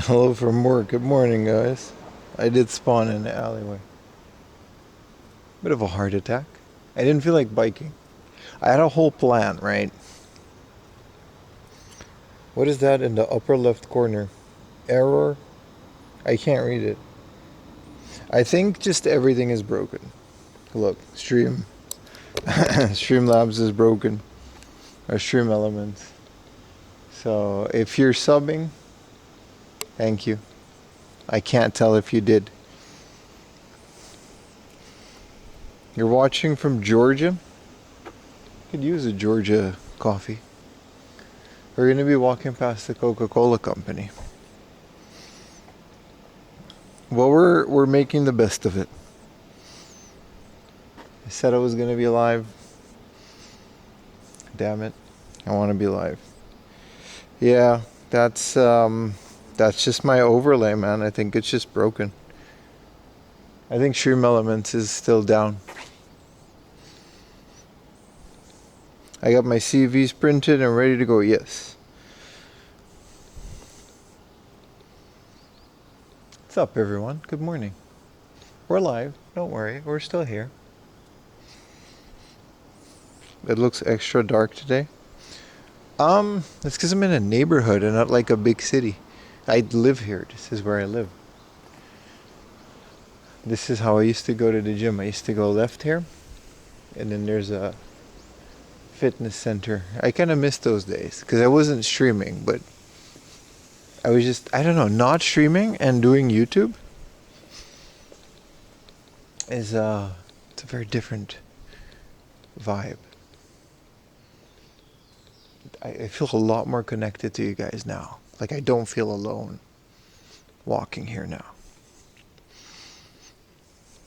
Hello from work. Good morning, guys. I did spawn in the alleyway. Bit of a heart attack. I didn't feel like biking. I had a whole plan, right? What is that in the upper left corner? Error? I can't read it. I think just everything is broken. Look, Streamlabs is broken. Or Stream Elements. So if you're subbing, thank you. I can't tell if you did. You're watching from Georgia? Could use a Georgia coffee. We're going to be walking past the Coca-Cola company. Well, we're making the best of it. I said I was going to be live. Damn it. I want to be live. Yeah, that's just my overlay, man. I think it's just broken. I think Stream Elements is still down. I got my CVs printed and ready to go. Yes. What's up, everyone? Good morning. We're live. Don't worry. We're still here. It looks extra dark today. It's because I'm in a neighborhood and not like a big city. I live here. This is where I live. This is how I used to go to the gym. I used to go left here, and then there's a fitness center. I kind of miss those days because I wasn't streaming, but I was just, I don't know, not streaming and doing YouTube is it's a very different vibe. I feel a lot more connected to you guys now. Like I don't feel alone walking here now.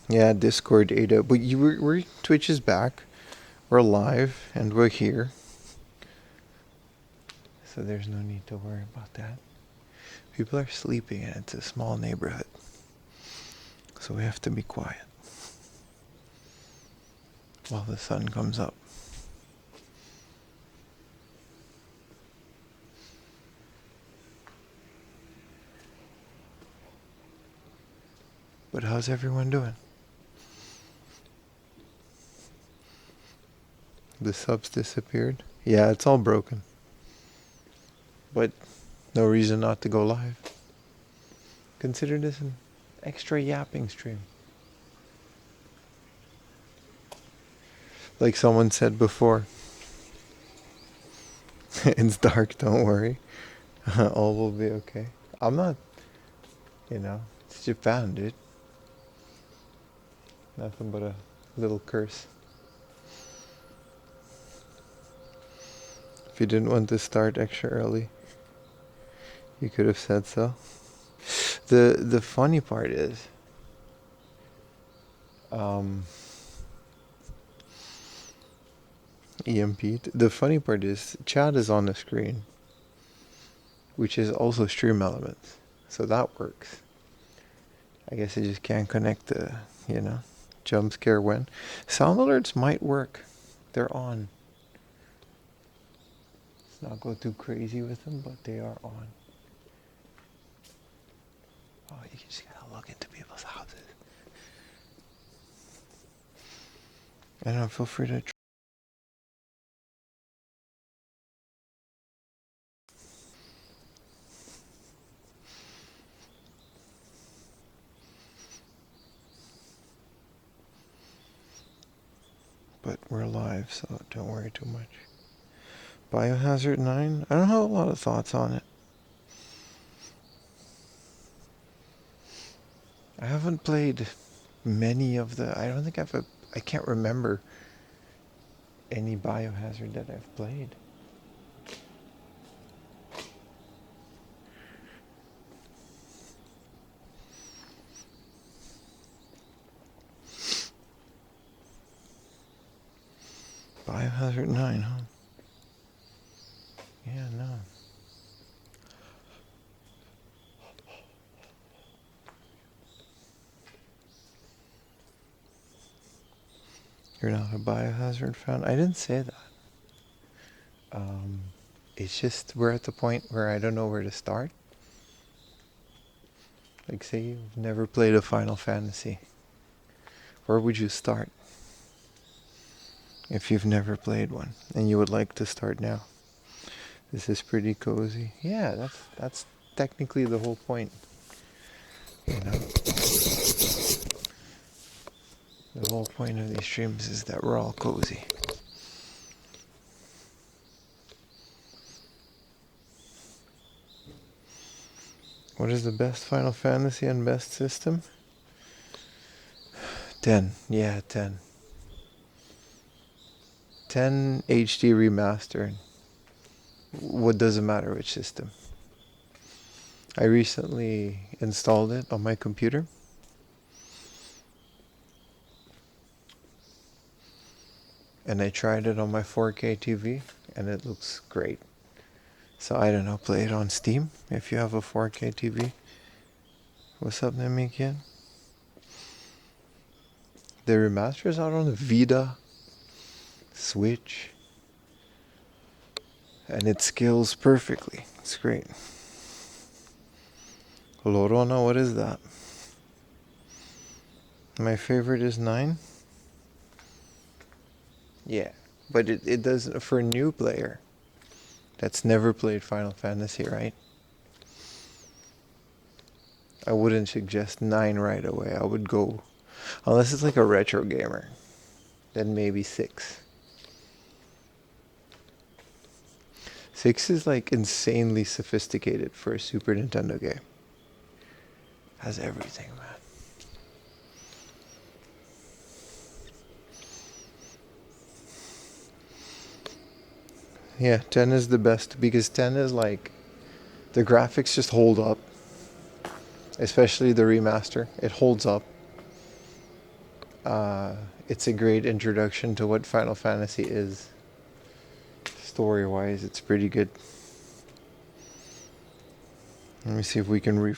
Yeah, Discord Ada, but we're Twitch is back. We're live and we're here. So there's no need to worry about that. People are sleeping and it's a small neighborhood. So we have to be quiet while the sun comes up. But how's everyone doing? The subs disappeared? Yeah, it's all broken. But no reason not to go live. Consider this an extra yapping stream. Like someone said before. It's dark, don't worry. All will be okay. I'm not, it's Japan, dude. Nothing but a little curse. If you didn't want to start extra early, you could have said so. The funny part is, EMP. The funny part is, chat is on the screen, which is also Stream Elements, so that works. I guess I just can't connect the, jump scare when. Sound alerts might work. They're on. Let's not go too crazy with them, but they are on. Oh, you just gotta look into people's houses. I don't know, feel free to but we're live, so don't worry too much. Biohazard 9? I don't have a lot of thoughts on it. I haven't played many of the... I don't think I can't remember any Biohazard that I've played. Biohazard 9, huh? Yeah, no. You're not a Biohazard fan? I didn't say that. It's just we're at the point where I don't know where to start. Like say you've never played a Final Fantasy. Where would you start? If you've never played one and you would like to start now. This is pretty cozy. Yeah, that's technically the whole point. You know? The whole point of these streams is that we're all cozy. What is the best Final Fantasy and best system? 10. Yeah, 10. 10 HD remaster. What doesn't matter which system. I recently installed it on my computer. And I tried it on my 4K TV and it looks great. So I don't know, play it on Steam if you have a 4K TV. What's up, Nemikian? The remaster is out on the Vita, Switch, and it scales perfectly. It's great. Lorona, what is that? My favorite is 9. Yeah, but it doesn't, for a new player that's never played Final Fantasy, right? I wouldn't suggest 9 right away. I would go, unless it's like a retro gamer, then maybe 6. 6 is like insanely sophisticated for a Super Nintendo game. Has everything, man. Yeah, 10 is the best because 10 is like, the graphics just hold up. Especially the remaster. It holds up. It's a great introduction to what Final Fantasy is. Story-wise, it's pretty good. Let me see if we can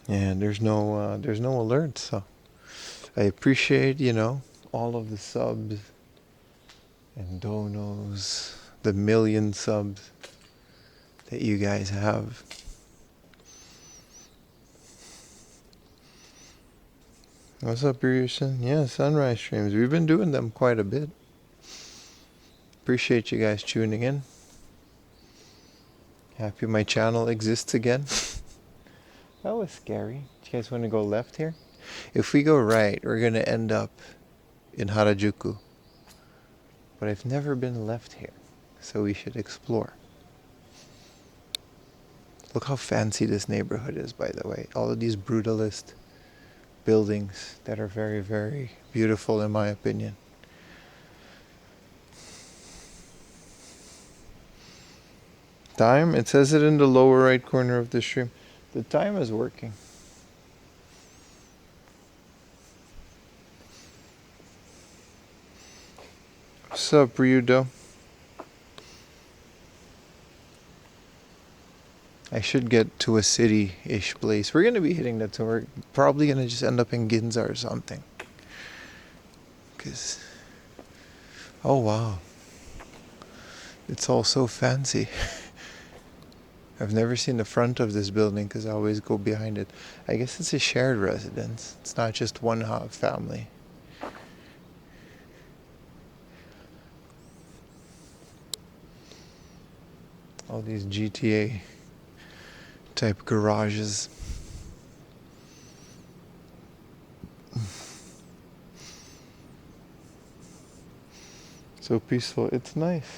Yeah, there's no alerts, so I appreciate, all of the subs and donos, the million subs that you guys have. What's up, Pearson? Yeah, sunrise streams. We've been doing them quite a bit. Appreciate you guys tuning in. Happy my channel exists again. That was scary. Do you guys want to go left here? If we go right, we're going to end up in Harajuku. But I've never been left here, so we should explore. Look how fancy this neighborhood is, by the way. All of these brutalist buildings that are very, very beautiful in my opinion. Time? It says it in the lower right corner of the stream. The time is working. What's up, Ryudo? I should get to a city-ish place. We're going to be hitting that, so we're probably going to just end up in Ginza or something. Because, oh wow. It's all so fancy. I've never seen the front of this building because I always go behind it. I guess it's a shared residence. It's not just one family. All these GTA type garages. So peaceful. It's nice.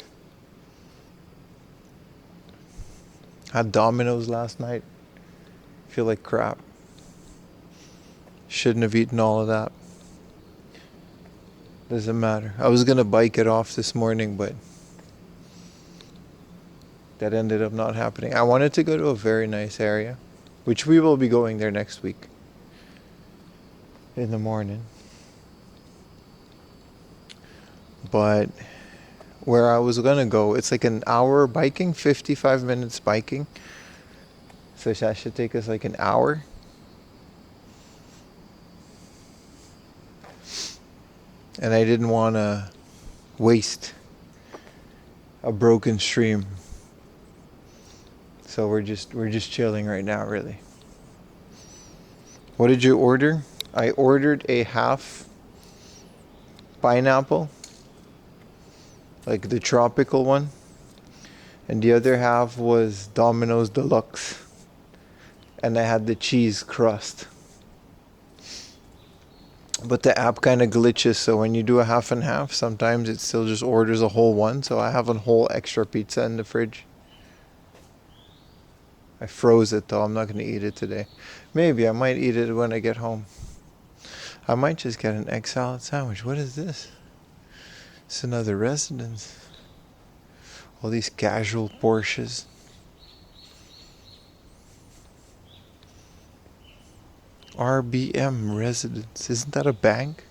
Had Domino's last night. Feel like crap. Shouldn't have eaten all of that. Doesn't matter. I was gonna bike it off this morning, but that ended up not happening. I wanted to go to a very nice area, which we will be going there next week in the morning. But where I was gonna go, it's like an hour biking, 55 minutes biking. So that should take us like an hour. and I didn't want to waste a broken stream. So we're just chilling right now, really. What did you order? I ordered a half pineapple, like the tropical one, and the other half was Domino's Deluxe, and I had the cheese crust. But the app kind of glitches, so when you do a half and half, sometimes it still just orders a whole one. So I have a whole extra pizza in the fridge. I froze it though. I'm not going to eat it today. Maybe I might eat it when I get home. I might just get an egg salad sandwich. What is this? It's another residence. All these casual Porsches. RBM residence. Isn't that a bank?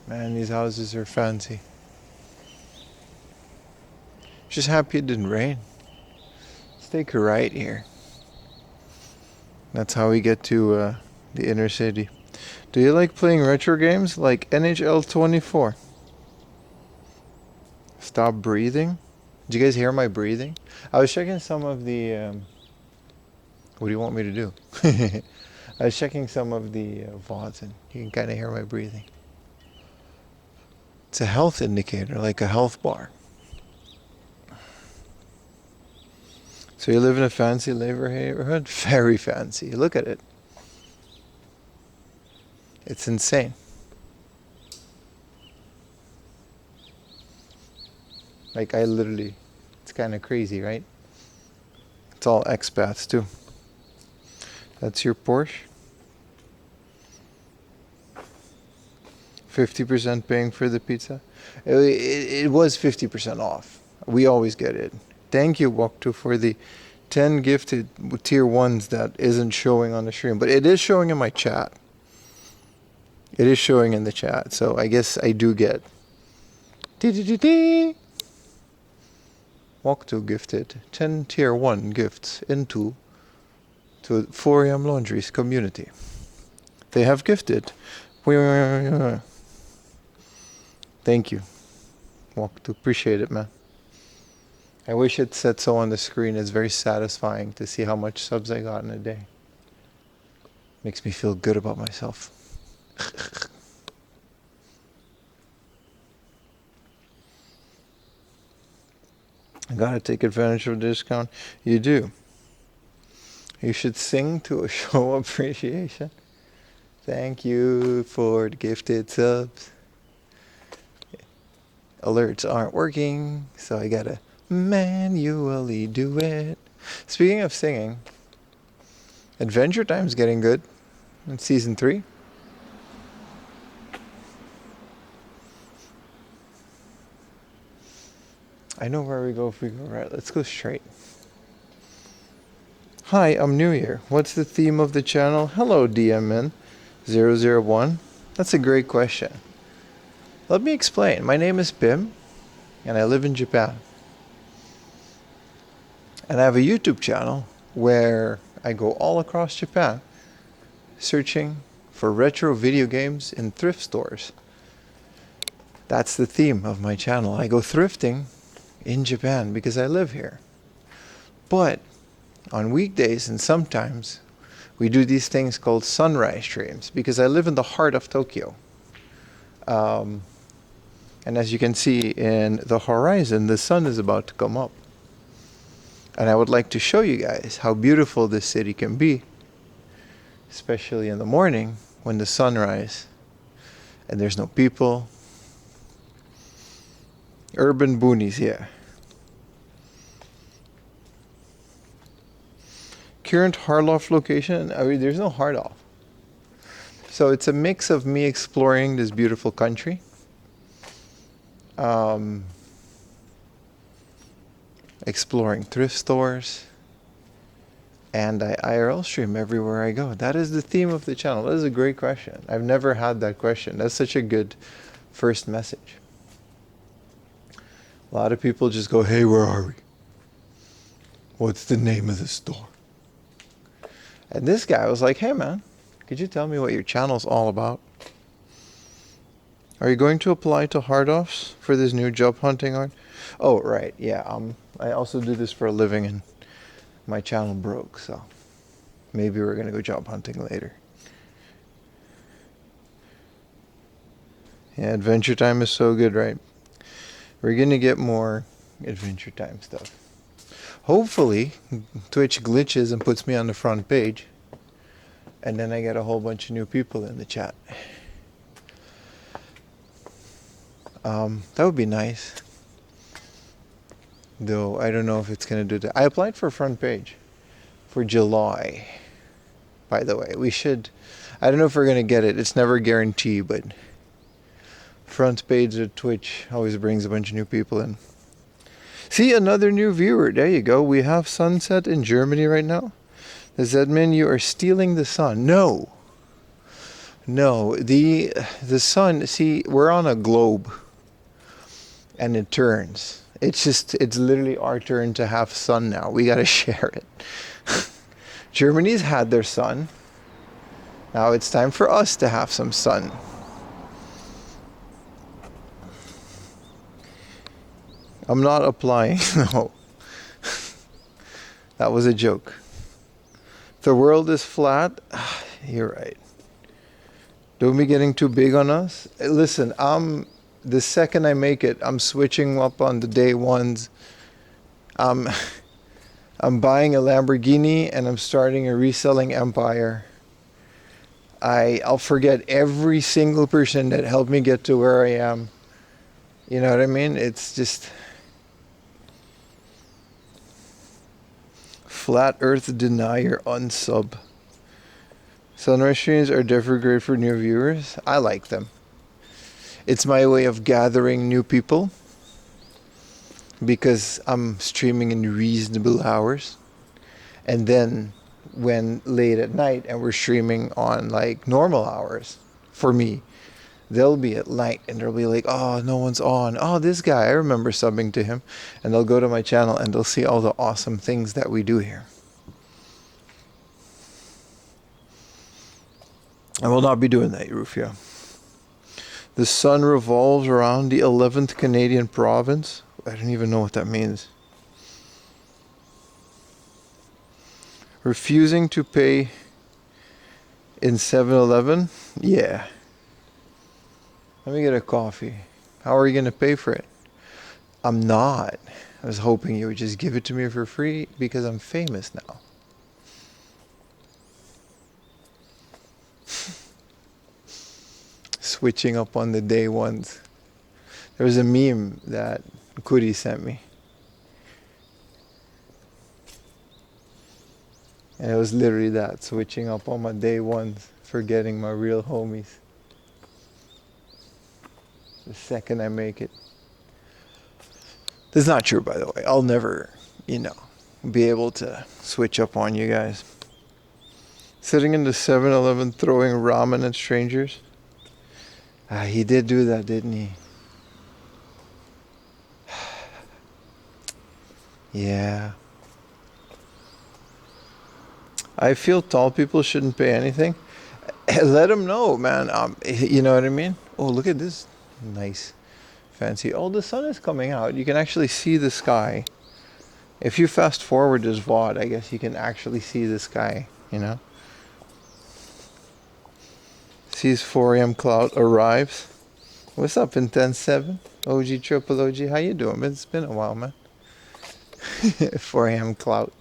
Man, these houses are fancy. Just happy it didn't rain. Let's take a right here. That's how we get to the inner city. Do you like playing retro games like NHL 24? Stop breathing. Did you guys hear my breathing? I was checking some of the... what do you want me to do? I was checking some of the VODs and you can kind of hear my breathing. It's a health indicator, like a health bar. So you live in a fancy neighborhood? Very fancy. Look at it. It's insane. Like I literally, it's kind of crazy, right? It's all expats too. That's your Porsche. 50% paying for the pizza. It was 50% off. We always get it. Thank you, Waktu, for the 10 gifted tier 1s that isn't showing on the stream. But it is showing in my chat. It is showing in the chat. So I guess I do get. Waktu gifted 10 tier 1 gifts into to 4am Laundry's community. They have gifted. Thank you. Waktu, appreciate it, man. I wish it said so on the screen. It's very satisfying to see how much subs I got in a day. Makes me feel good about myself. I gotta take advantage of the discount. You do. You should sing to a show appreciation. Thank you for the gifted subs. Alerts aren't working, so I gotta manually do it. Speaking of singing, Adventure Time's getting good in season 3. I know where we go if we go right. Let's go straight. Hi, I'm new here. What's the theme of the channel? Hello, DMN001. That's a great question. Let me explain. My name is Pim, and I live in Japan. And I have a YouTube channel where I go all across Japan searching for retro video games in thrift stores. That's the theme of my channel. I go thrifting in Japan because I live here. But on weekdays and sometimes we do these things called sunrise streams because I live in the heart of Tokyo. And as you can see in the horizon, the sun is about to come up. And I would like to show you guys how beautiful this city can be, especially in the morning when the sunrise and there's no people. Urban boonies, yeah. Current Harloff location, I mean, there's no Harloff. So it's a mix of me exploring this beautiful country. Exploring thrift stores, and I IRL stream everywhere I go. That is the theme of the channel. That is a great question. I've never had that question. That's such a good first message. A lot of people just go, hey, where are we? What's the name of the store? And this guy was like, hey man, Could you tell me what your channel's all about? Are you going to apply to hard offs for this new job hunting art? Oh, right. Yeah. I also do this for a living, and my channel broke, so maybe we're gonna go job hunting later. Yeah, Adventure Time is so good, right? We're gonna get more Adventure Time stuff. Hopefully, Twitch glitches and puts me on the front page, and then I get a whole bunch of new people in the chat. That would be nice. Though I don't know if it's gonna do that. I applied for front page for July. By the way, we should. I don't know if we're gonna get it. It's never guaranteed, but front page of Twitch always brings a bunch of new people in. See, another new viewer. There you go. We have sunset in Germany right now. Does that mean you are stealing the sun? No. No. The sun. See, we're on a globe, and it turns. It's literally our turn to have sun now. We gotta share it. Germany's had their sun. Now it's time for us to have some sun. I'm not applying. No. That was a joke. The world is flat. You're right. Don't be getting too big on us. Listen, the second I make it, I'm switching up on the day ones. I'm buying a Lamborghini and I'm starting a reselling empire. I'll forget every single person that helped me get to where I am. You know what I mean? It's just flat earth denier unsub. Sunrise streams are definitely great for new viewers. I like them. It's my way of gathering new people because I'm streaming in reasonable hours. And then when late at night and we're streaming on like normal hours, for me, they'll be at night and they'll be like, oh, no one's on. Oh, this guy, I remember subbing to him. And they'll go to my channel and they'll see all the awesome things that we do here. I will not be doing that, Rufio. The sun revolves around the 11th Canadian province. I don't even know what that means. Refusing to pay in 7-Eleven? Yeah. Let me get a coffee. How are you going to pay for it? I'm not. I was hoping you would just give it to me for free because I'm famous now. Switching up on the day ones. There was a meme that Kuri sent me. And it was literally that, switching up on my day ones, forgetting my real homies. The second I make it. This is not true, by the way. I'll never, be able to switch up on you guys. Sitting in the 7-Eleven throwing ramen at strangers. He did do that, didn't he? Yeah. I feel tall people shouldn't pay anything. Let them know, man. You know what I mean? Oh, look at this nice, fancy. Oh, the sun is coming out. You can actually see the sky. If you fast forward this VOD, I guess you can actually see the sky, Sees 4 a.m. cloud arrives. What's up, Intense7? OG Triple OG, how you doing? It's been a while, man. 4 a.m. cloud.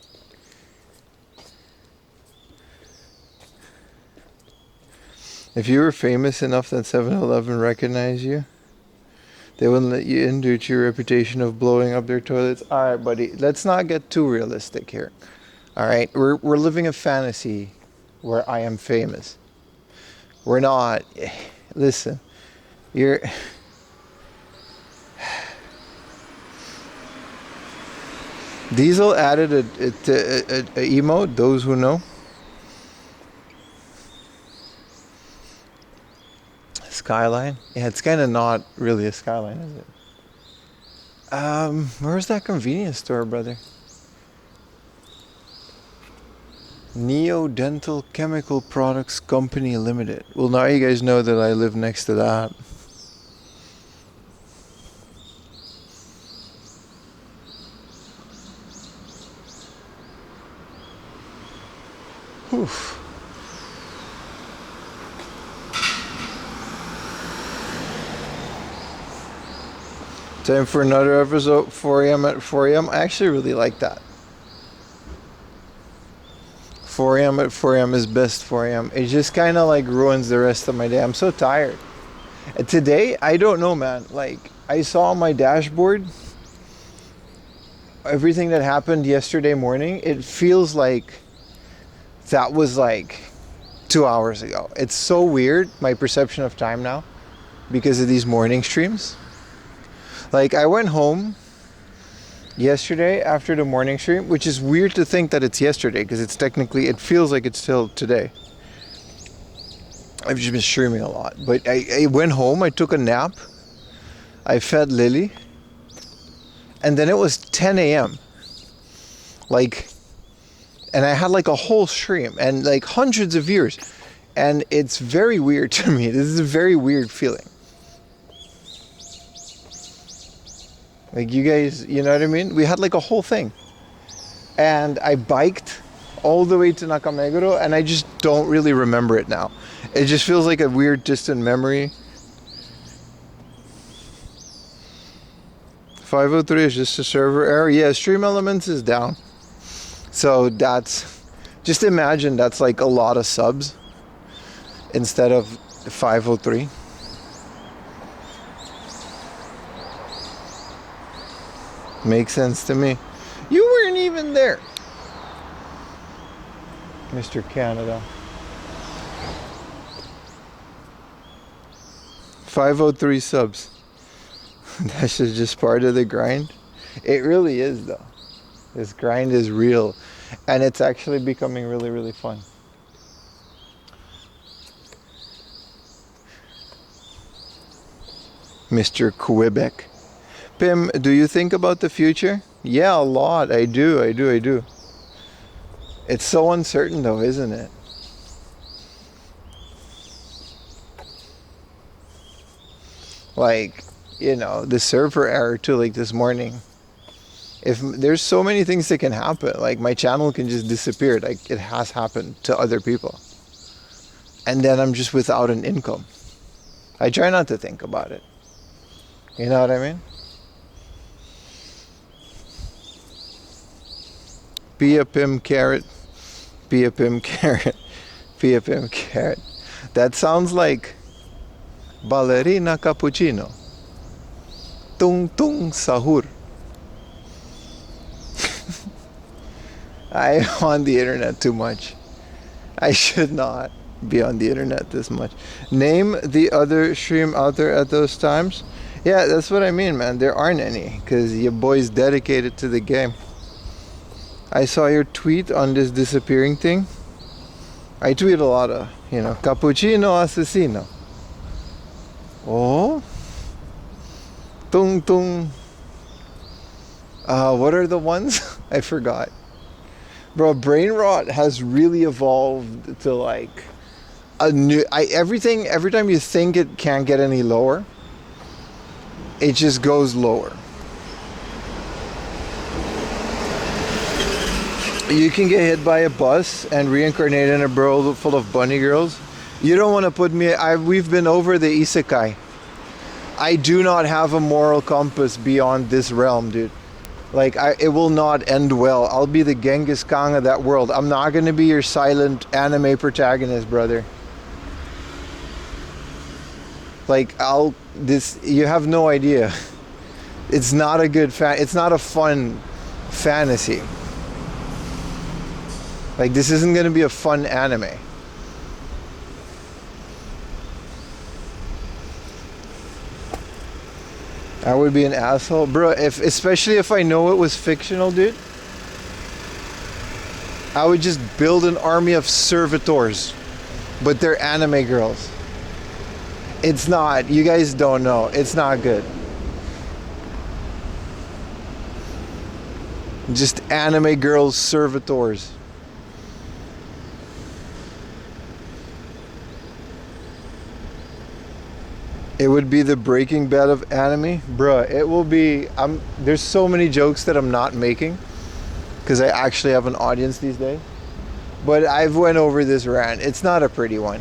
If you were famous enough that 7-Eleven recognized you, they wouldn't let you in due to your reputation of blowing up their toilets. All right, buddy, let's not get too realistic here. All right, we're living a fantasy where I am famous. We're not. Listen, you're. Diesel added a emote. Those who know. Skyline? Yeah, it's kind of not really a skyline, is it? Where's that convenience store, brother? Neo Dental Chemical Products Company Limited. Well, now you guys know that I live next to that. Oof. Time for another episode, 4 a.m. at 4 a.m. I actually really like that. 4 a.m. at 4 a.m. is best 4 a.m. It just kind of like ruins the rest of my day. I'm so tired. And today, I don't know, man. Like, I saw on my dashboard everything that happened yesterday morning. It feels like that was like 2 hours ago. It's so weird, my perception of time now, because of these morning streams. Like, I went home yesterday after the morning stream, which is weird to think that it's yesterday, because it's technically, it feels like it's still today. I've just been streaming a lot. But I went home, I took a nap, I fed Lily, and then it was 10 a.m. Like, and I had like a whole stream and like hundreds of viewers. And it's very weird to me. This is a very weird feeling. Like, you guys, you know what I mean? We had like a whole thing. And I biked all the way to Nakameguro, and I just don't really remember it now. It just feels like a weird distant memory. 503 is just a server error. Yeah, Stream Elements is down. So that's, just imagine that's like a lot of subs instead of 503. Makes sense to me. You weren't even there, Mr. Canada. 503 subs. That's just part of the grind. It really is, though. This grind is real, and it's actually becoming really, really fun. Mr. Quebec. Pim, do you think about the future? Yeah, a lot. I do. It's so uncertain, though, isn't it? Like, you know, the server error too, like this morning. If there's so many things that can happen, like my channel can just disappear. Like, it has happened to other people. And then I'm just without an income. I try not to think about it. You know what I mean? Be a Pim carrot. Be a Pim carrot. Be a Pim carrot. That sounds like ballerina cappuccino. Tung tung sahur. I'm on the internet too much. I should not be on the internet this much. Name the other stream out there at those times. Yeah, that's what I mean, man. There aren't any, because your boy's dedicated to the game. I saw your tweet on this disappearing thing. I tweet a lot of, you know, cappuccino asesino. Oh. Tung tung. What are the ones? I forgot. Bro, brain rot has really evolved to like a new. Every time you think it can't get any lower, it just goes lower. You can get hit by a bus and reincarnate in a world full of bunny girls. You don't want to put me. We've been over the isekai. I do not have a moral compass beyond this realm, dude. Like, it will not end well. I'll be the Genghis Khan of that world. I'm not going to be your silent anime protagonist, brother. Like, you have no idea. It's not a good it's not a fun fantasy. Like, this isn't going to be a fun anime. I would be an asshole. Bro, especially if I know it was fictional, dude. I would just build an army of servitors. But they're anime girls. It's not. You guys don't know. It's not good. Just anime girls servitors. It would be the Breaking Bad of anime, bruh. It will be. There's so many jokes that I'm not making because I actually have an audience these days. But I've went over this rant. It's not a pretty one.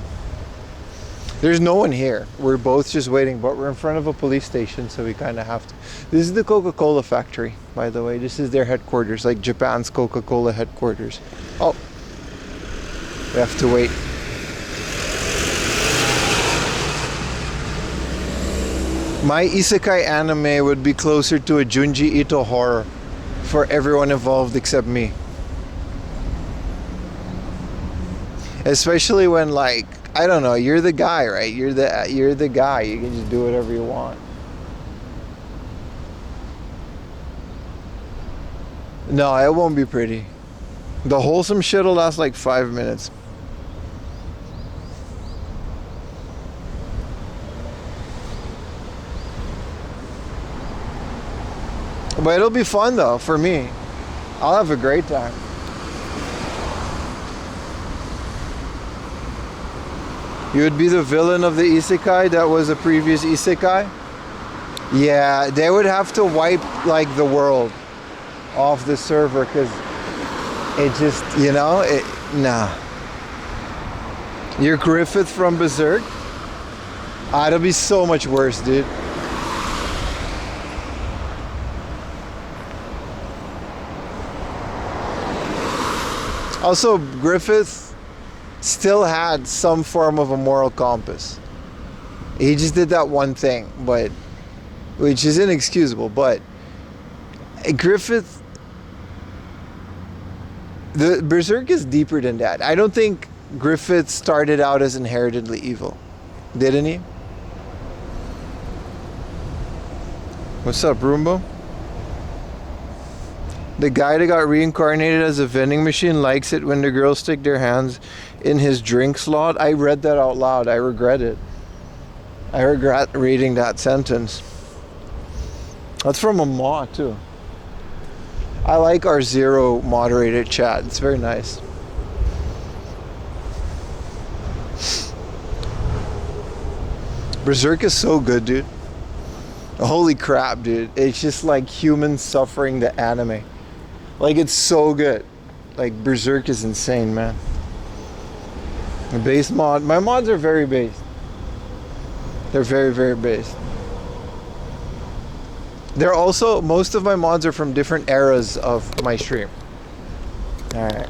There's no one here. We're both just waiting, but we're in front of a police station, so we kind of have to. This is the Coca-Cola factory, by the way. This is their headquarters, like Japan's Coca-Cola headquarters. Oh, we have to wait. My isekai anime would be closer to a Junji Ito horror for everyone involved except me. Especially when, like, I don't know, you're the guy, right? You're the guy. You can just do whatever you want. No, it won't be pretty. The wholesome shit will last like 5 minutes. But it'll be fun though, for me. I'll have a great time. You would be the villain of the isekai that was a previous isekai? Yeah, they would have to wipe like the world off the server because it just, you know, nah. You're Griffith from Berserk? It'll be so much worse, dude. Also, Griffith still had some form of a moral compass. He just did that one thing, but which is inexcusable. But Griffith, the Berserk is deeper than that. I don't think Griffith started out as inherently evil, didn't he? What's up, Roomba? The guy that got reincarnated as a vending machine likes it when the girls stick their hands in his drink slot. I read that out loud. I regret it. I regret reading that sentence. That's from a mod too. I like our zero moderated chat. It's very nice. Berserk is so good, dude. Holy crap, dude. It's just like humans suffering the anime. Like, it's so good. Like, Berserk is insane, man. The base mod. My mods are very based. They're very, very based. They're also, most of my mods are from different eras of my stream. Alright.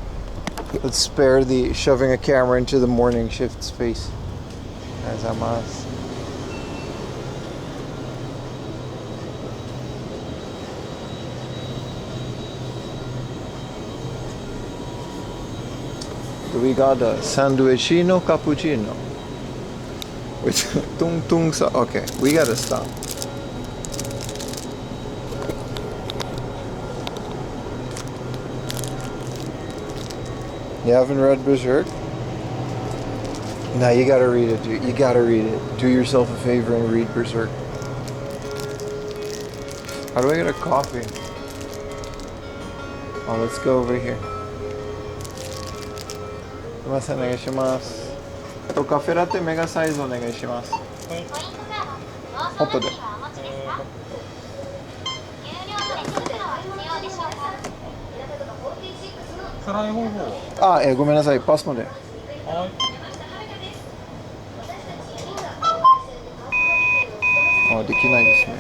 Let's spare the shoving a camera into the morning shift space. As I'm we got a sandwichino cappuccino with tung tung sa. Okay, we gotta stop. You haven't read Berserk? Nah, you gotta read it, dude. You gotta read it. Do yourself a favor and read Berserk. How do I get a coffee? Oh, let's go over here. すみません、お願いします。カフェラテメガサイズお願いします。はい。ホットで。辛い方法。あ、ごめんなさい、パスモで。はい。あ、できないですね。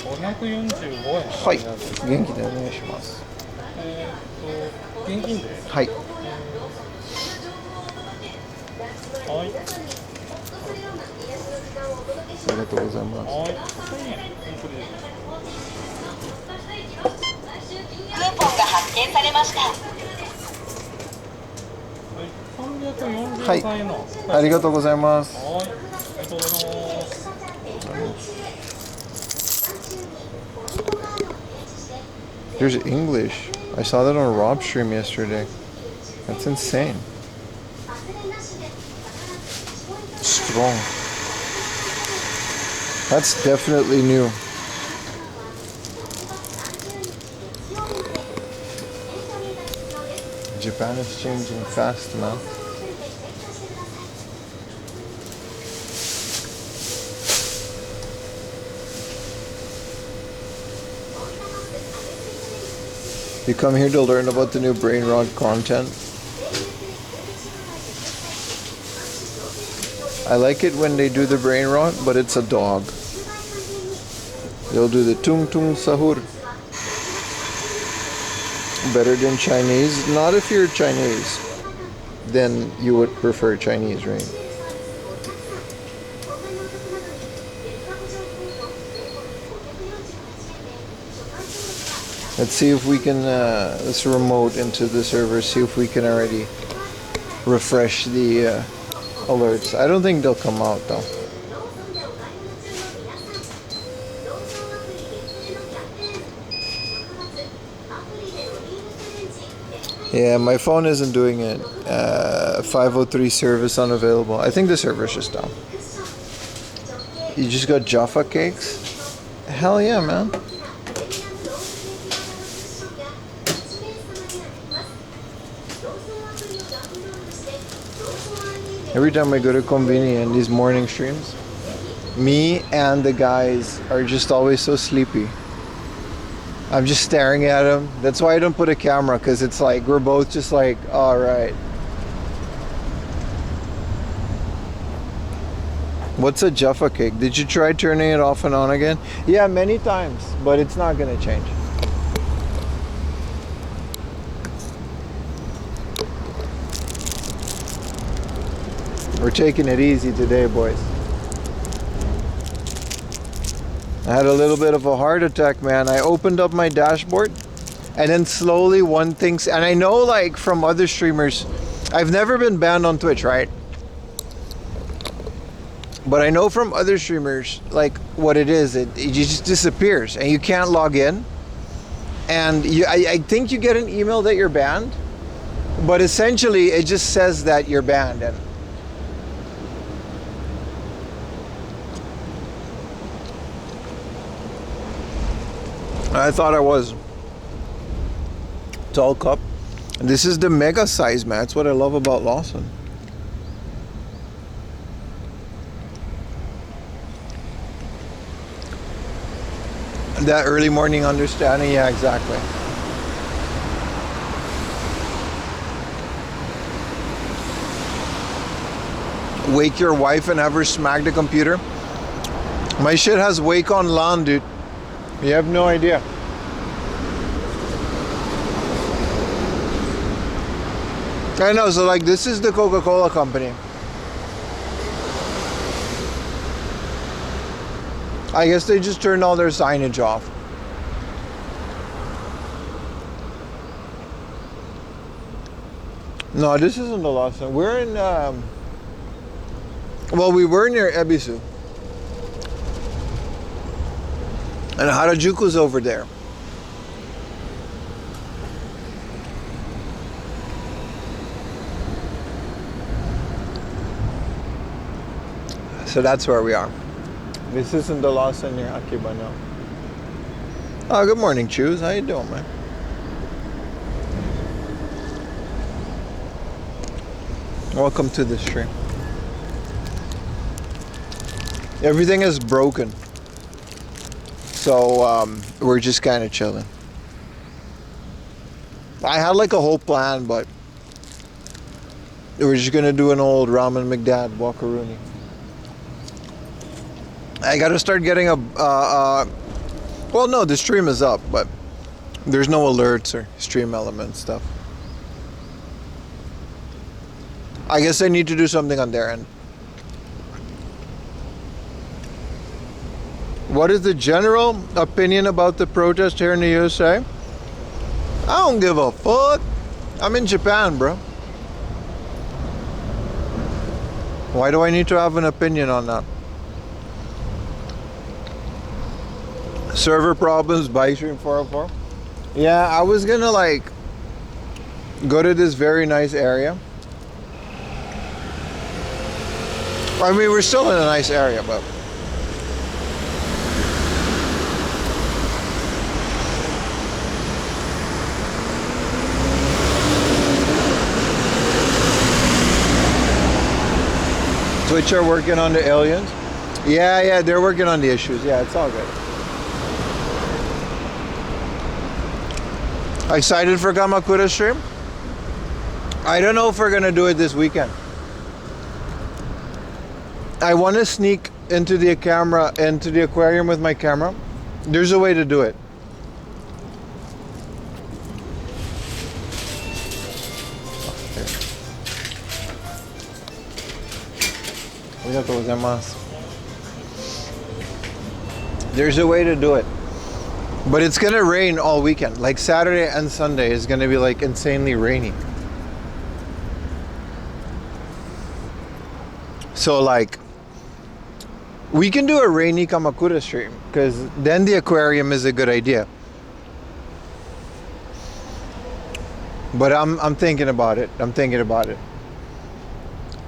545円。はい。元気でお願いします。現金で。はい。はい。ありがとうございます。はい。クーポンが発見されました。はい。ありがとうございます。はい。ありがとうございます。There's English. I saw that on Rob's stream yesterday. That's insane. Strong. That's definitely new. Japan is changing fast, man. You come here to learn about the new brain rot content. I like it when they do the brain rot, but it's a dog. They'll do the tung tung sahur. Better than Chinese. Not if you're Chinese. Then you would prefer Chinese, right? Let's see if we can, let's remote into the server, see if we can already refresh the alerts. I don't think they'll come out though. Yeah, my phone isn't doing it. 503 service unavailable. I think the server's just down. You just got Jaffa cakes? Hell yeah, man. Every time I go to Conveni and these morning streams, me and the guys are just always so sleepy. I'm just staring at them. That's why I don't put a camera, because it's like we're both just like, all right. What's a Jaffa cake? Did you try turning it off and on again? Yeah, many times, but it's not gonna change. We're taking it easy today, boys. I had a little bit of a heart attack, man. I opened up my dashboard and then slowly one thing, and I know like from other streamers, I've never been banned on Twitch, right? But I know from other streamers, like what it is, it just disappears and you can't log in. And I think you get an email that you're banned, but essentially it just says that you're banned. And I thought I was. Tall cup. This is the mega size, man. That's what I love about Lawson. That early morning understanding, yeah, exactly. Wake your wife and have her smack the computer. My shit has wake on LAN, dude. You have no idea. I know, so like this is the Coca-Cola company. I guess they just turned all their signage off. No, this isn't the Lawson. We're in, well, we were near Ebisu. And Harajuku's over there. So that's where we are. This isn't the Lawson near Akiba, no. Oh, good morning, Choose. How you doing, man? Welcome to the stream. Everything is broken. So we're just kind of chilling. I had like a whole plan, but we're just gonna do an old Ramen McDad Walkaroonie. I gotta start getting a well, no, the stream is up, but there's no alerts or stream element stuff. I guess I need to do something on their end. What is the general opinion about the protest here in the USA? I don't give a fuck. I'm in Japan, bro. Why do I need to have an opinion on that? Server problems, bike stream 404. Yeah, I was gonna like go to this very nice area. I mean, we're still in a nice area, but Twitch are working on the aliens. Yeah, they're working on the issues. Yeah, it's all good. Excited for Kamakura stream? I don't know if we're gonna do it this weekend. I want to sneak into the aquarium with my camera. There's a way to do it. There's a way to do it. But it's gonna rain all weekend. Like Saturday and Sunday is gonna be like insanely rainy. So like, we can do a rainy Kamakura stream, because then the aquarium is a good idea. But I'm thinking about it.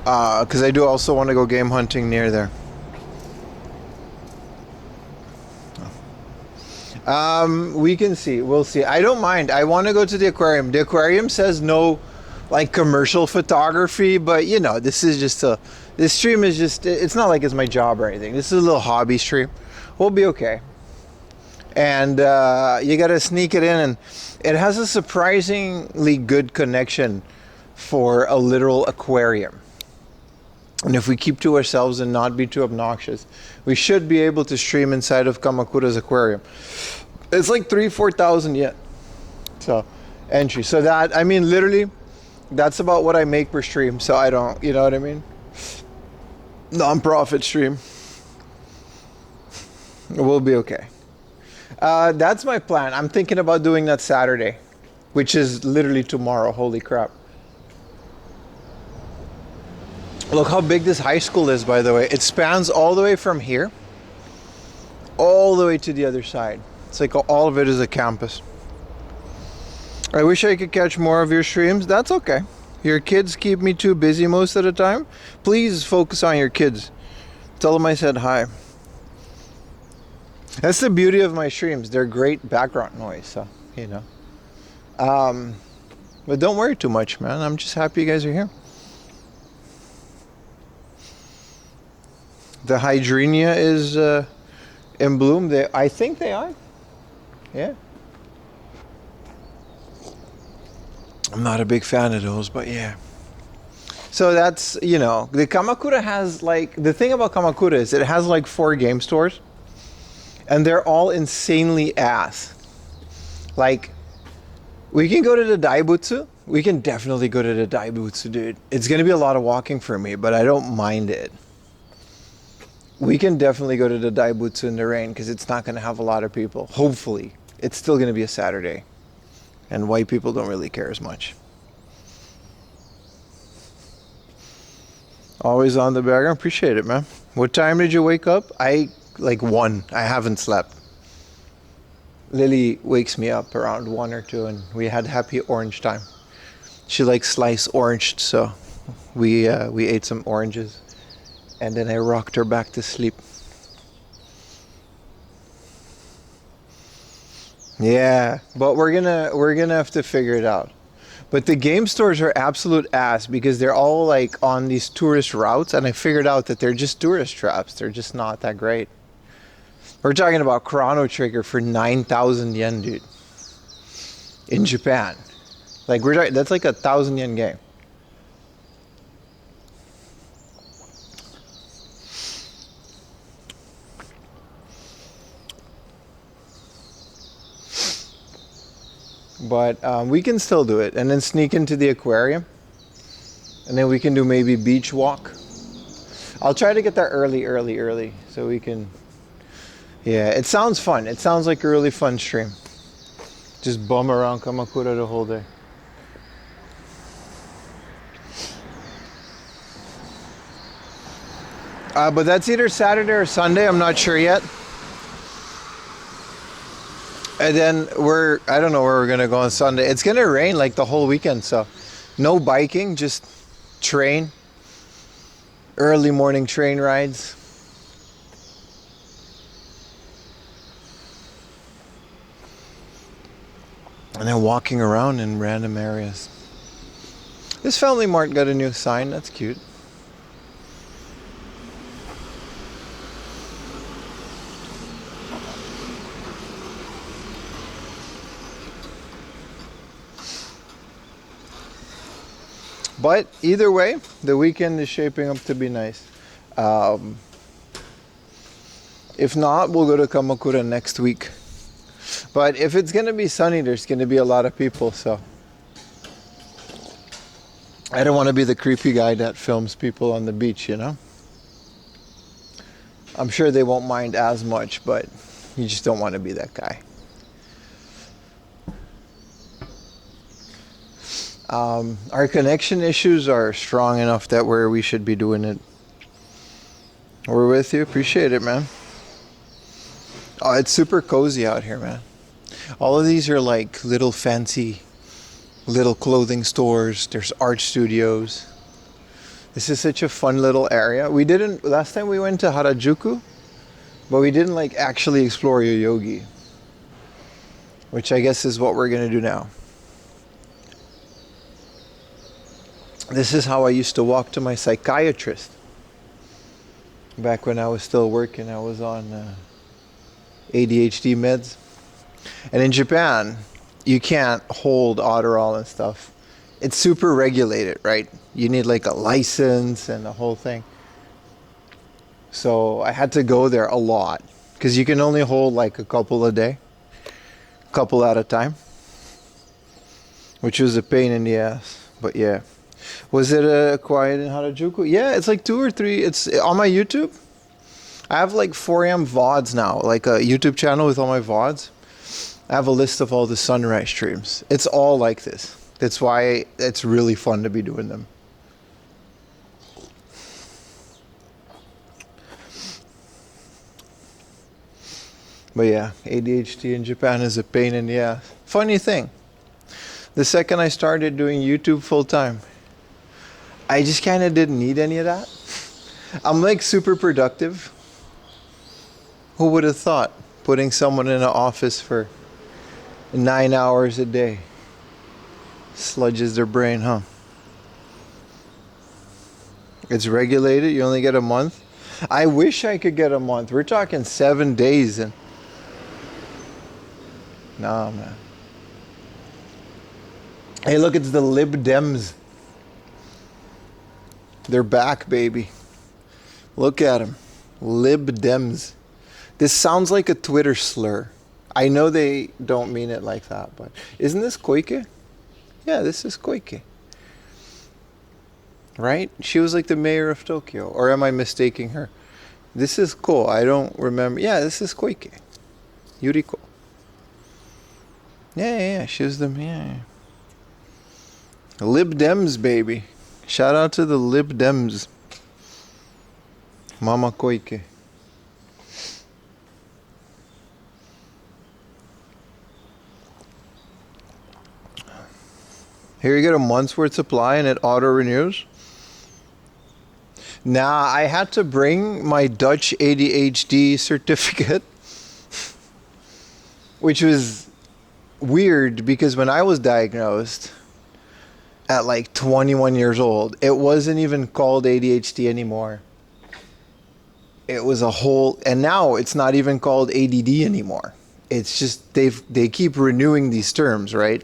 Because I do also want to go game hunting near there. We can see. We'll see. I don't mind. I want to go to the aquarium. The aquarium says no, like, commercial photography, but you know, this stream is just, it's not like it's my job or anything. This is a little hobby stream. We'll be okay. And you got to sneak it in, and it has a surprisingly good connection for a literal aquarium. And if we keep to ourselves and not be too obnoxious, we should be able to stream inside of Kamakura's aquarium. It's like 3,000-4,000 yen. So, entry. So that, I mean, literally, that's about what I make per stream. So I don't, you know what I mean? Non-profit stream. We'll be okay. That's my plan. I'm thinking about doing that Saturday, which is literally tomorrow. Holy crap. Look how big this high school is, by the way. It spans all the way from here, all the way to the other side. It's like all of it is a campus. I wish I could catch more of your streams. That's okay. Your kids keep me too busy most of the time. Please focus on your kids. Tell them I said hi. That's the beauty of my streams. They're great background noise, so, you know. But don't worry too much, man. I'm just happy you guys are here. The hydrenia is in bloom. I think they are. Yeah. I'm not a big fan of those, but yeah. So that's, you know, the Kamakura has like, the thing about Kamakura is it has like 4 game stores, and they're all insanely ass. Like, we can go to the Daibutsu. We can definitely go to the Daibutsu, dude. It's going to be a lot of walking for me, but I don't mind it. We can definitely go to the Daibutsu in the rain, because it's not going to have a lot of people. Hopefully. It's still going to be a Saturday. And white people don't really care as much. Always on the background. Appreciate it, man. What time did you wake up? Like 1. I haven't slept. Lily wakes me up around 1 or 2, and we had happy orange time. She likes sliced orange, so we ate some oranges. And then I rocked her back to sleep. Yeah, but we're gonna have to figure it out. But the game stores are absolute ass, because they're all like on these tourist routes, and I figured out that they're just tourist traps. They're just not that great. We're talking about Chrono Trigger for 9,000 yen, dude. In Japan. Like, that's like 1,000 yen game. But we can still do it, and then sneak into the aquarium, and then we can do maybe beach walk. I'll try to get there early, so we can. Yeah, it sounds fun. It sounds like a really fun stream. Just bum around Kamakura the whole day. But that's either Saturday or Sunday. I'm not sure yet. And then I don't know where we're gonna go on Sunday. It's gonna rain like the whole weekend, so no biking, just train. Early morning train rides. And then walking around in random areas. This Family Mart got a new sign, that's cute. But either way, the weekend is shaping up to be nice. Um, if not, we'll go to Kamakura next week. But if it's going to be sunny, there's going to be a lot of people, so I don't want to be the creepy guy that films people on the beach, you know? I'm sure they won't mind as much, but you just don't want to be that guy. Our connection issues are strong enough that we should be doing it. We're with you. Appreciate it, man. Oh, it's super cozy out here, man. All of these are like little fancy little clothing stores. There's art studios. This is such a fun little area. Last time we went to Harajuku, but we didn't like actually explore Yoyogi, which I guess is what we're gonna do now. This is how I used to walk to my psychiatrist back when I was still working. I was on ADHD meds. And in Japan, you can't hold Adderall and stuff. It's super regulated, right? You need like a license and the whole thing. So I had to go there a lot because you can only hold like a couple a day, couple at a time, which was a pain in the ass. But yeah. Was it quiet in Harajuku? Yeah, it's like 2 or 3. It's on my YouTube. I have like 4am VODs now, like a YouTube channel with all my VODs. I have a list of all the sunrise streams. It's all like this. That's why it's really fun to be doing them. But yeah, ADHD in Japan is a pain in the ass. Funny thing, the second I started doing YouTube full time, I just kind of didn't need any of that. I'm like super productive. Who would have thought putting someone in an office for 9 hours a day sludges their brain, huh? It's regulated. You only get a month. I wish I could get a month. We're talking 7 days and nah, man. Hey, look, it's the Lib Dems. They're back, baby. Look at them. Lib Dems. This sounds like a Twitter slur. I know they don't mean it like that, but isn't this Koike? Yeah, this is Koike. Right? She was like the mayor of Tokyo. Or am I mistaking her? This is Ko. I don't remember. Yeah, this is Koike. Yuriko. Yeah. She was the mayor. Lib Dems, baby. Shout out to the Lib Dems. Mama Koike. Here you get a month's worth supply and it auto renews. Nah, I had to bring my Dutch ADHD certificate, which was weird because when I was diagnosed at like 21 years old, it wasn't even called ADHD anymore. It was a whole, and now it's not even called ADD anymore. It's just they keep renewing these terms, right?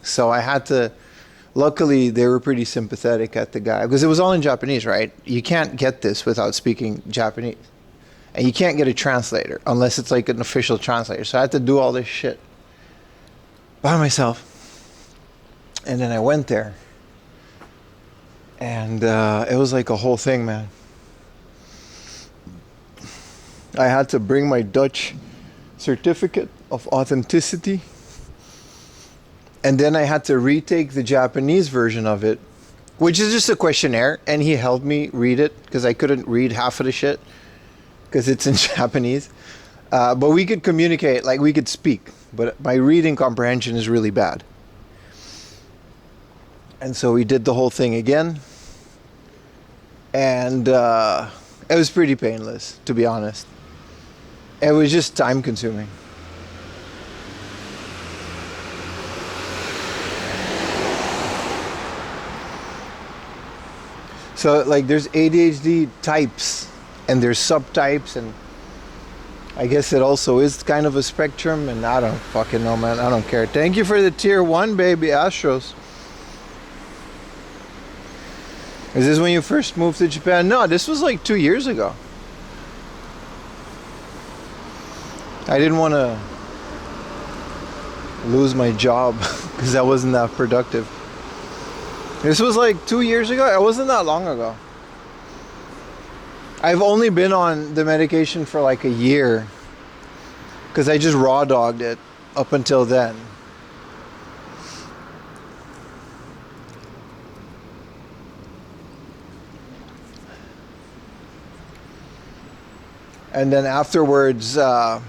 So I had to, luckily they were pretty sympathetic at the guy because it was all in Japanese, right? You can't get this without speaking Japanese. And you can't get a translator unless it's like an official translator. So I had to do all this shit by myself. And then I went there. And it was like a whole thing, man. I had to bring my Dutch certificate of authenticity. And then I had to retake the Japanese version of it, which is just a questionnaire. And he helped me read it because I couldn't read half of the shit because it's in Japanese. But we could communicate, like we could speak. But my reading comprehension is really bad. And so we did the whole thing again. And it was pretty painless, to be honest. It was just time consuming. So like there's ADHD types and there's subtypes and I guess it also is kind of a spectrum, and I don't fucking know, man. I don't care. Thank you for the tier 1, baby, Astros. Is this when you first moved to Japan? No, this was like 2 years ago. I didn't want to lose my job because I wasn't that productive. This was like 2 years ago. It wasn't that long ago. I've only been on the medication for like a year because I just raw dogged it up until then. And then afterwards, I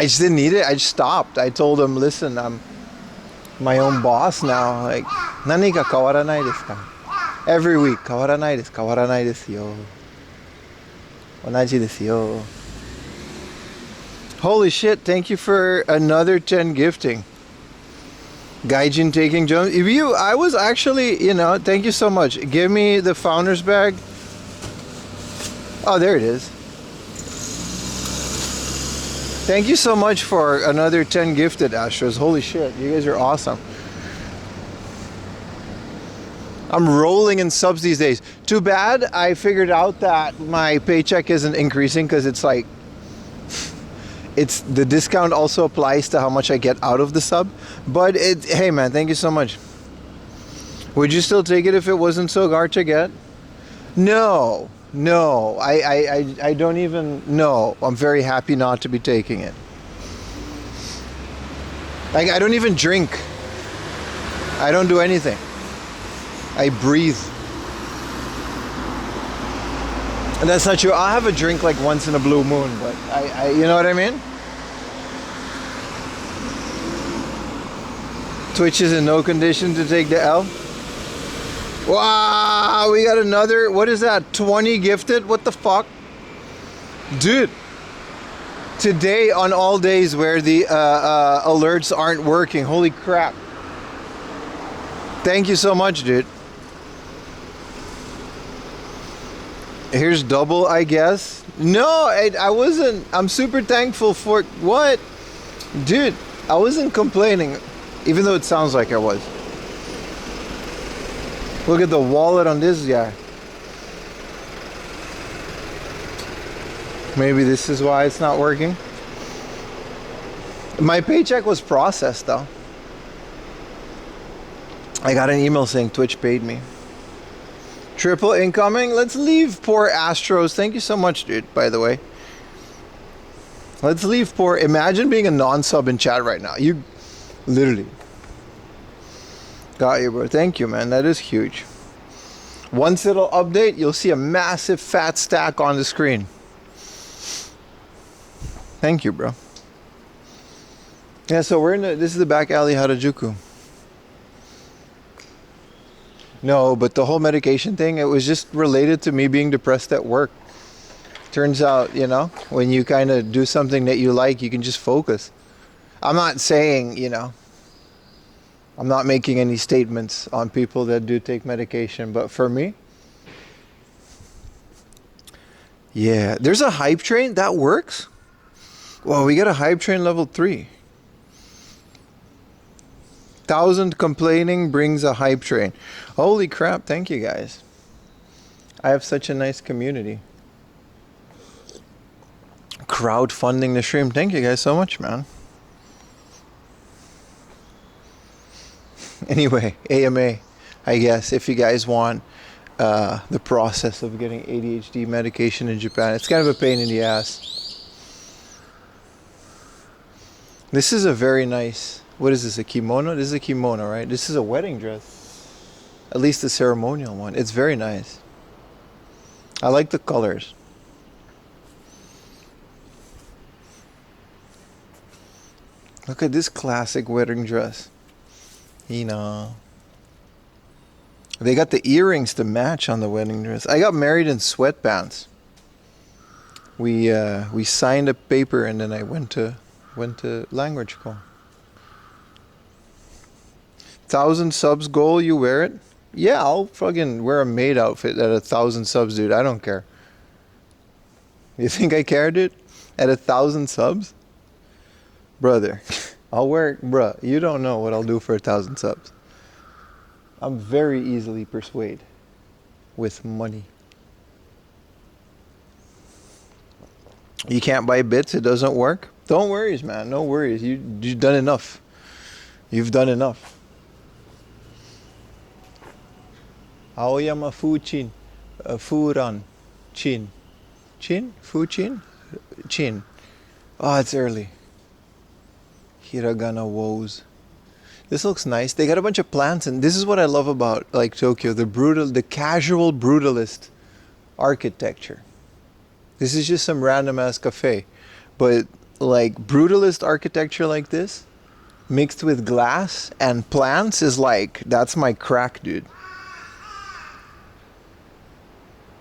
just didn't need it. I just stopped. I told him, listen, I'm my own boss now. Like, nani ka kawaranai desu ka? Every week, kawaranai desu yo. Onaji desu yo. Holy shit, thank you for another 10 gifting. Gaijin taking Jones. If you, I was actually, you know, thank you so much. Give me the founder's bag. Oh, there it is. Thank you so much for another 10 gifted, Astros. Holy shit, you guys are awesome. I'm rolling in subs these days. Too bad I figured out that my paycheck isn't increasing because it's like, it's the discount also applies to how much I get out of the sub. But it, hey man, thank you so much. Would you still take it if it wasn't so gar to get? No. No, I don't even know. I'm very happy not to be taking it. Like, I don't even drink. I don't do anything. I breathe. And that's not true. I'll have a drink like once in a blue moon, but I you know what I mean? Twitch is in no condition to take the L. Wow, we got another, what is that, 20 gifted? What the fuck? Dude, today on all days where the alerts aren't working, holy crap. Thank you so much, dude. Here's double, I guess. No, I wasn't, I'm super thankful for, what? Dude, I wasn't complaining, even though it sounds like I was. Look at the wallet on this guy. Maybe this is why it's not working. My paycheck was processed though. I got an email saying Twitch paid me. Triple incoming. Let's leave poor Astros. Thank you so much, dude, by the way. Let's leave poor. Imagine being a non-sub in chat right now. You literally. Got you, bro. Thank you, man. That is huge. Once it'll update, you'll see a massive fat stack on the screen. Thank you, bro. Yeah, so we're in the, this is the back alley Harajuku. No, but the whole medication thing, it was just related to me being depressed at work. Turns out, you know, when you kind of do something that you like, you can just focus. I'm not saying, you know, I'm not making any statements on people that do take medication, but for me, yeah, there's a hype train that works. Well, we got a hype train level 3. 1,000 complaining brings a hype train. Holy crap, thank you guys. I have such a nice community. Crowdfunding the stream. Thank you guys so much, man. Anyway, AMA, I guess, if you guys want the process of getting ADHD medication in Japan. It's kind of a pain in the ass. This is a very nice, what is this, a kimono? This is a kimono, right? This is a wedding dress. At least the ceremonial one. It's very nice. I like the colors. Look at this classic wedding dress. You know, they got the earrings to match on the wedding dress. I got married in sweatpants. We signed a paper and then I went to language school. 1,000 subs goal, you wear it? Yeah, I'll fucking wear a maid outfit at 1,000 subs, dude. I don't care. You think I cared it? At 1,000 subs? Brother, I'll wear, bruh, you don't know what I'll do for 1,000 subs. I'm very easily persuaded with money. You can't buy bits, it doesn't work. Don't worry, man, no worries. You've done enough. You've done enough. Aoyama Fuchin. Furan. Chin. Chin? Fuchin? Chin. Oh, it's early. Hiragana woes. This looks nice. They got a bunch of plants, and this is what I love about like Tokyo, the casual brutalist architecture. This is just some random ass cafe, but like brutalist architecture like this, mixed with glass and plants is like, that's my crack, dude.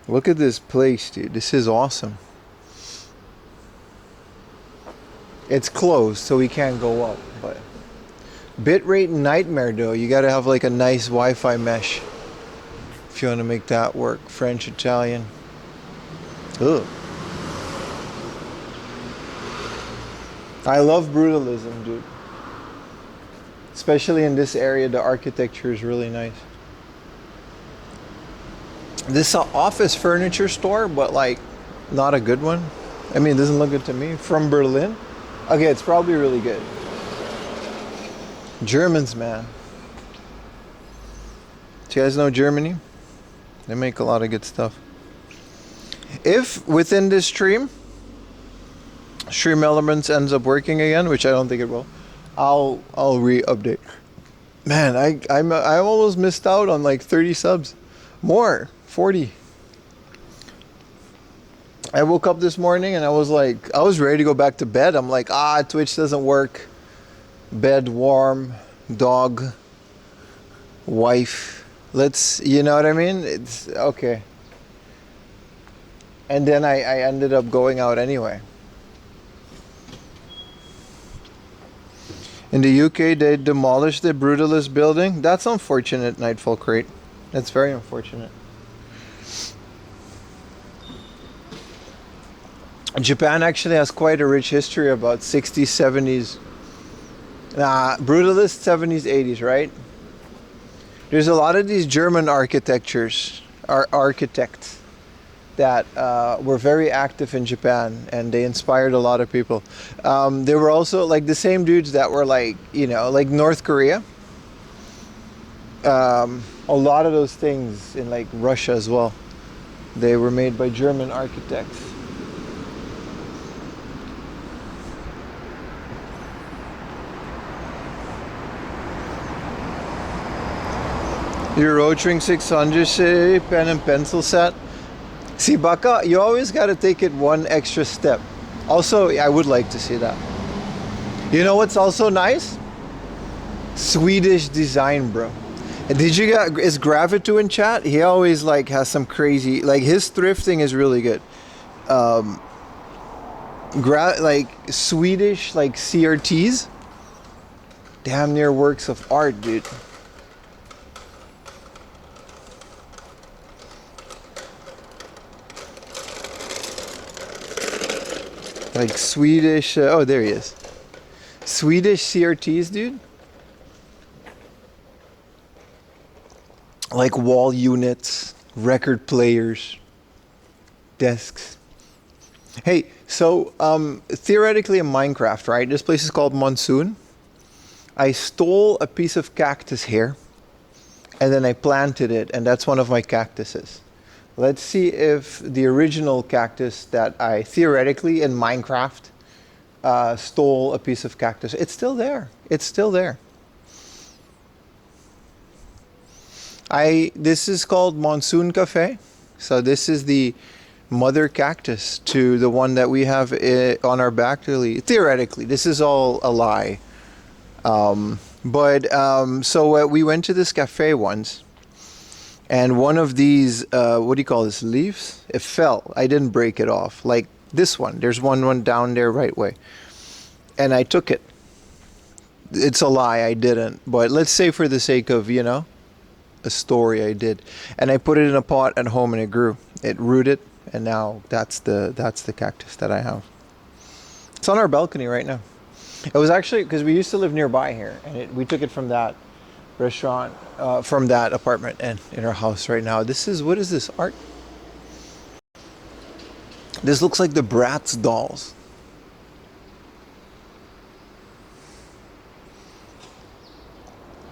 Look at this place, dude. This is awesome. It's closed, so we can't go up, but bitrate nightmare though. You gotta have like a nice Wi-Fi mesh if you want to make that work. French, Italian. Ugh. I love brutalism, dude. Especially in this area, the architecture is really nice. This office furniture store, but like not a good one. I mean, it doesn't look good to me. From Berlin. Okay, it's probably really good. Germans, man. Do you guys know Germany? They make a lot of good stuff. If within this stream Elements ends up working again, which I don't think it will, I'll re-update. Man, I almost missed out on like 30 subs. More, 40. I woke up this morning and I was ready to go back to bed. I'm like, Twitch doesn't work. Bed warm, dog, wife. You know what I mean? It's okay. And then I ended up going out anyway. In the UK, they demolished the Brutalist building. That's unfortunate, Nightfall Crate. That's very unfortunate. Japan actually has quite a rich history about 60s, 70s. Brutalist 70s, 80s, right? There's a lot of these German architects that were very active in Japan, and they inspired a lot of people. They were also like the same dudes that were like, like North Korea. A lot of those things in like Russia as well. They were made by German architects. Your Rotring 600 say pen and pencil set. See, Baka, you always got to take it one extra step. Also, I would like to see that. You know what's also nice? Swedish design, bro. Did you get, is Gravitu in chat? He always like has some crazy, like his thrifting is really good. Like Swedish like CRTs. Damn near works of art, dude. Like Swedish, oh there he is. Swedish CRTs, dude. Like wall units, record players, desks. Hey, so theoretically in Minecraft, right? This place is called Monsoon. I stole a piece of cactus here, and then I planted it, and that's one of my cactuses. Let's see if the original cactus that I theoretically in Minecraft stole a piece of cactus. It's still there. It's still there. This is called Monsoon Cafe. So this is the mother cactus to the one that we have on our back. Theoretically, this is all a lie. So we went to this cafe once. And one of these, what do you call this, leaves? It fell. I didn't break it off. Like this one. There's one down there right way. And I took it. It's a lie, I didn't. But let's say for the sake of, a story, I did. And I put it in a pot at home and it grew. It rooted and now that's the cactus that I have. It's on our balcony right now. It was actually because we used to live nearby here, and we took it from that restaurant, from that apartment, and in our house right now. What is this art? This looks like the Bratz dolls.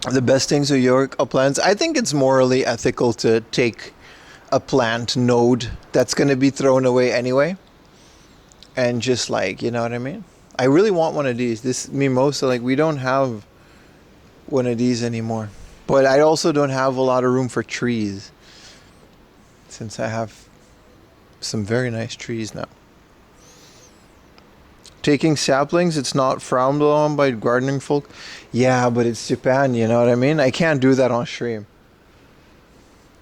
The best things of York plants. I think it's morally ethical to take a plant node that's going to be thrown away anyway, and just like, you know what I mean? I really want one of these. This mimosa, like, we don't have one of these anymore. But I also don't have a lot of room for trees, since I have some very nice trees now. Taking saplings, it's not frowned on by gardening folk. Yeah, but it's Japan, you know what I mean? I can't do that on stream.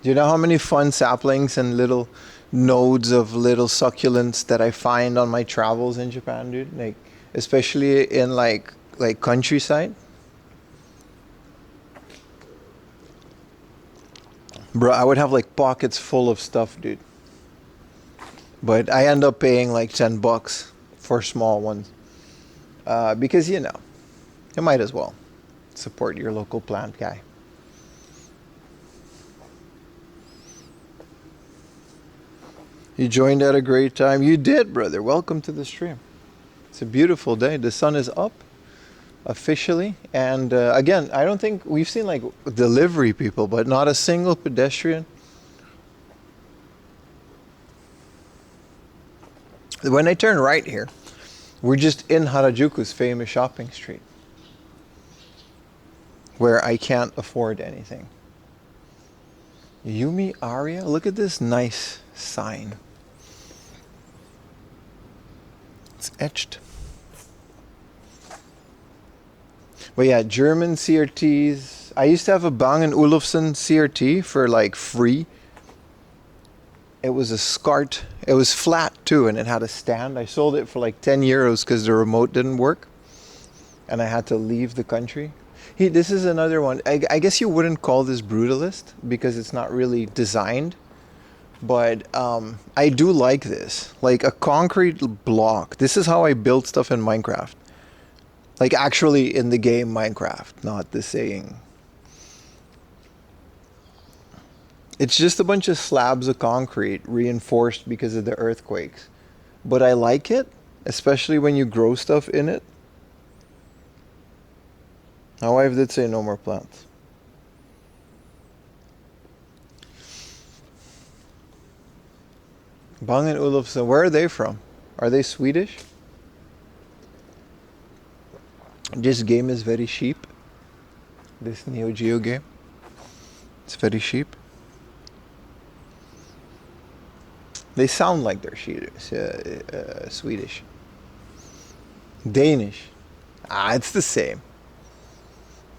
Do you know how many fun saplings and little nodes of little succulents that I find on my travels in Japan, dude? Like, especially in like countryside. Bro, I would have like pockets full of stuff, dude. But I end up paying like $10 for small ones. Because, you know, you might as well support your local plant guy. You joined at a great time. You did, brother. Welcome to the stream. It's a beautiful day. The sun is up officially. And again, I don't think we've seen like delivery people, but not a single pedestrian. When I turn right here, we're just in Harajuku's famous shopping street, where I can't afford anything. Yumi Aria, look at this nice sign. It's etched. But yeah, German CRTs. I used to have a Bang & Olufsen CRT for like free. It was a SCART. It was flat too, and it had a stand. I sold it for like 10 euros because the remote didn't work, and I had to leave the country. This is another one. I guess you wouldn't call this brutalist because it's not really designed, but I do like this. Like a concrete block. This is how I build stuff in Minecraft. Like actually in the game Minecraft, not the saying. It's just a bunch of slabs of concrete reinforced because of the earthquakes. But I like it, especially when you grow stuff in it. My wife did say no more plants. Bang & Olufsen, where are they from? Are they Swedish? This game is very cheap. This Neo Geo game. It's very cheap. They sound like they're Swedish. Danish. It's the same.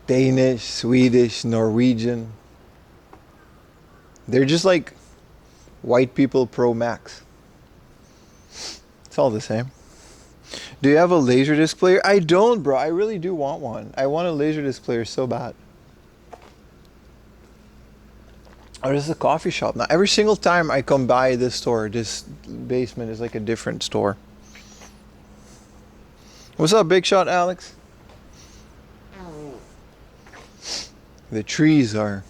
Danish, Swedish, Norwegian. They're just like white people pro max. It's all the same. Do you have a Laserdisc player? I don't, bro. I really do want one. I want a Laserdisc player so bad. Oh, this is a coffee shop now. Every single time I come by this store, this basement is like a different store. What's up, Big Shot Alex? The trees are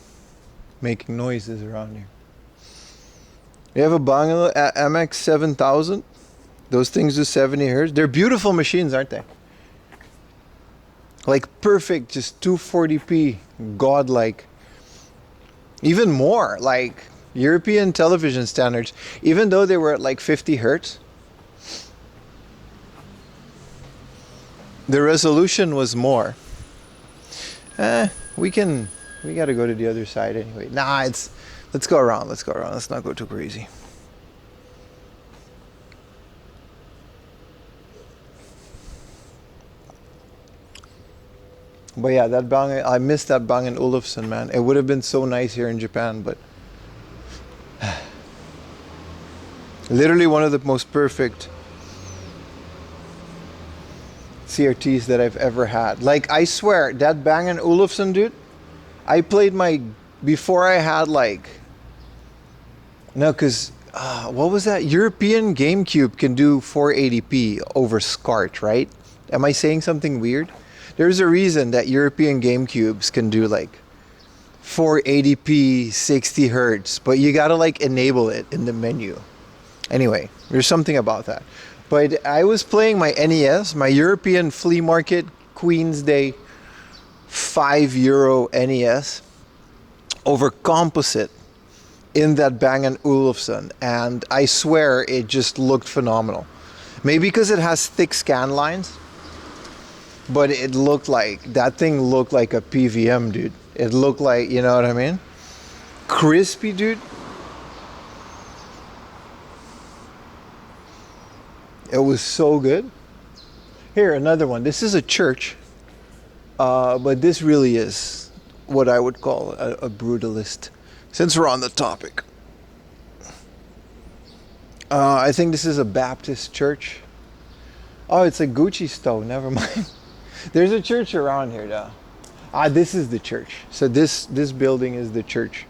making noises around here. You have a Bangla MX 7000? Those things do 70 hertz. They're beautiful machines, aren't they? Like perfect, just 240p, godlike. Even more, like European television standards. Even though they were at like 50 hertz, the resolution was more. We gotta go to the other side anyway. Let's go around. Let's not go too crazy. But yeah, I missed that Bang & Olufsen, man. It would have been so nice here in Japan, but literally one of the most perfect CRTs that I've ever had. Like, I swear, that Bang & Olufsen, dude, I played before I had like, no, because what was that? European GameCube can do 480p over SCART, right? Am I saying something weird? There's a reason that European GameCubes can do like 480p 60 hertz, but you gotta like enable it in the menu. Anyway, there's something about that. But I was playing my NES, my European flea market Queen's Day €5 NES over composite in that Bang & Olufsen, and I swear it just looked phenomenal. Maybe because it has thick scan lines, but it looked like, that thing looked like a PVM, dude. It looked like, you know what I mean? Crispy, dude. It was so good. Here, another one. This is a church, but this really is what I would call a brutalist. Since we're on the topic, I think this is a Baptist church. Oh, it's a Gucci store. Never mind. There's a church around here, though. This is the church. So this building is the church.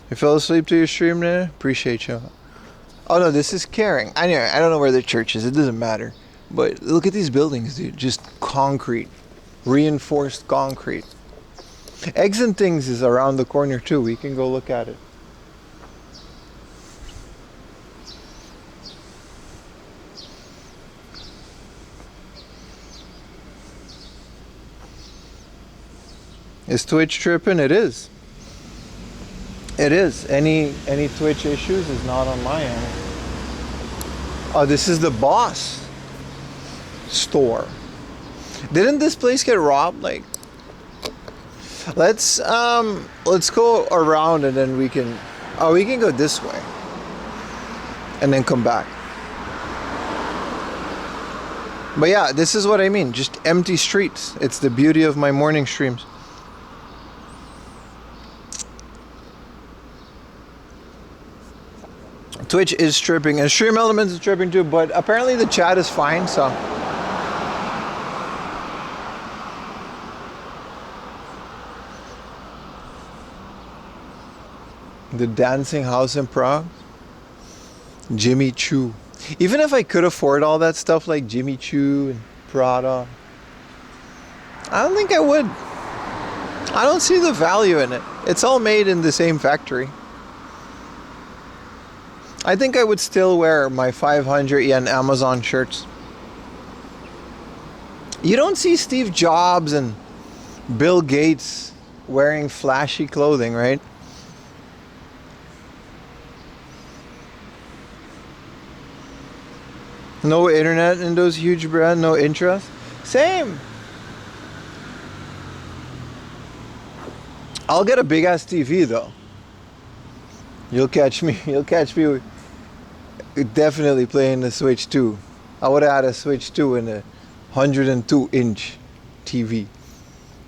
You fell asleep to your stream there? Appreciate you. Oh no, this is Caring. I don't know where the church is. It doesn't matter. But look at these buildings, dude. Just concrete, reinforced concrete. Eggs and Things is around the corner too. We can go look at it. Is Twitch tripping? It is. It is. Any Twitch issues is not on my end. Oh, this is the Boss store. Didn't this place get robbed? Like, let's go around and then we can go this way and then come back. But yeah, this is what I mean, just empty streets. It's the beauty of my morning streams. Twitch is tripping and Stream Elements is tripping too, but apparently the chat is fine, so the dancing house in Prague. Jimmy Choo. Even if I could afford all that stuff like Jimmy Choo and Prada, I don't think I would. I don't see the value in it. It's all made in the same factory. I think I would still wear my 500 yen Amazon shirts. You don't see Steve Jobs and Bill Gates wearing flashy clothing, right? No internet in those huge brands, no interest. Same. I'll get a big ass TV though. You'll catch me definitely playing the Switch 2. I would have had a Switch 2 and a 102-inch TV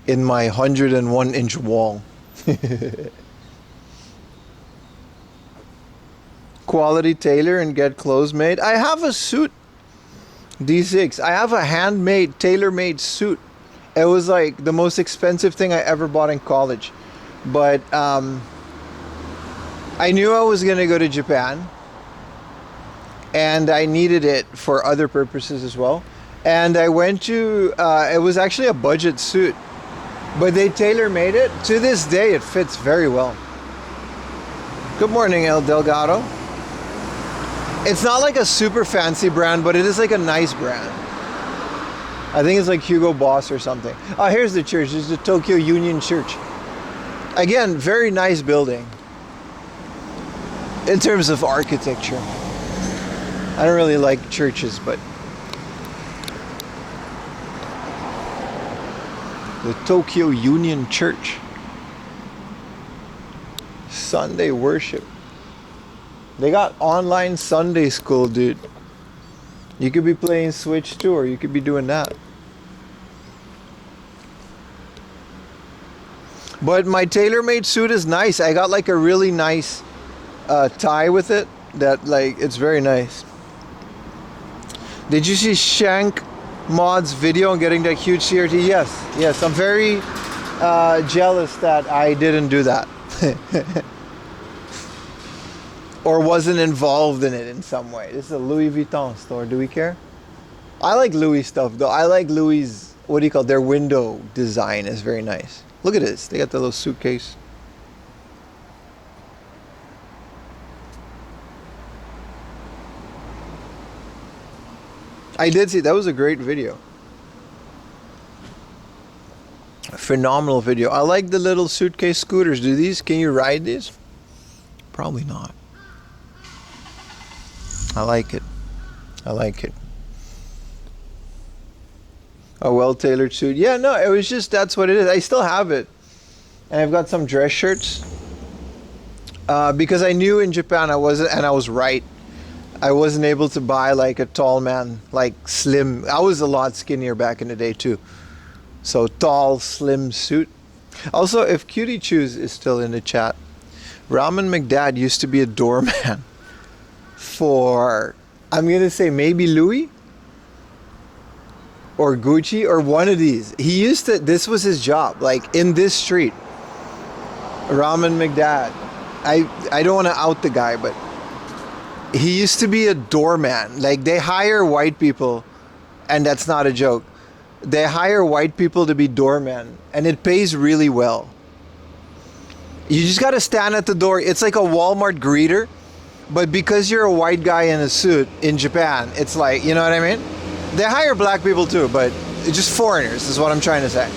in my 101-inch wall. Quality tailor and get clothes made. I have a suit. D6. I have a handmade, tailor-made suit. It was like the most expensive thing I ever bought in college. But I knew I was gonna go to Japan, and I needed it for other purposes as well. And I went to, it was actually a budget suit, but they tailor-made it. To this day, it fits very well. Good morning, El Delgado. It's not like a super fancy brand, but it is like a nice brand. I think it's like Hugo Boss or something. Oh, here's the church. This is the Tokyo Union Church. Again, very nice building. In terms of architecture. I don't really like churches, but the Tokyo Union Church. Sunday worship. They got online Sunday school, dude. You could be playing Switch too, or you could be doing that. But my tailor-made suit is nice. I got like a really nice tie with it. That like, it's very nice. Did you see Shank Mod's video on getting that huge CRT? Yes. I'm very jealous that I didn't do that. or wasn't involved in it in some way. This is a Louis Vuitton store. Do we care? I like Louis stuff though. I like Louis, what do you call it? Their window design is very nice. Look at this. They got the little suitcase. I did see, that was a great video. A phenomenal video. I like the little suitcase scooters. Can you ride these? Probably not. I like it. I like it. A well-tailored suit. Yeah, no, it was just, that's what it is. I still have it. And I've got some dress shirts. Because I knew in Japan I was right. I wasn't able to buy like a tall man, like slim. I was a lot skinnier back in the day too. So tall, slim suit. Also, if Cutie Chews is still in the chat, Ramen McDad used to be a doorman for, I'm going to say maybe Louis or Gucci or one of these. He used to, this was his job, like in this street. Ramen McDad. I don't want to out the guy, but he used to be a doorman. Like they hire white people, and that's not a joke. They hire white people to be doormen, and it pays really well. You just got to stand at the door. It's like a Walmart greeter, but because you're a white guy in a suit in Japan, it's like, you know what I mean? They hire black people too, but it's just foreigners is what I'm trying to say.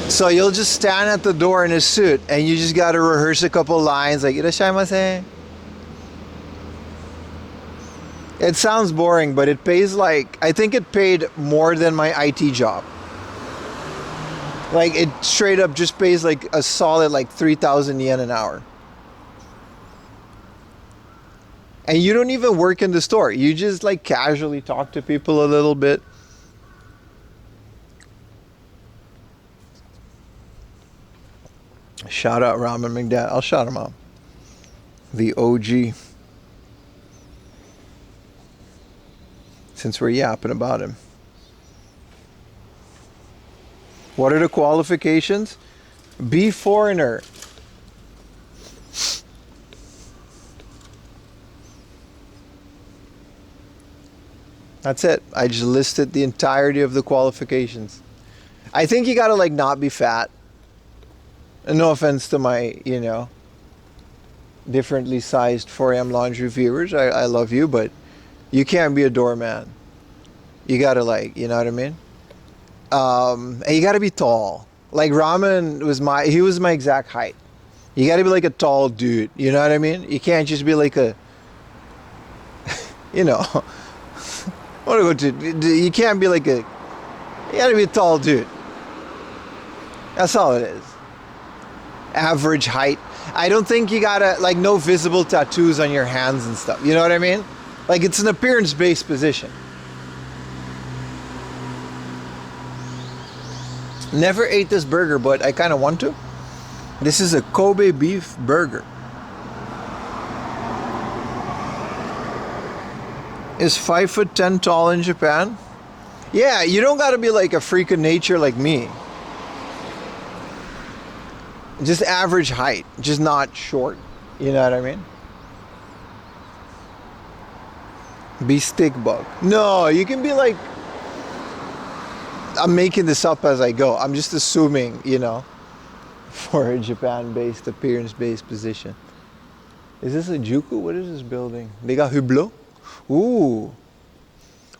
So you'll just stand at the door in a suit, and you just got to rehearse a couple lines like "Irashaimase." It sounds boring, but it pays like, I think it paid more than my IT job. Like it straight up just pays like a solid like 3,000 yen an hour. And you don't even work in the store. You just like casually talk to people a little bit. Shout out Ramen McDad. I'll shout him out. The OG. Since we're yapping about him. What are the qualifications? Be foreigner. That's it. I just listed the entirety of the qualifications. I think you gotta like not be fat. And no offense to my, differently sized 4am laundry viewers. I love you, but you can't be a doorman. You gotta like, you know what I mean? And you gotta be tall. Like Ramen he was my exact height. You gotta be like a tall dude. You know what I mean? You can't just be like a, you can't be like you gotta be a tall dude. That's all it is. Average height. I don't think you gotta, like, no visible tattoos on your hands and stuff. You know what I mean? Like, it's an appearance-based position. Never ate this burger, but I kind of want to. This is a Kobe beef burger. Is 5'10" tall in Japan? Yeah, you don't gotta be like a freak of nature like me. Just average height, just not short. You know what I mean? Be stick bug. No, you can be like, I'm making this up as I go. I'm just assuming, for a Japan-based, appearance-based position. Is this a Juku? What is this building? They got Hublot? Ooh.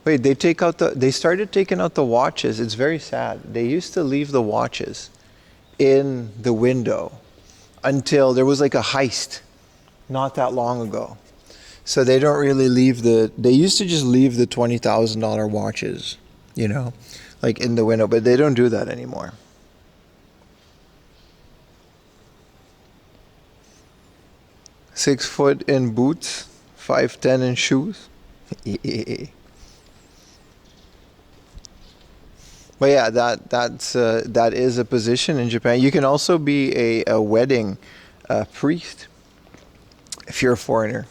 Wait, they started taking out the watches. It's very sad. They used to leave the watches in the window until there was like a heist not that long ago. So they don't really leave they used to just leave the $20,000 watches, like in the window, but they don't do that anymore. "6 foot in boots, 5'10" in shoes. But yeah, that is a position in Japan. You can also be a wedding priest if you're a foreigner.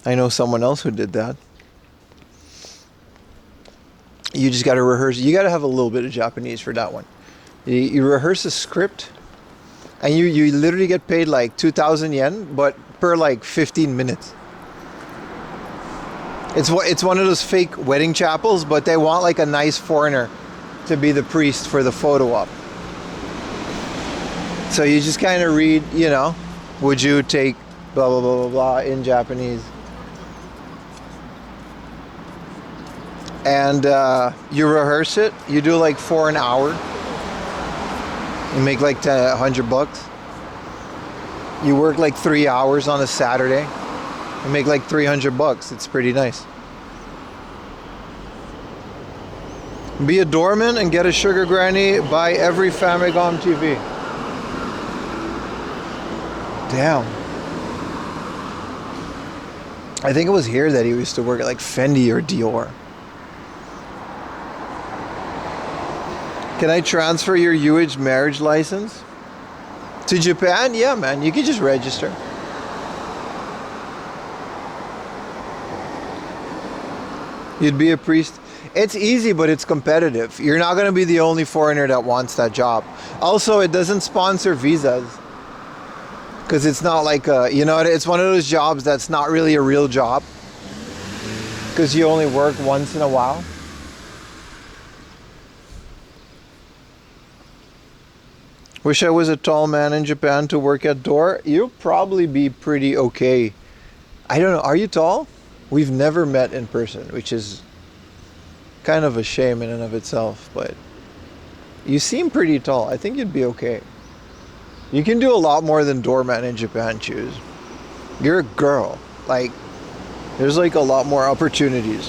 I know someone else who did that. You just got to rehearse. You got to have a little bit of Japanese for that one. You rehearse a script, and you literally get paid like 2,000 yen, but per like 15 minutes. It's one of those fake wedding chapels, but they want like a nice foreigner to be the priest for the photo op. So you just kind of read, you know, would you take blah blah blah blah blah in Japanese, and you rehearse it. You do like 4 an hour. You make like $100. You work like 3 hours on a Saturday. You make like $300. It's pretty nice. Be a doorman and get a sugar granny. Buy every Famicom TV. Damn. I think it was here that he used to work at like Fendi or Dior. Can I transfer your UH marriage license to Japan? Yeah, man. You can just register. You'd be a priest. It's easy, but it's competitive. You're not going to be the only foreigner that wants that job. Also, it doesn't sponsor visas. Because it's not like a, you know, it's one of those jobs that's not really a real job. Because you only work once in a while. Wish I was a tall man in Japan to work at door. You'll probably be pretty okay. I don't know. Are you tall? We've never met in person, which is kind of a shame in and of itself. But you seem pretty tall. I think you'd be okay. You can do a lot more than doorman in Japan, choose. You're a girl. Like, there's like a lot more opportunities.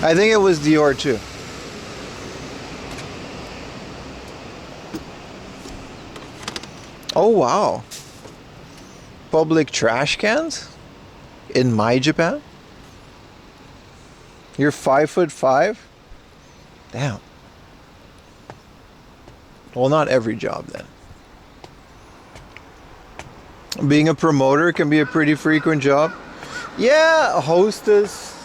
I think it was Dior too. Oh wow. Public trash cans? In my Japan? You're 5'5"? Damn. Well, not every job then. Being a promoter can be a pretty frequent job. Yeah, a hostess,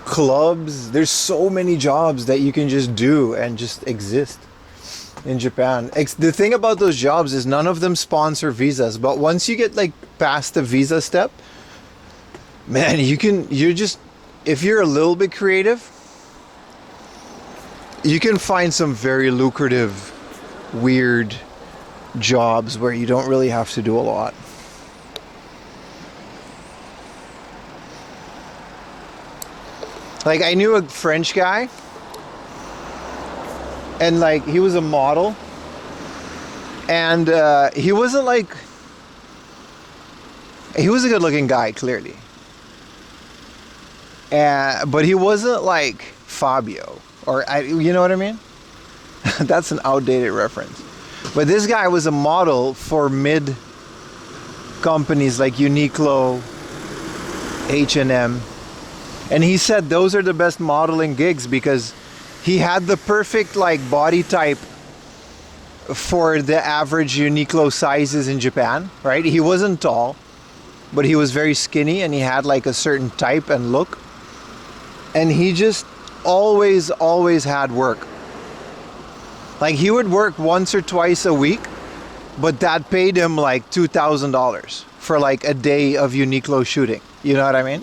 clubs. There's so many jobs that you can just do and just exist in Japan. The thing about those jobs is none of them sponsor visas, but once you get like past the visa step, man, if you're a little bit creative, you can find some very lucrative, weird jobs where you don't really have to do a lot. Like, I knew a French guy, and like he was a model, and he wasn't like, he was a good looking guy, clearly, but he wasn't like Fabio, or you know what I mean. That's an outdated reference. But this guy was a model for mid companies like Uniqlo, H&M, and he said those are the best modeling gigs because he had the perfect like body type for the average Uniqlo sizes in Japan, right? He wasn't tall, but he was very skinny and he had like a certain type and look. And he just always had work. Like, he would work once or twice a week, but that paid him like $2,000 for like a day of Uniqlo shooting. You know what I mean?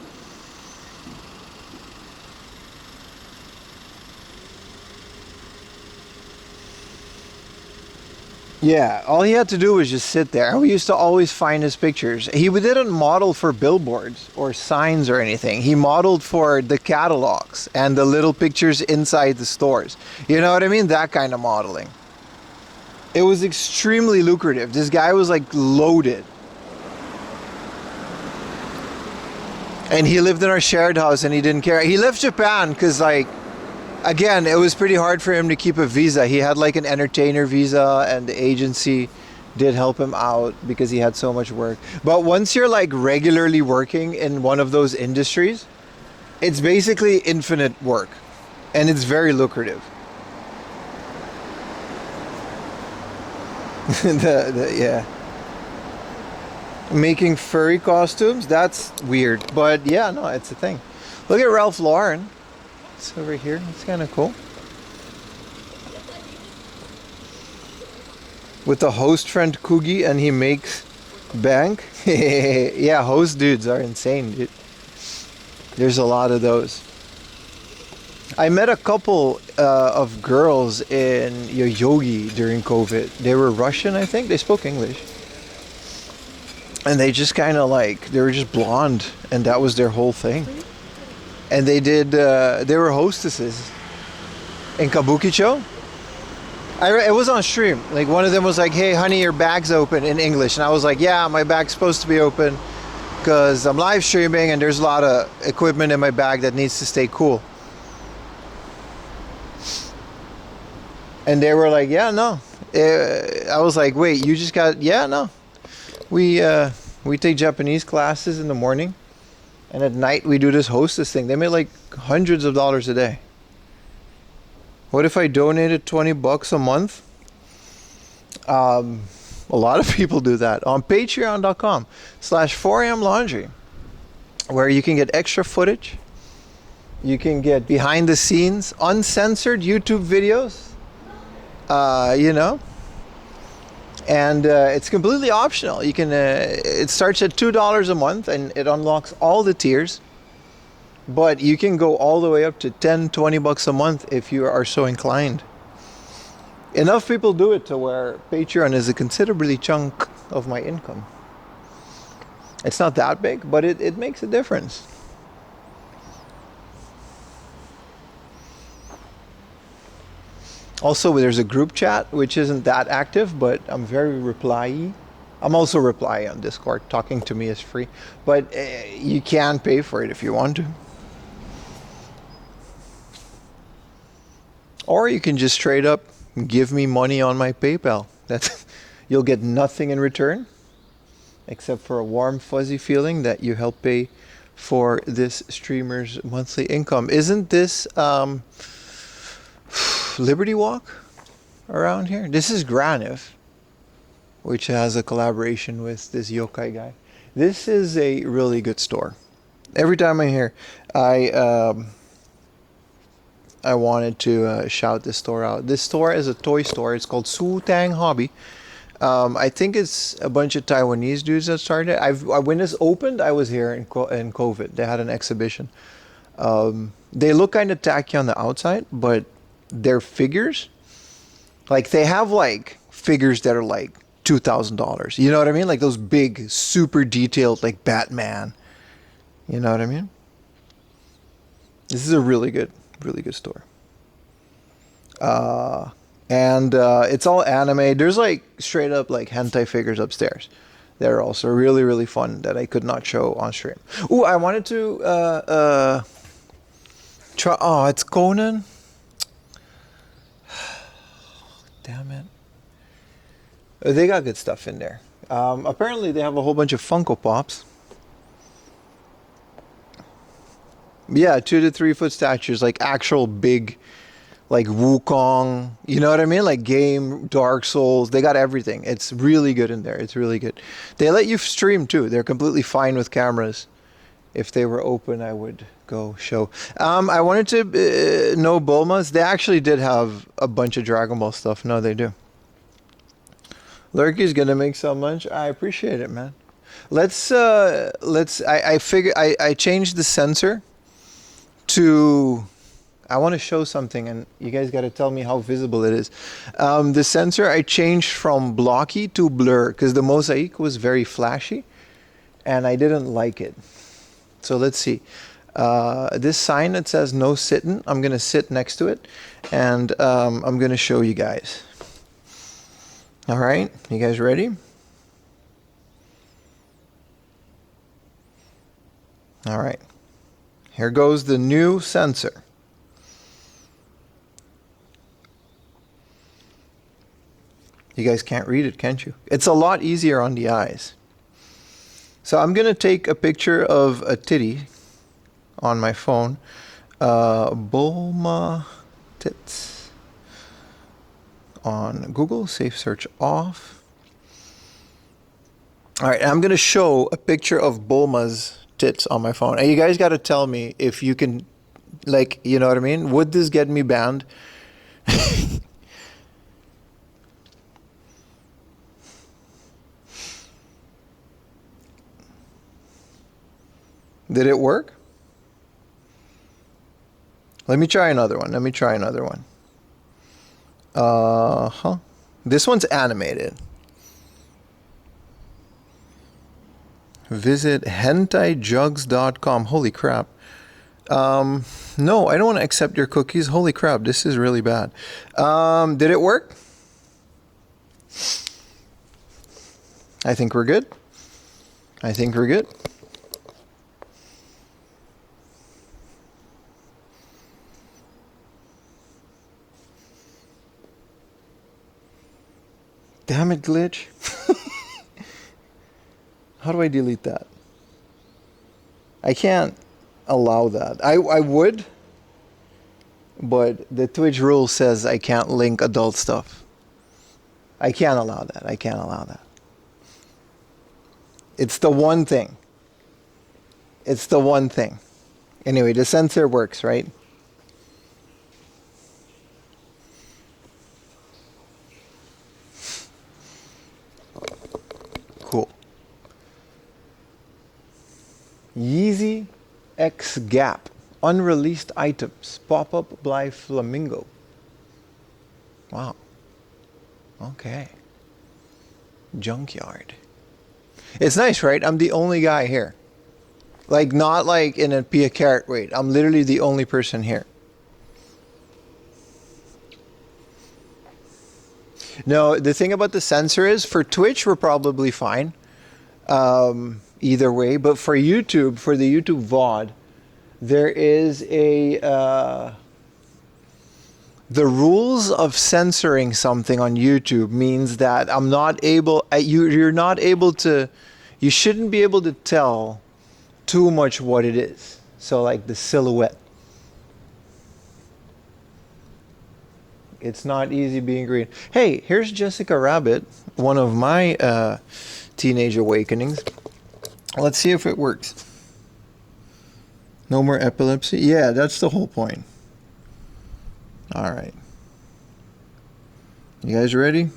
Yeah, all he had to do was just sit there. We used to always find his pictures. He didn't model for billboards or signs or anything. He modeled for the catalogs and the little pictures inside the stores. You know what I mean? That kind of modeling. It was extremely lucrative. This guy was like loaded. And he lived in our shared house and he didn't care. He left Japan because, like, again, it was pretty hard for him to keep a visa. He had like an entertainer visa and the agency did help him out because he had so much work. But once you're like regularly working in one of those industries, it's basically infinite work and it's very lucrative. Yeah. Making furry costumes, that's weird. But yeah, no, it's a thing. Look at Ralph Lauren. It's over here. It's kind of cool. With the host friend Kugi, and he makes Bank? Yeah, host dudes are insane, dude. There's a lot of those. I met a couple of girls in Yogi during COVID. They were Russian, I think. They spoke English. And they just kind of like, they were just blonde, and that was their whole thing. And they were hostesses in Kabukicho. It was on stream. Like, one of them was like, "Hey, honey, your bag's open," in English. And I was like, "Yeah, my bag's supposed to be open because I'm live streaming and there's a lot of equipment in my bag that needs to stay cool." And they were like, "Yeah, no." I was like, "Wait, you just got..." "Yeah, no. We take Japanese classes in the morning, and at night we do this hostess thing." They made like hundreds of dollars a day. What if I donated $20 a month? A lot of people do that on patreon.com/4amlaundry, where you can get extra footage. You can get behind the scenes, uncensored YouTube videos, and it's completely optional. You can, it starts at $2 a month and it unlocks all the tiers. But you can go all the way up to $10-20 a month if you are so inclined. Enough people do it to where Patreon is a considerably chunk of my income. It's not that big, but it makes a difference. Also, there's a group chat, which isn't that active, but I'm very reply-y. I'm also reply on Discord. Talking to me is free, but you can pay for it if you want to. Or you can just straight up give me money on my PayPal. You'll get nothing in return, except for a warm, fuzzy feeling that you help pay for this streamer's monthly income. Isn't this Liberty Walk around here? This is Graniv, which has a collaboration with this yokai guy. This is a really good store. Every time I'm here, I wanted to shout this store out. This store is a toy store. It's called Su Tang Hobby. I think it's a bunch of Taiwanese dudes that started it. When this opened, I was here in COVID. They had an exhibition. They look kind of tacky on the outside, but their figures, like, they have like figures that are like $2,000. You know what I mean? Like those big, super detailed, like Batman. You know what I mean? This is a really good store. And it's all anime. There's like straight up like hentai figures upstairs. They're also really, really fun that I could not show on stream. Ooh, I wanted to try. Oh, it's Conan. Damn it. They got good stuff in there. Apparently they have a whole bunch of Funko Pops. Yeah, 2 to 3 foot statues, like actual big, like Wukong, you know what I mean? Like game, Dark Souls, they got everything. It's really good in there. It's really good. They let you stream too. They're completely fine with cameras. If they were open, I would go show. I wanted to know Bulma's. They actually did have a bunch of Dragon Ball stuff. No, they do. Lurky's gonna make some lunch. I appreciate it, man. I changed the sensor to, I want to show something, and you guys got to tell me how visible it is. The sensor I changed from blocky to blur because the mosaic was very flashy and I didn't like it. So let's see. This sign that says no sitting, I'm going to sit next to it, and I'm going to show you guys. All right, you guys ready? All right. Here goes the new sensor. You guys can't read it, can't you? It's a lot easier on the eyes. So I'm going to take a picture of a titty on my phone. Bulma tits. On Google, safe search off. All right, I'm going to show a picture of Bulma's tits on my phone. And you guys got to tell me if you can, like, you know what I mean? Would this get me banned? Did it work? Let me try another one. Uh-huh. This one's animated. Visit hentaijugs.com. Holy crap. No, I don't want to accept your cookies. Holy crap, this is really bad. Did it work? I think we're good. Damn it, glitch. How do I delete that? I can't allow that. I would, but the Twitch rule says I can't link adult stuff. I can't allow that. It's the one thing. Anyway, the censor works, right? Cool. Yeezy X Gap. Unreleased items. Pop-up by Flamingo. Wow. Okay. Junkyard. It's nice, right? I'm the only guy here. Like, not like in a Pia Carrot wait. I'm literally the only person here. No, the thing about the censor is, for Twitch, we're probably fine. Either way. But for YouTube, for the YouTube VOD, there is a... the rules of censoring something on YouTube means that I'm not able... you're not able to... You shouldn't be able to tell too much what it is. So like the silhouette. It's not easy being green. Hey, here's Jessica Rabbit, one of my teenage awakenings. Let's see if it works. No more epilepsy? Yeah, that's the whole point. All right. You guys ready?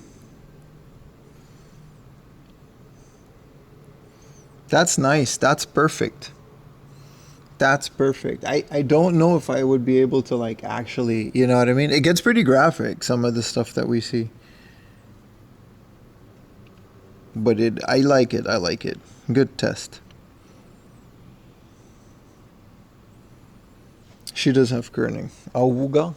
That's nice. That's perfect. I don't know if I would be able to like actually, you know what I mean? It gets pretty graphic, some of the stuff that we see. But I like it. Good test. She does have kerning. Awuga.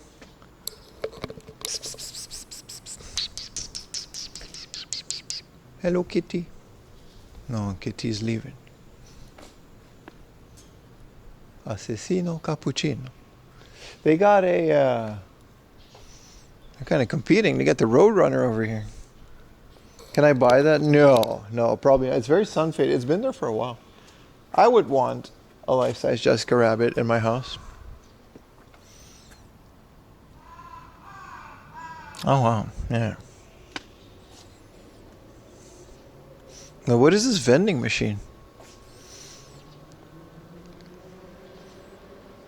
Hello, Kitty. No, Kitty's leaving. Assassino cappuccino. They got a... they're kind of competing to get the Roadrunner over here. Can I buy that? No, probably not. It's very sun faded. It's been there for a while. I would want a life-size Jessica Rabbit in my house. Oh, wow. Yeah. Now, what is this vending machine?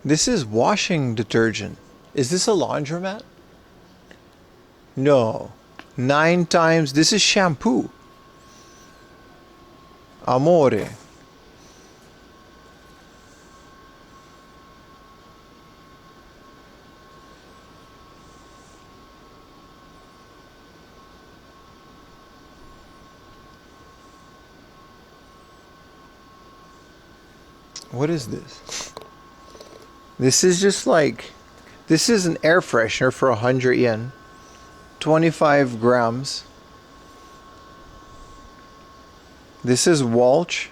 This is washing detergent. Is this a laundromat? No. 9 times. This is shampoo. Amore. What is this? This is just like... This is an air freshener for 100 yen. 25 grams. This is Walsh.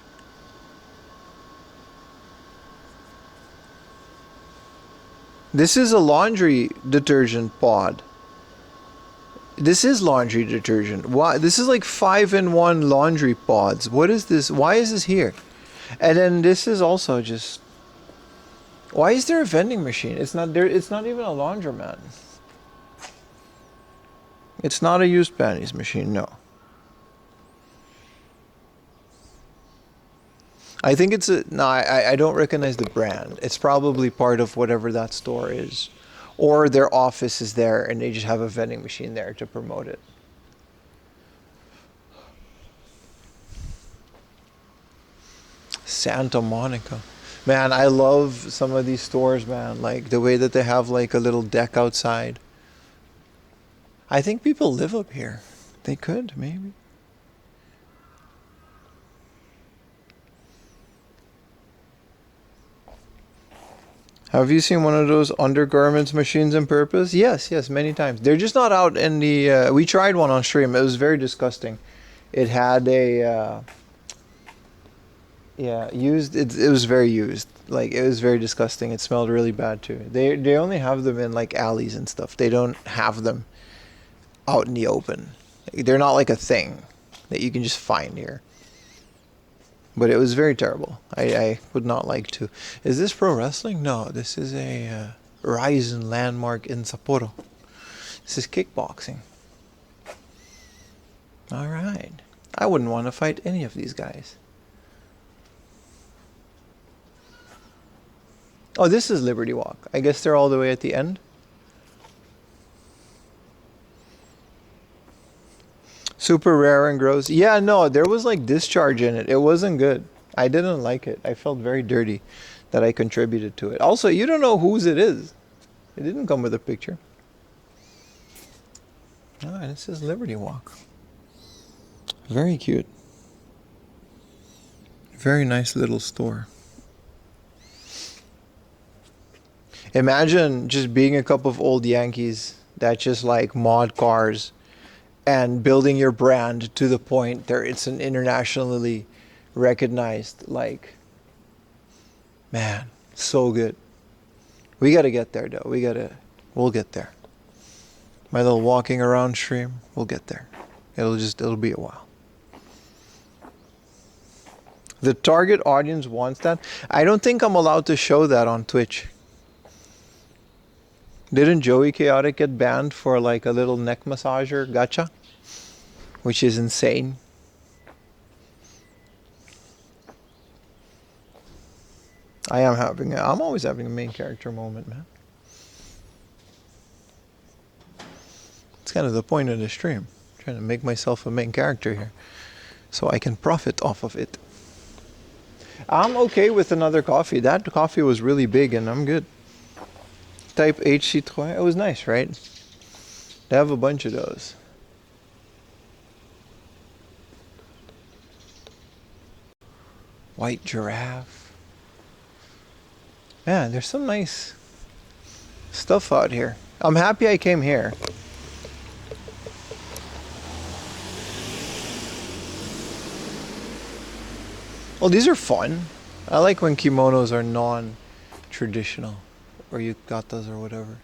This is a laundry detergent pod. This is laundry detergent. Why? This is like 5-in-1 laundry pods. What is this? Why is this here? And then this is also just... Why is there a vending machine? It's not there. It's not even a laundromat. It's not a used panties machine, no. I think it's a... No, I don't recognize the brand. It's probably part of whatever that store is. Or their office is there and they just have a vending machine there to promote it. Santa Monica. Man, I love some of these stores, man. Like the way that they have like a little deck outside. I think people live up here. They could, maybe. Have you seen one of those undergarments machines on purpose? Yes, yes, many times. They're just not out in the. We tried one on stream. It was very disgusting. It had a. Yeah, used. It was very used. Like it was very disgusting. It smelled really bad too. They only have them in like alleys and stuff. They don't have them out in the open. They're not like a thing that you can just find here. But it was very terrible. I would not like to. Is this pro wrestling? No, this is a Ryzen landmark in Sapporo. This is kickboxing. All right. I wouldn't want to fight any of these guys. Oh, this is Liberty Walk. I guess they're all the way at the end. Super rare and gross. Yeah, no, there was like discharge in it. It wasn't good. I didn't like it. I felt very dirty that I contributed to it. Also, you don't know whose it is. It didn't come with a picture. Ah, this is Liberty Walk. Very cute. Very nice little store. Imagine just being a couple of old Yankees that just like mod cars and building your brand to the point that it's an internationally recognized, like, man, so good. We got to get there though. We'll get there. My little walking around stream, we'll get there. It'll be a while. The target audience wants that. I don't think I'm allowed to show that on Twitch. Didn't Joey Chaotic get banned for like a little neck massager gacha? Which is insane. I'm always having a main character moment, man. It's kind of the point of the stream. I'm trying to make myself a main character here. So I can profit off of it. I'm okay with another coffee. That coffee was really big and I'm good. Type H Citroën. It was nice, right? They have a bunch of those. White giraffe. Man, there's some nice stuff out here. I'm happy I came here. Well, these are fun. I like when kimonos are non-traditional, or yukatas or whatever.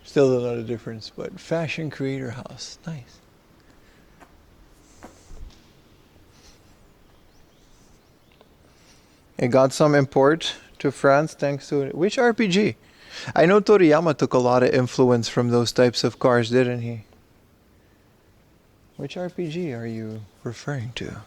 Still don't know the difference, but fashion creator house, nice. It got some import to France thanks to which RPG? I know Toriyama took a lot of influence from those types of cars, didn't he? Which RPG are you referring to?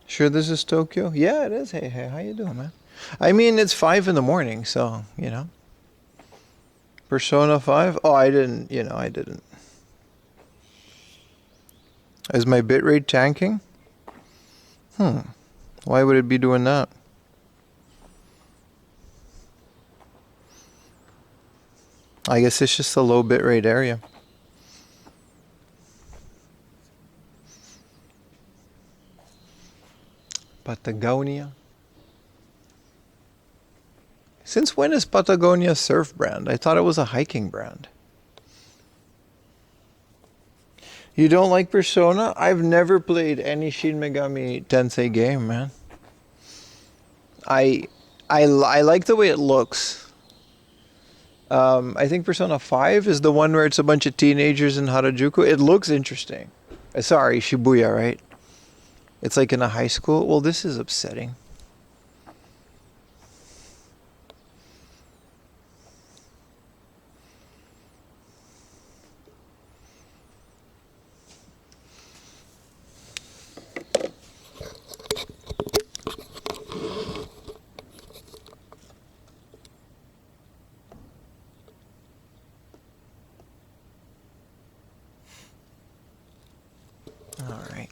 Sure this is Tokyo? Yeah, it is. Hey, how you doing, man? I mean, it's 5 in the morning, so, you know. Persona 5? Oh, I didn't. Is my bitrate tanking? Why would it be doing that? I guess it's just a low bitrate area. Patagonia. Since when is Patagonia a surf brand? I thought it was a hiking brand. You don't like Persona? I've never played any Shin Megami Tensei game, man. I like the way it looks. I think Persona 5 is the one where it's a bunch of teenagers in Harajuku. It looks interesting. Sorry, Shibuya, right? It's like in a high school. Well, this is upsetting. All right.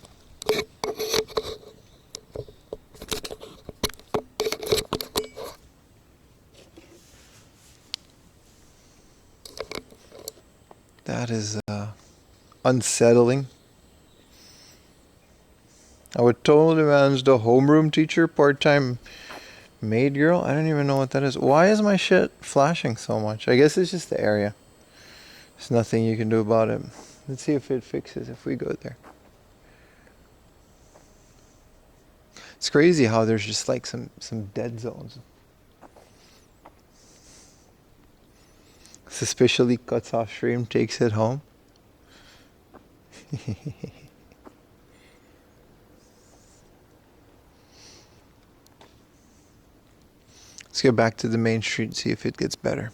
That is unsettling. I would totally manage the homeroom teacher, part-time maid girl. I don't even know what that is. Why is my shit flashing so much? I guess it's just the area. There's nothing you can do about it. Let's see if it fixes if we go there. It's crazy how there's just like some dead zones. Suspiciously cuts off stream, takes it home. Let's get back to the main street, see if it gets better.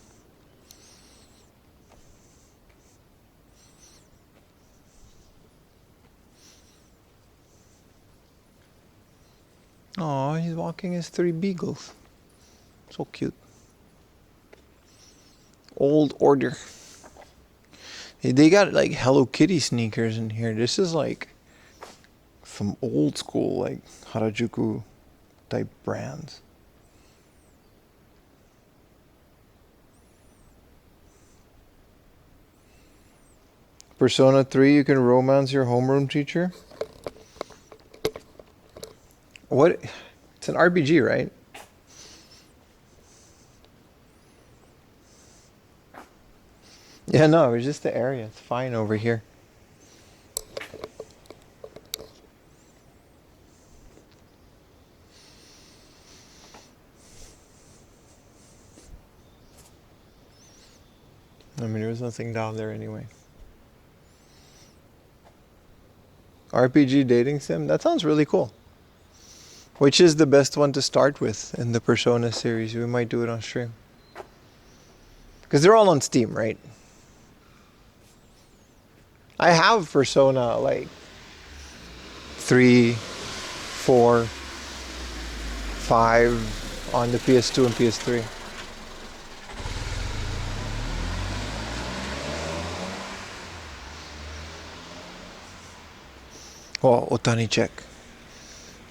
Oh, he's walking his 3 beagles. So cute. Old order. They got like Hello Kitty sneakers in here. This is like some old school like Harajuku type brands. Persona 3, you can romance your homeroom teacher. What? It's an RPG, right? Yeah, no, it's just the area. It's fine over here. I mean, there was nothing down there anyway. RPG dating sim? That sounds really cool. Which is the best one to start with in the Persona series? We might do it on stream. Because they're all on Steam, right? I have Persona like 3, 4, 5 on the PS2 and PS3. Oh, Otani check.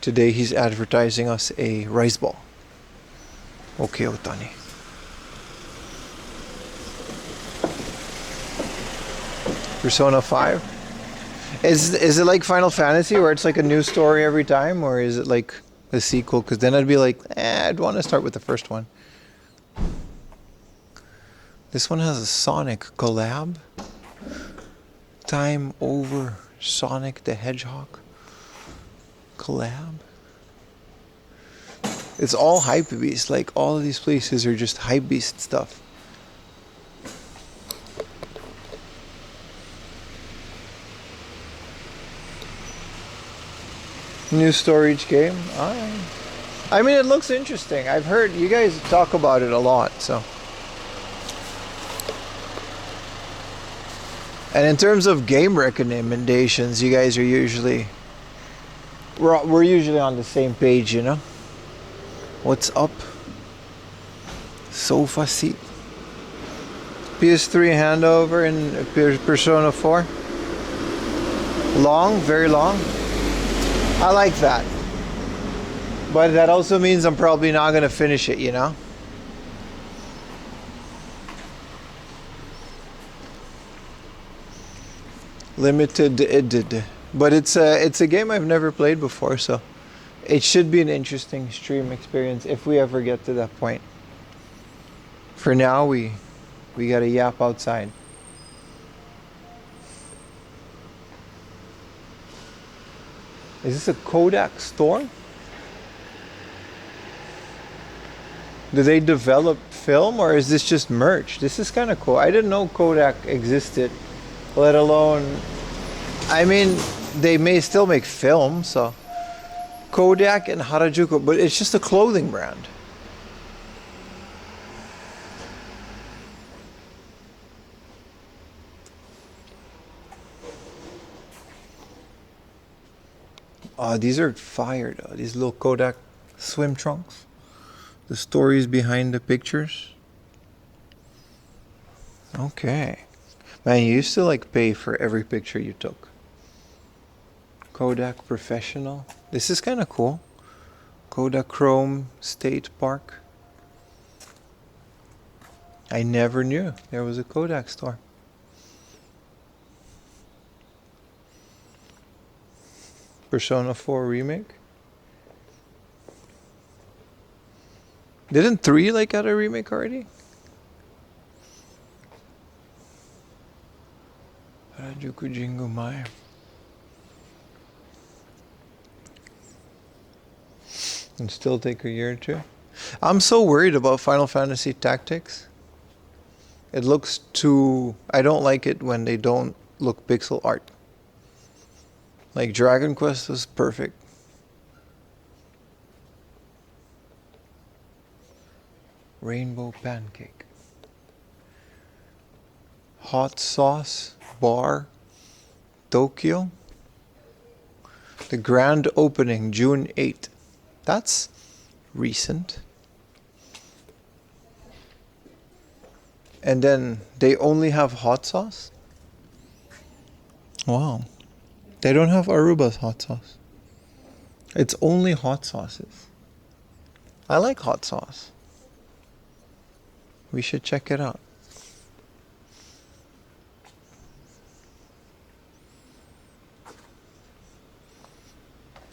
Today he's advertising us a rice ball. Okay, Otani. Persona 5? Is it like Final Fantasy where it's like a new story every time? Or is it like a sequel? Because then I'd be like, I'd want to start with the first one. This one has a Sonic collab. Time over Sonic the Hedgehog collab. It's all hype beast. Like all of these places are just hype beast stuff. New storage game. I mean, it looks interesting. I've heard you guys talk about it a lot, so. And in terms of game recommendations, you guys are usually we're usually on the same page, you know. What's up? Sofa seat. PS3 handover in Persona 4. Long, very long. I like that. But that also means I'm probably not going to finish it, you know? Limited. But it's a game I've never played before, so it should be an interesting stream experience if we ever get to that point. For now, we got to yap outside. Is this a Kodak store? Do they develop film or is this just merch? This is kind of cool. I didn't know Kodak existed, let alone, I mean, they may still make film, so. Kodak and Harajuku, but it's just a clothing brand. These are fire though. These little Kodak swim trunks. The stories behind the pictures. Okay. Man, you used to like pay for every picture you took. Kodak Professional. This is kind of cool. Kodachrome State Park. I never knew there was a Kodak store. Persona 4 Remake. Didn't 3 like got a remake already? Harajuku Jingu Mai. And still take a year or two. I'm so worried about Final Fantasy Tactics. It looks too... I don't like it when they don't look pixel art. Like Dragon Quest was perfect. Rainbow Pancake. Hot Sauce Bar Tokyo. The grand opening June 8th. That's recent. And then they only have hot sauce? Wow. They don't have Aruba's hot sauce. It's only hot sauces. I like hot sauce. We should check it out.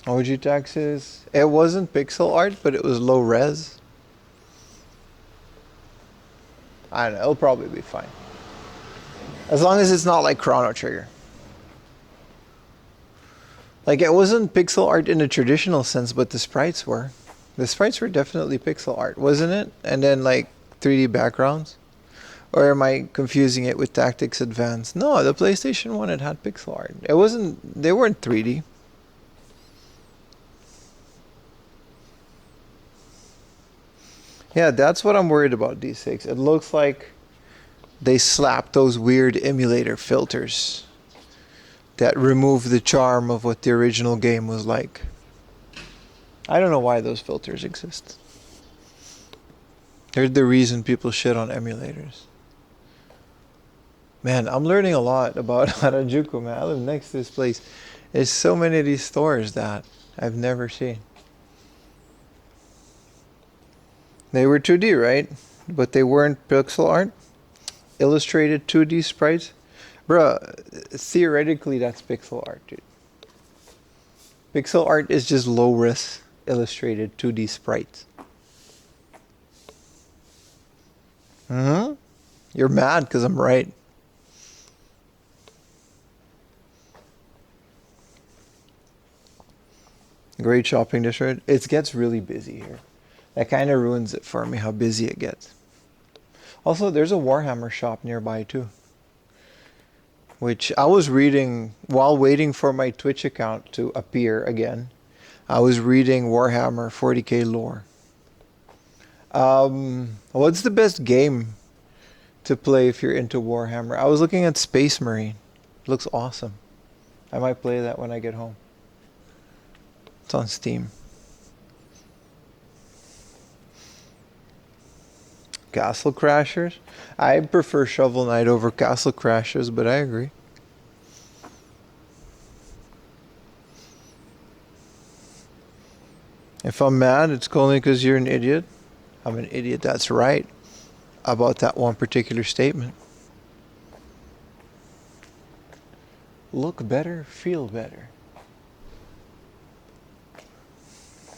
OG Taxes. It wasn't pixel art, but it was low res. I don't know. It'll probably be fine. As long as it's not like Chrono Trigger. Like, it wasn't pixel art in a traditional sense, but the sprites were. The sprites were definitely pixel art, wasn't it? And then, like, 3D backgrounds? Or am I confusing it with Tactics Advance? No, the PlayStation 1, it had pixel art. It wasn't... They weren't 3D. Yeah, that's what I'm worried about, D6. It looks like they slapped those weird emulator filters that remove the charm of what the original game was like. I don't know why those filters exist. They're the reason people shit on emulators. Man, I'm learning a lot about Harajuku, man. I live next to this place. There's so many of these stores that I've never seen. They were 2D, right? But they weren't pixel art. Illustrated 2D sprites. Bruh, theoretically that's pixel art, dude. Pixel art is just low-res illustrated 2D sprites. You're mad because I'm right. Great shopping district. It gets really busy here. That kind of ruins it for me, how busy it gets. Also, there's a Warhammer shop nearby too. Which I was reading while waiting for my Twitch account to appear again. I was reading Warhammer 40k lore. What's the best game to play if you're into Warhammer? I was looking at Space Marine. It looks awesome. I might play that when I get home. It's on Steam. Castle Crashers? I prefer Shovel Knight over Castle Crashers, but I agree. If I'm mad, it's only because you're an idiot. I'm an idiot, that's right, about that one particular statement. Look better, feel better.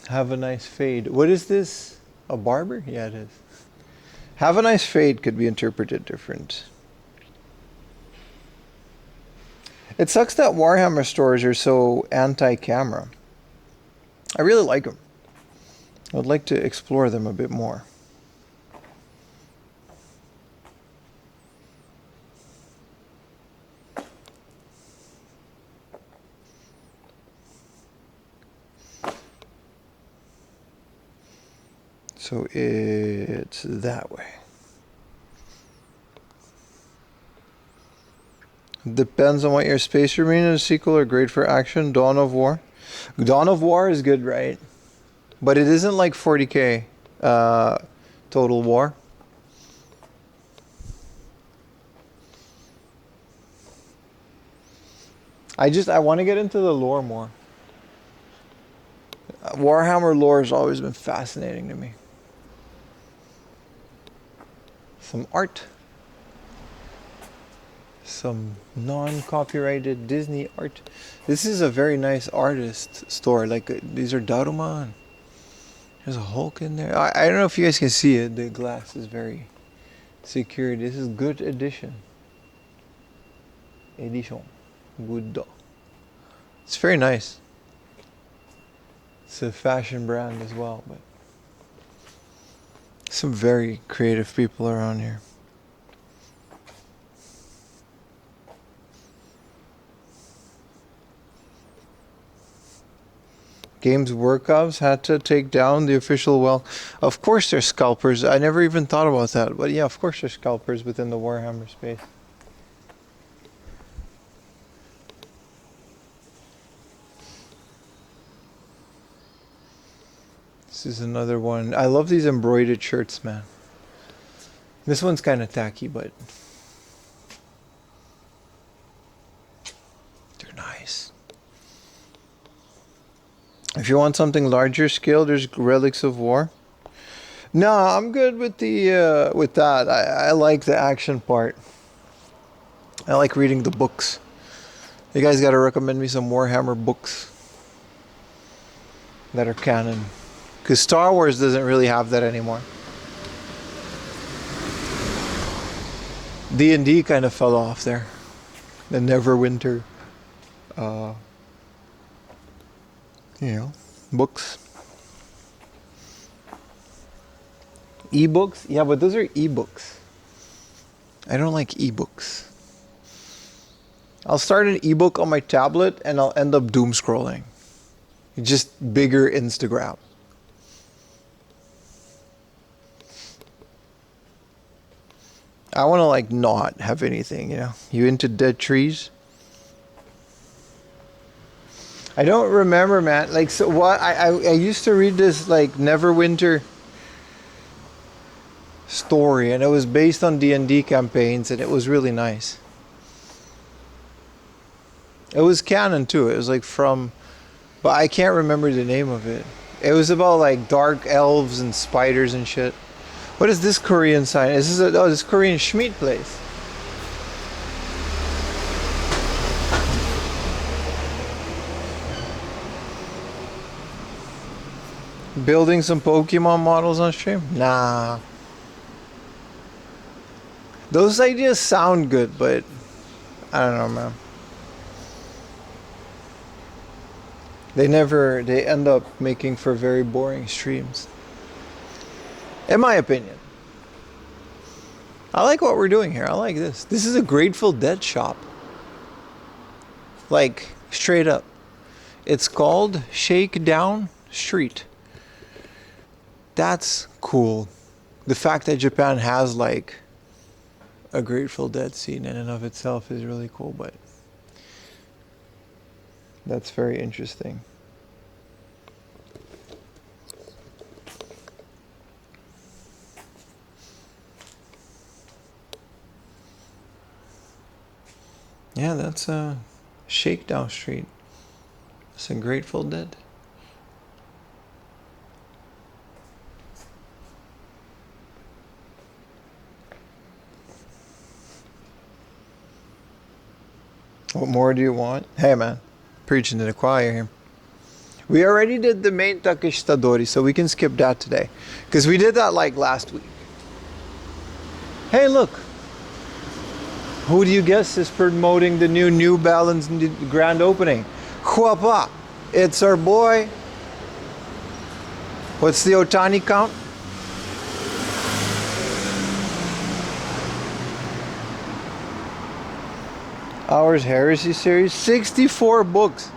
Have a nice fade. What is this? A barber? Yeah, it is. Have a nice fade could be interpreted different. It sucks that Warhammer stores are so anti-camera. I really like them. I would like to explore them a bit more. So it's that way. Depends on what your Space Marine is. Sequel are great for action. Dawn of War. Dawn of War is good, right? But it isn't like 40k Total War. I want to get into the lore more. Warhammer lore has always been fascinating to me. Some art. Some non-copyrighted Disney art. This is a very nice artist store. Like, these are Daruma. There's a Hulk in there. I don't know if you guys can see it. The glass is very secure. This is good edition. Edition. Good. It's very nice. It's a fashion brand as well, but some very creative people around here. Games Workshops had to take down the official. Well, of course there's scalpers. I never even thought about that, but yeah, of course there's scalpers within the Warhammer space. This is another one. I love these embroidered shirts, man. This one's kind of tacky, but they're nice. If you want something larger scale, there's Relics of War. No, I'm good with the with that. I like the action part. I like reading the books. You guys got to recommend me some Warhammer books that are canon, because Star Wars doesn't really have that anymore. D&D kind of fell off there. The Neverwinter, books. Ebooks? Yeah, but those are ebooks. I don't like ebooks. I'll start an ebook on my tablet and I'll end up doom scrolling. Just bigger Instagram. I want to like not have anything, You into dead trees? I don't remember, man. Like, so what? I used to read this like Neverwinter story, and it was based on D&D campaigns, and it was really nice. It was canon too. It was like but I can't remember the name of it. It was about like dark elves and spiders and shit. What is this Korean sign? Is this this Korean Schmidt place? Building some Pokemon models on stream? Nah. Those ideas sound good, but I don't know, man. They end up making for very boring streams. In my opinion. I like what we're doing here. I like this. This is a Grateful Dead shop. Like, straight up. It's called Shakedown Street. That's cool. The fact that Japan has like a Grateful Dead scene in and of itself is really cool, but that's very interesting. Yeah, that's Shakedown Street. It's a Grateful Dead. What more do you want? Hey, man. Preaching to the choir here. We already did the main Takeshitadori, so we can skip that today. Because we did that like last week. Hey, look. Who do you guess is promoting the New Balance grand opening? Huapa. It's our boy. What's the Otani count? Ours Heresy series, 64 books.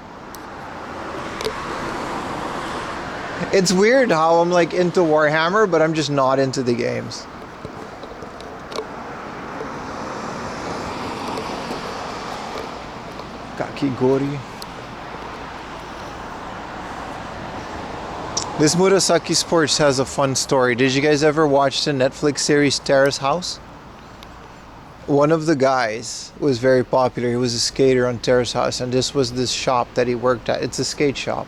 It's weird how I'm like into Warhammer, but I'm just not into the games. Kakigori. This Murasaki Sports has a fun story. Did you guys ever watch the Netflix series Terrace House? one of the guys was very popular. He was a skater on Terrace House, and this shop that he worked at. It's a skate shop.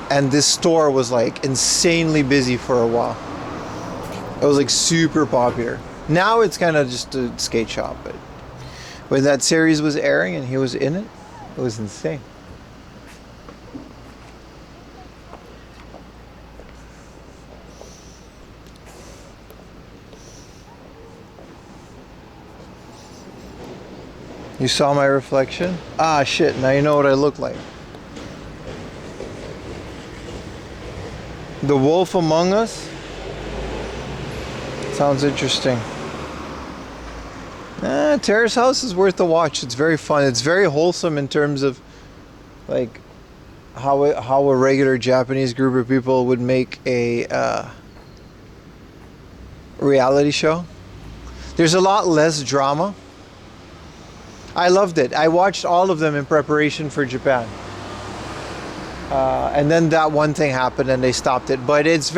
And this store was like insanely busy for a while. It was like super popular. Now it's kind of just a skate shop, but when that series was airing and he was in it, it was insane. You saw my reflection? Ah, shit, now you know what I look like. The Wolf Among Us? Sounds interesting. Terrace House is worth a watch. It's very fun. It's very wholesome in terms of like how a regular Japanese group of people would make a reality show. There's a lot less drama. I loved it. I watched all of them in preparation for Japan. And then that one thing happened and they stopped it. But it's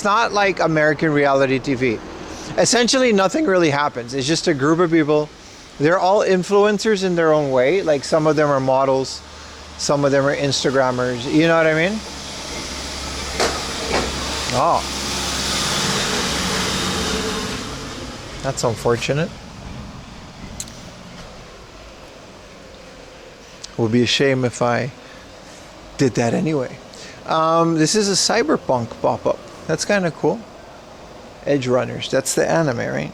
not like American reality TV. Essentially nothing really happens. It's just a group of people. They're all influencers in their own way. Like some of them are models, some of them are Instagrammers. You know what I mean? Oh. That's unfortunate. It would be a shame if I did that anyway. This is a cyberpunk pop-up. That's kind of cool. Edge Runners. That's the anime, right?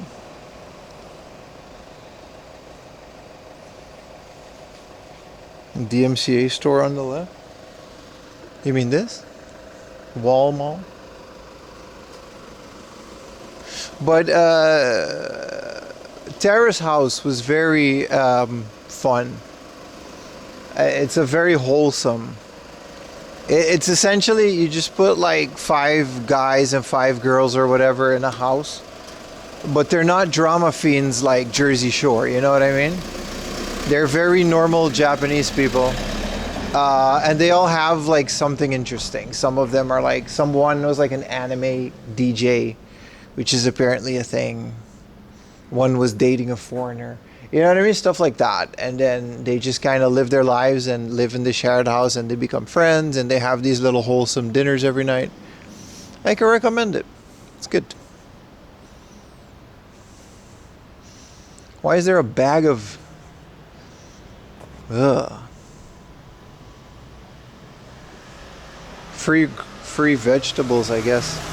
DMCA store on the left. You mean this? Wall Mall? But Terrace House was very fun. It's a very wholesome. It's essentially you just put like 5 guys and 5 girls or whatever in a house, but they're not drama fiends like Jersey Shore. You know what I mean? They're very normal Japanese people, and they all have like something interesting. Some of them are like someone was like an anime DJ, which is apparently a thing. One was dating a foreigner. You know what I mean? Stuff like that. And then they just kind of live their lives and live in the shared house and they become friends and they have these little wholesome dinners every night. I can recommend it. It's good. Why is there a bag of... Free vegetables, I guess.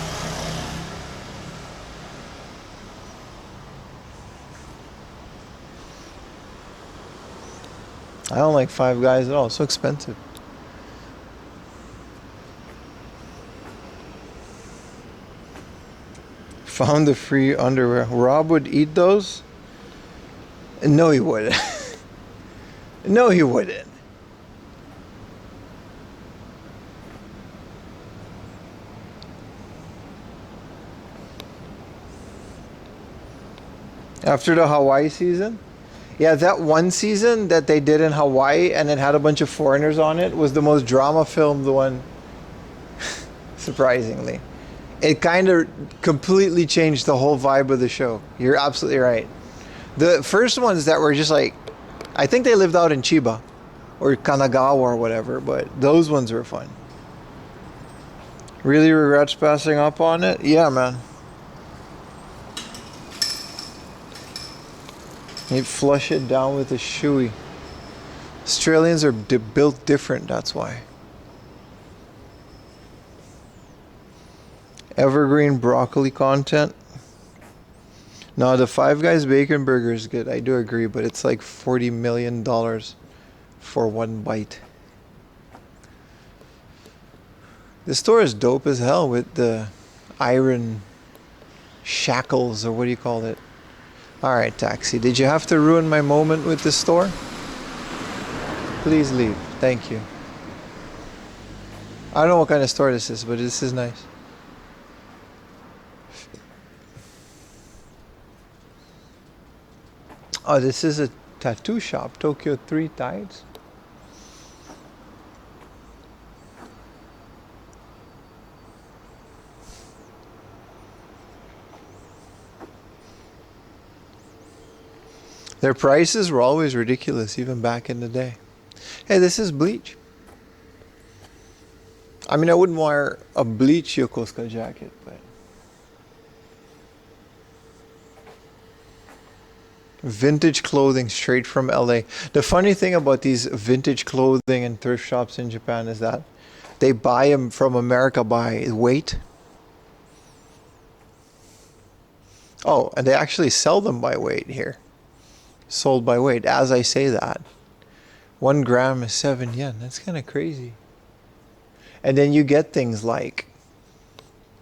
I don't like Five Guys at all. It's so expensive. Found the free underwear. Rob would eat those? No, he wouldn't. No, he wouldn't. After the Hawaii season? Yeah, that one season that they did in Hawaii and it had a bunch of foreigners on it was the most drama-filmed one, surprisingly. It kind of completely changed the whole vibe of the show. You're absolutely right. The first ones that were just like, I think they lived out in Chiba or Kanagawa or whatever, but those ones were fun. Really regrets passing up on it? Yeah, man. You flush it down with a shoey. Australians are built different, that's why. Evergreen broccoli content. No, the Five Guys bacon burger is good. I do agree, but it's like $40 million for one bite. The store is dope as hell with the iron shackles, or what do you call it? Alright, taxi. Did you have to ruin my moment with the store? Please leave. Thank you. I don't know what kind of store this is, but this is nice. Oh, this is a tattoo shop. Tokyo 3 Tides. Their prices were always ridiculous, even back in the day. Hey, this is bleach. I mean, I wouldn't wear a bleach Yokosuka jacket, but vintage clothing straight from LA. The funny thing about these vintage clothing and thrift shops in Japan is that they buy them from America by weight. Oh, and they actually sell them by weight here. Sold by weight. As I say that, 1 gram is 7 yen. That's kind of crazy. And then you get things like,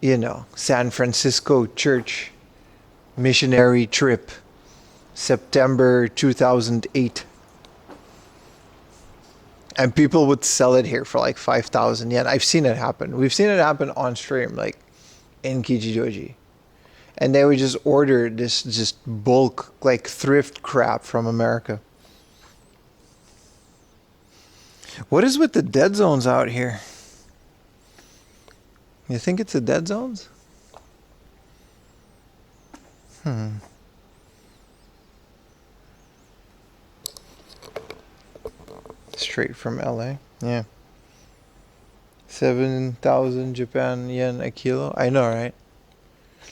San Francisco Church missionary trip, September 2008. And people would sell it here for like 5,000 yen. I've seen it happen. We've seen it happen on stream, like in Kichijoji. And they would just order this just bulk, like thrift crap from America. What is with the dead zones out here? You think it's the dead zones? Straight from LA. Yeah. 7,000 Japan yen a kilo. I know, right?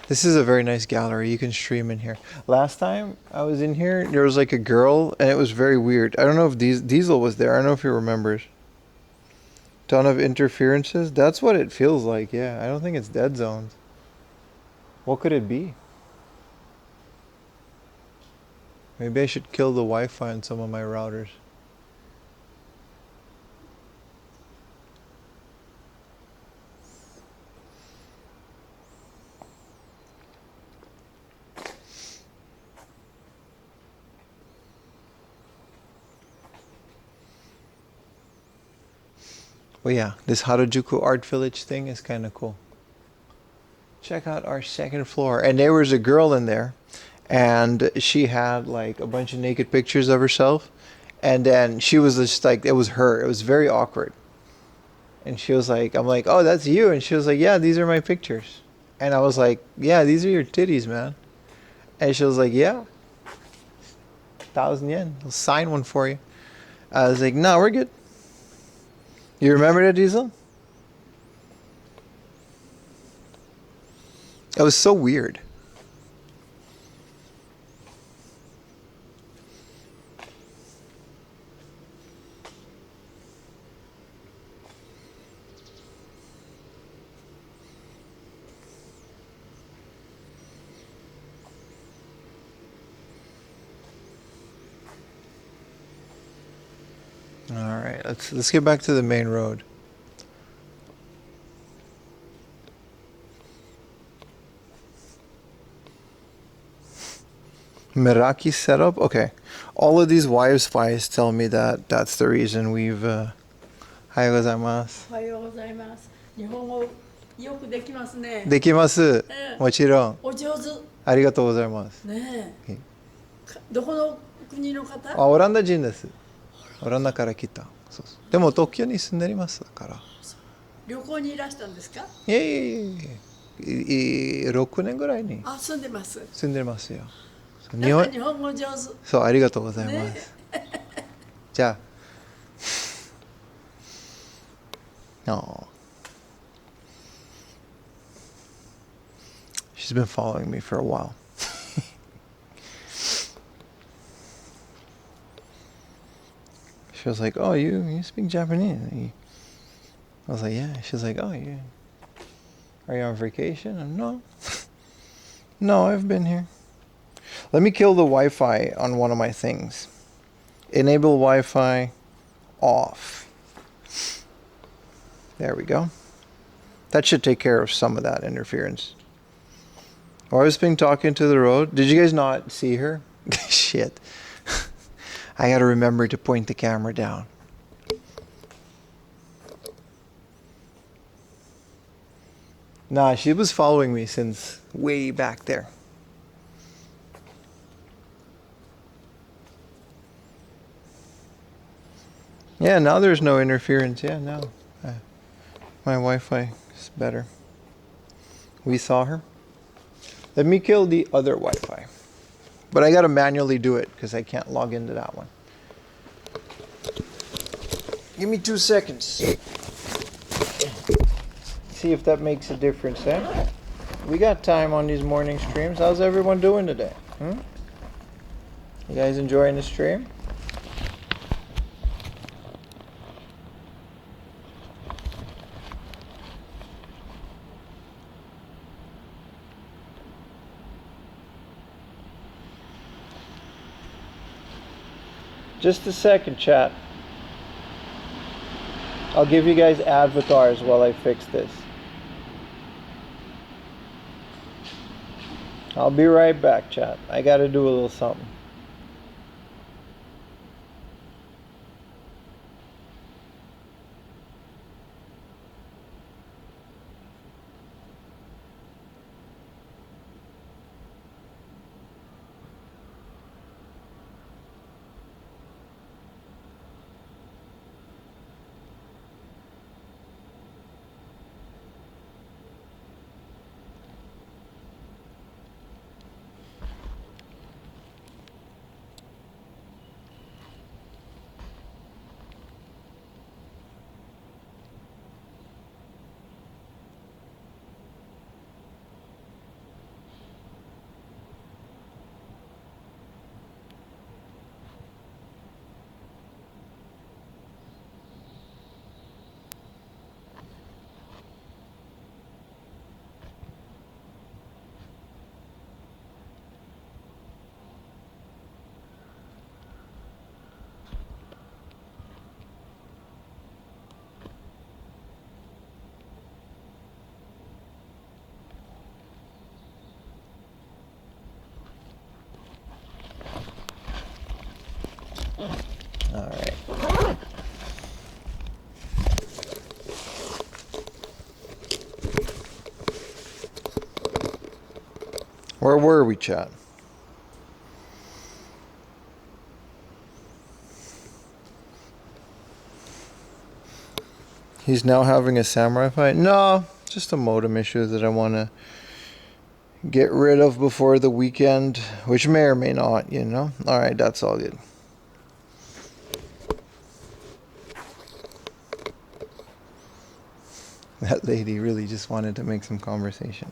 This is a very nice gallery. You can stream in here. Last time I was in here, there was like a girl, and it was very weird. I don't know if Diesel was there. I don't know if he remembers. Ton of interferences. That's what it feels like. Yeah, I don't think it's dead zones. What could it be? Maybe I should kill the Wi-Fi on some of my routers. Well, yeah, this Harajuku Art Village thing is kind of cool. Check out our second floor. And there was a girl in there, and she had like a bunch of naked pictures of herself. And then she was just like, it was her. It was very awkward. And she was like, I'm like, oh, that's you. And she was like, yeah, these are my pictures. And I was like, yeah, these are your titties, man. And she was like, yeah, 1,000 yen. I'll sign one for you. I was like, no, we're good. You remember that, Diesel? It was so weird. All right, let's get back to the main road. Meraki setup? Okay. All of these Wi-Fi's tell me that that's the reason we've... おはようございます。おはようございます。日本語よくできますね。できます。もちろん。お上手。ありがとうございます。ねえ。どこの国の方？あ、オランダ人です。オランダから来た。そうそう。でも東京に住んでいますから。旅行にいらしたんですか？いえいえ。6年ぐらいに。あ、住んでます。住んでますよ。日本語上手。そう、ありがとうございます。じゃあ。Oh. She's been following me for a while. She was like, oh, you speak Japanese? I was like, yeah. She's like, oh, yeah. Are you on vacation? I'm, no. No, I've been here. Let me kill the Wi-Fi on one of my things. Enable Wi-Fi off. There we go. That should take care of some of that interference. Oh, I was being talking to the road. Did you guys not see her? Shit. I gotta remember to point the camera down. Nah, she was following me since way back there. Yeah, now there's no interference. Yeah, now my Wi-Fi is better. We saw her. Let me kill the other Wi-Fi. But I gotta manually do it because I can't log into that one. Give me 2 seconds. See if that makes a difference, eh? We got time on these morning streams. How's everyone doing today? You guys enjoying the stream? Just a second, chat. I'll give you guys avatars while I fix this. I'll be right back, chat. I gotta do a little something. All right. Where were we, chat? He's now having a samurai fight? No, just a modem issue that I want to get rid of before the weekend, which may or may not, you know? All right, that's all good. That lady really just wanted to make some conversation.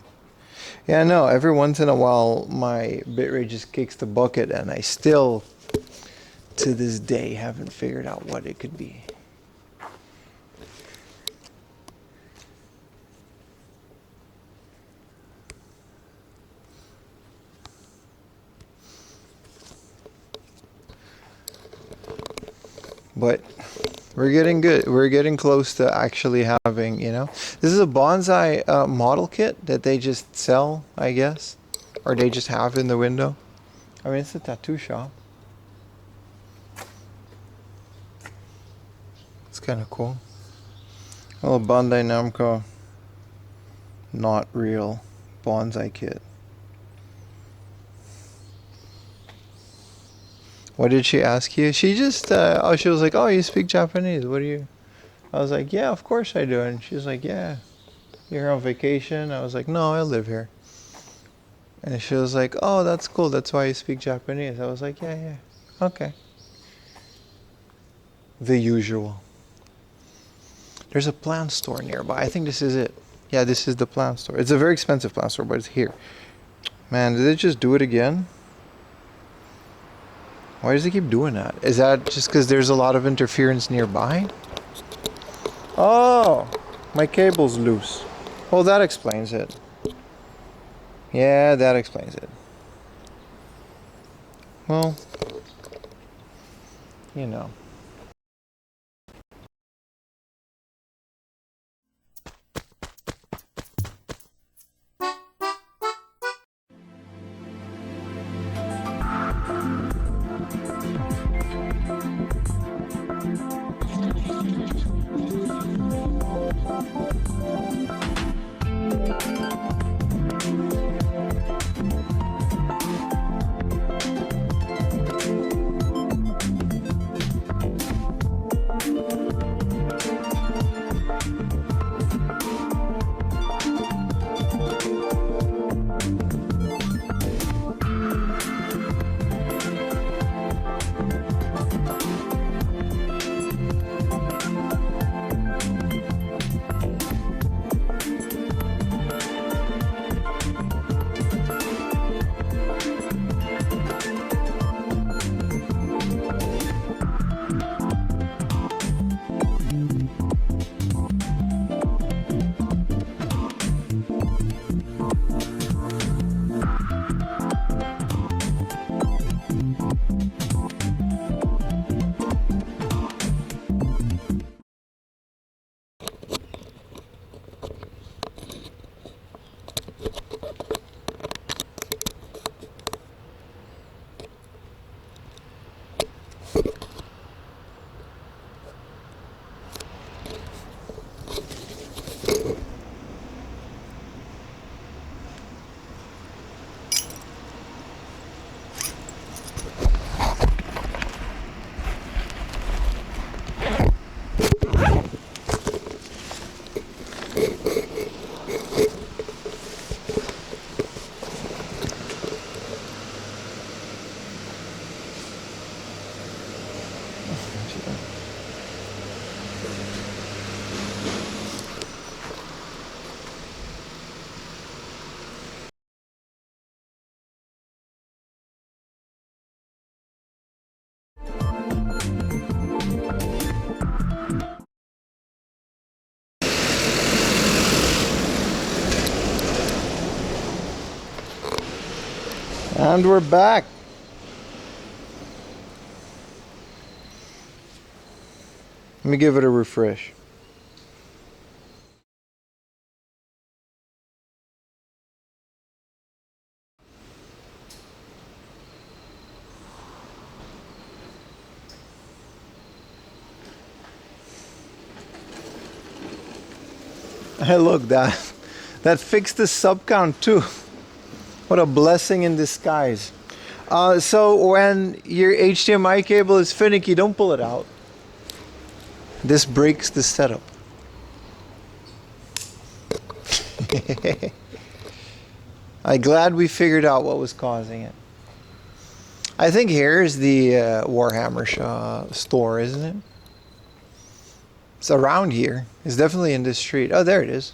Yeah, no, every once in a while my bitrate just kicks the bucket and I still, to this day, haven't figured out what it could be. But we're getting good. We're getting close to actually having, you know. This is a bonsai model kit that they just sell, I guess. Or they just have in the window. I mean, it's a tattoo shop. It's kind of cool. A little Bandai Namco not real bonsai kit. What did she ask you? She just, she was like, oh, you speak Japanese. What do you? I was like, yeah, of course I do. And she's like, yeah, you're here on vacation? I was like, no, I live here. And she was like, oh, that's cool. That's why you speak Japanese. I was like, yeah, okay. The usual. There's a plant store nearby. I think this is it. Yeah, this is the plant store. It's a very expensive plant store, but it's here. Man, did it just do it again? Why does it keep doing that? Is that just because there's a lot of interference nearby? Oh, my cable's loose. Well, that explains it. Yeah, that explains it. Well, you know. And we're back. Let me give it a refresh. Hey, look, that fixed the sub count too. What a blessing in disguise. So when your HDMI cable is finicky, don't pull it out. This breaks the setup. I'm glad we figured out what was causing it. I think here's the Warhammer store, isn't it? It's around here. It's definitely in this street. Oh, there it is.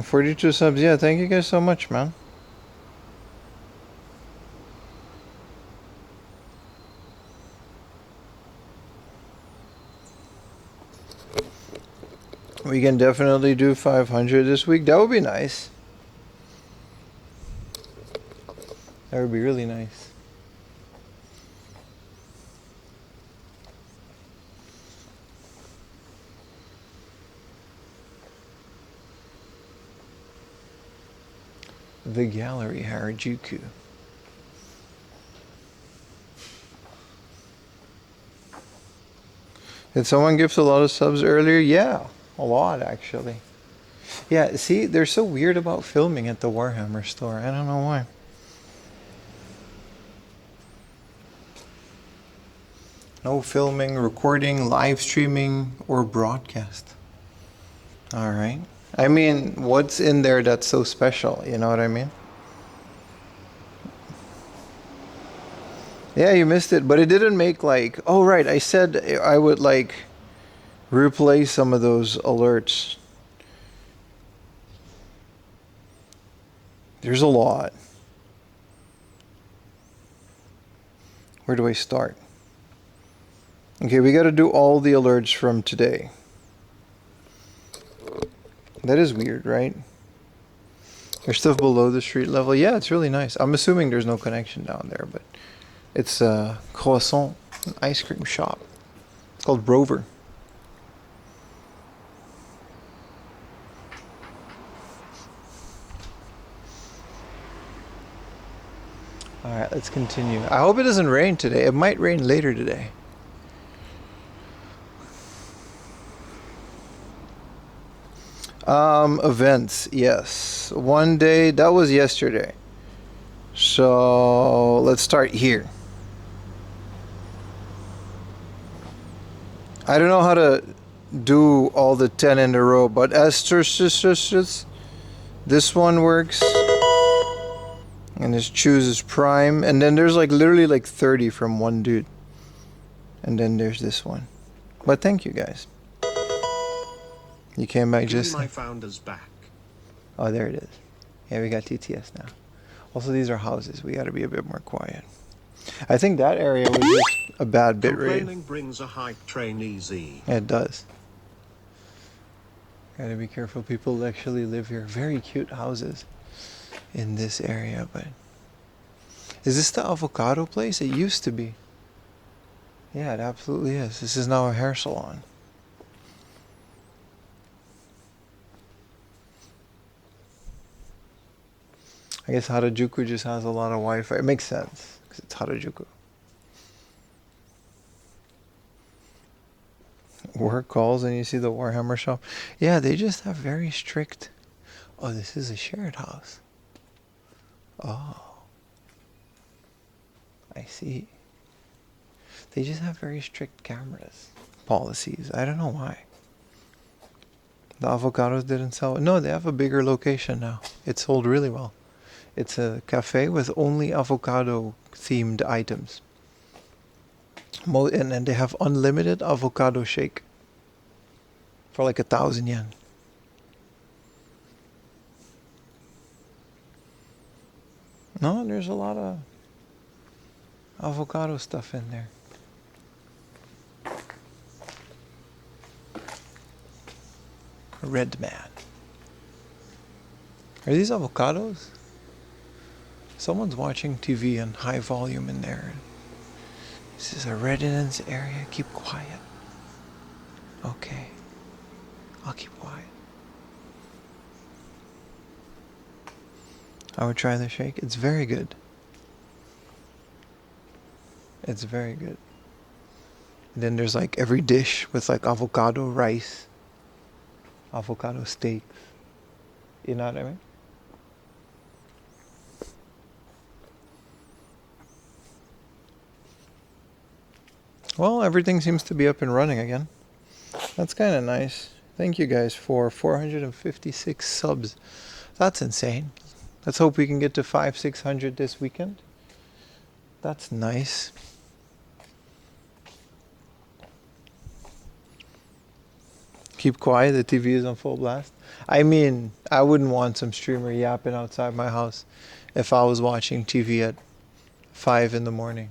42 subs. Yeah, thank you guys so much, man. We can definitely do 500 this week. That would be nice. That would be really nice. The Gallery, Harajuku. Did someone gift a lot of subs earlier? Yeah, a lot actually. Yeah, see, they're so weird about filming at the Warhammer store. I don't know why. No filming, recording, live streaming, or broadcast. All right. I mean, what's in there that's so special? You know what I mean? Yeah, you missed it, but it didn't make like, oh right, I said I would like replay some of those alerts. There's a lot. Where do I start? Okay, we got to do all the alerts from today. That is weird, right? There's stuff below the street level. Yeah, it's really nice. I'm assuming there's no connection down there, but it's a croissant ice cream shop. It's called Rover. All right, let's continue. I hope it doesn't rain today. It might rain later today. Events, yes. One day, that was yesterday. So let's start here. I don't know how to do all the 10 in a row, but this one works. And this chooses prime. And then there's like literally like 30 from one dude. And then there's this one. But thank you guys. You came back just... my founders back. Oh, there it is. Yeah, we got TTS now. Also, these are houses. We got to be a bit more quiet. I think that area was just a bad bit rate. Complaining brings a hype train easy. Yeah, it does. Got to be careful. People actually live here. Very cute houses in this area, but... Is this the avocado place? It used to be. Yeah, it absolutely is. This is now a hair salon. I guess Harajuku just has a lot of Wi-Fi. It makes sense, because it's Harajuku. Work calls and you see the Warhammer shop. Yeah, they just have very strict... Oh, this is a shared house. Oh. I see. They just have very strict cameras policies. I don't know why. The avocados didn't sell. No, they have a bigger location now. It sold really well. It's a cafe with only avocado themed items. And then they have unlimited avocado shake for like 1,000 yen. No, there's a lot of avocado stuff in there. Red man. Are these avocados? Someone's watching TV on high volume in there. This is a residence area. Keep quiet. Okay. I'll keep quiet. I would try the shake. It's very good. It's very good. And then there's like every dish with like avocado rice, avocado steaks. You know what I mean? Well, everything seems to be up and running again. That's kind of nice. Thank you guys for 456 subs. That's insane. Let's hope we can get to 500-600 this weekend. That's nice. Keep quiet, the TV is on full blast. I mean, I wouldn't want some streamer yapping outside my house if I was watching TV at 5 in the morning.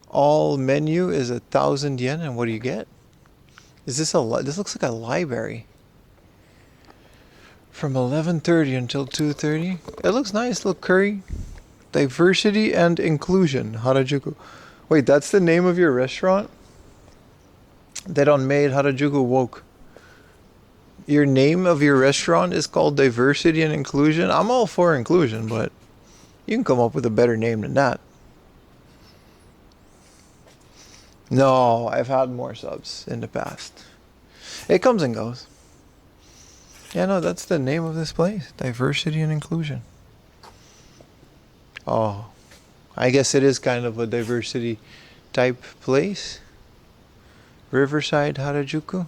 All menu is 1,000 yen, and what do you get? Is this this looks like a library. From 11:30 until 2:30. It looks nice, little curry. Diversity and inclusion, Harajuku. Wait, that's the name of your restaurant? That on made Harajuku woke. Your name of your restaurant is called Diversity and Inclusion? I'm all for inclusion, but you can come up with a better name than that. No, I've had more subs in the past. It comes and goes. Yeah, no, that's the name of this place. Diversity and Inclusion. Oh, I guess it is kind of a diversity type place. Riverside Harajuku.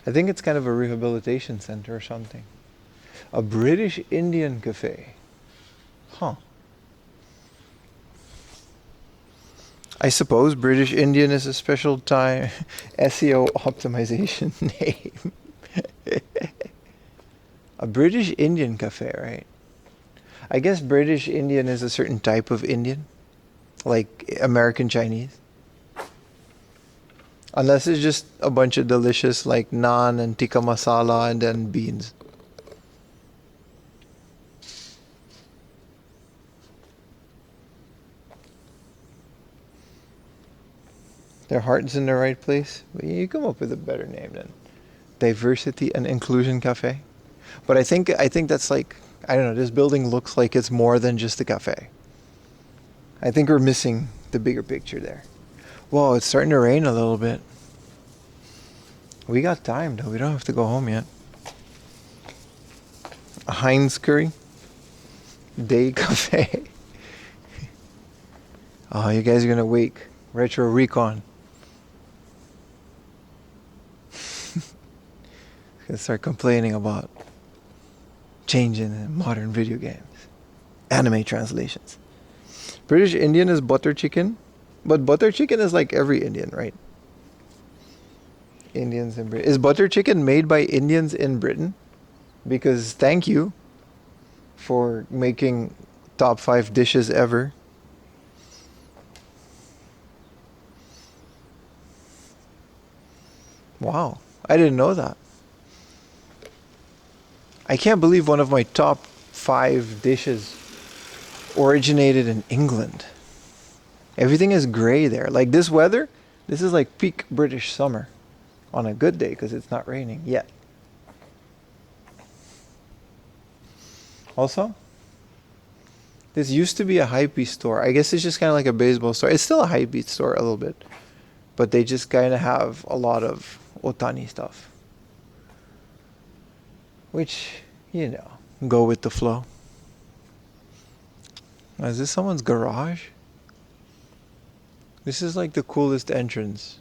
I think it's kind of a rehabilitation center or something. A British Indian cafe. Huh. I suppose British Indian is a special time SEO optimization name. A British Indian cafe, right? I guess British Indian is a certain type of Indian, like American Chinese. Unless it's just a bunch of delicious like naan and tikka masala and then beans. Their heart's in the right place. You come up with a better name than Diversity and Inclusion Cafe. But I think that's like, I don't know, this building looks like it's more than just a cafe. I think we're missing the bigger picture there. Whoa, it's starting to rain a little bit. We got time though, we don't have to go home yet. A Heinz curry. Day cafe. Oh, you guys are gonna wake. Retro Recon. Gonna start complaining about changing in modern video games. Anime translations. British Indian is butter chicken, but butter chicken is like every Indian, right? Indians in Britain. Is butter chicken made by Indians in Britain? Because thank you for making top 5 dishes ever. Wow, I didn't know that. I can't believe one of my top 5 dishes originated in England. Everything is gray there. Like this weather, this is like peak British summer on a good day because it's not raining yet. Also, this used to be a hypebeast store. I guess it's just kind of like a baseball store. It's still a hypebeast store a little bit, but they just kind of have a lot of Otani stuff, which, you know, go with the flow. Is this someone's garage? This is like the coolest entrance.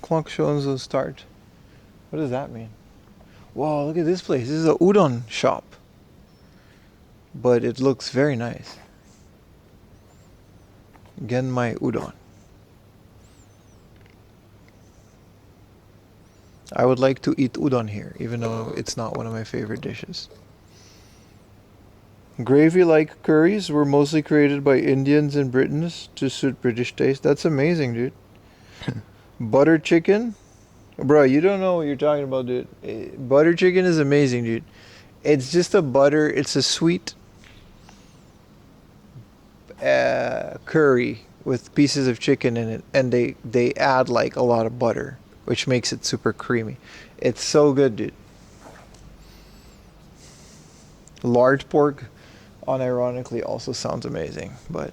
Clock shows will start. What does that mean? Wow, look at this place. This is a udon shop. But it looks very nice. Genmai udon. I would like to eat udon here, even though it's not one of my favorite dishes. Gravy-like curries were mostly created by Indians and Britons to suit British taste. That's amazing, dude. Butter chicken? Bro, you don't know what you're talking about, dude. Butter chicken is amazing, dude. It's just a butter, it's a sweet curry with pieces of chicken in it, and they add like a lot of butter, which makes it super creamy. It's so good, dude. Large pork, unironically, also sounds amazing. But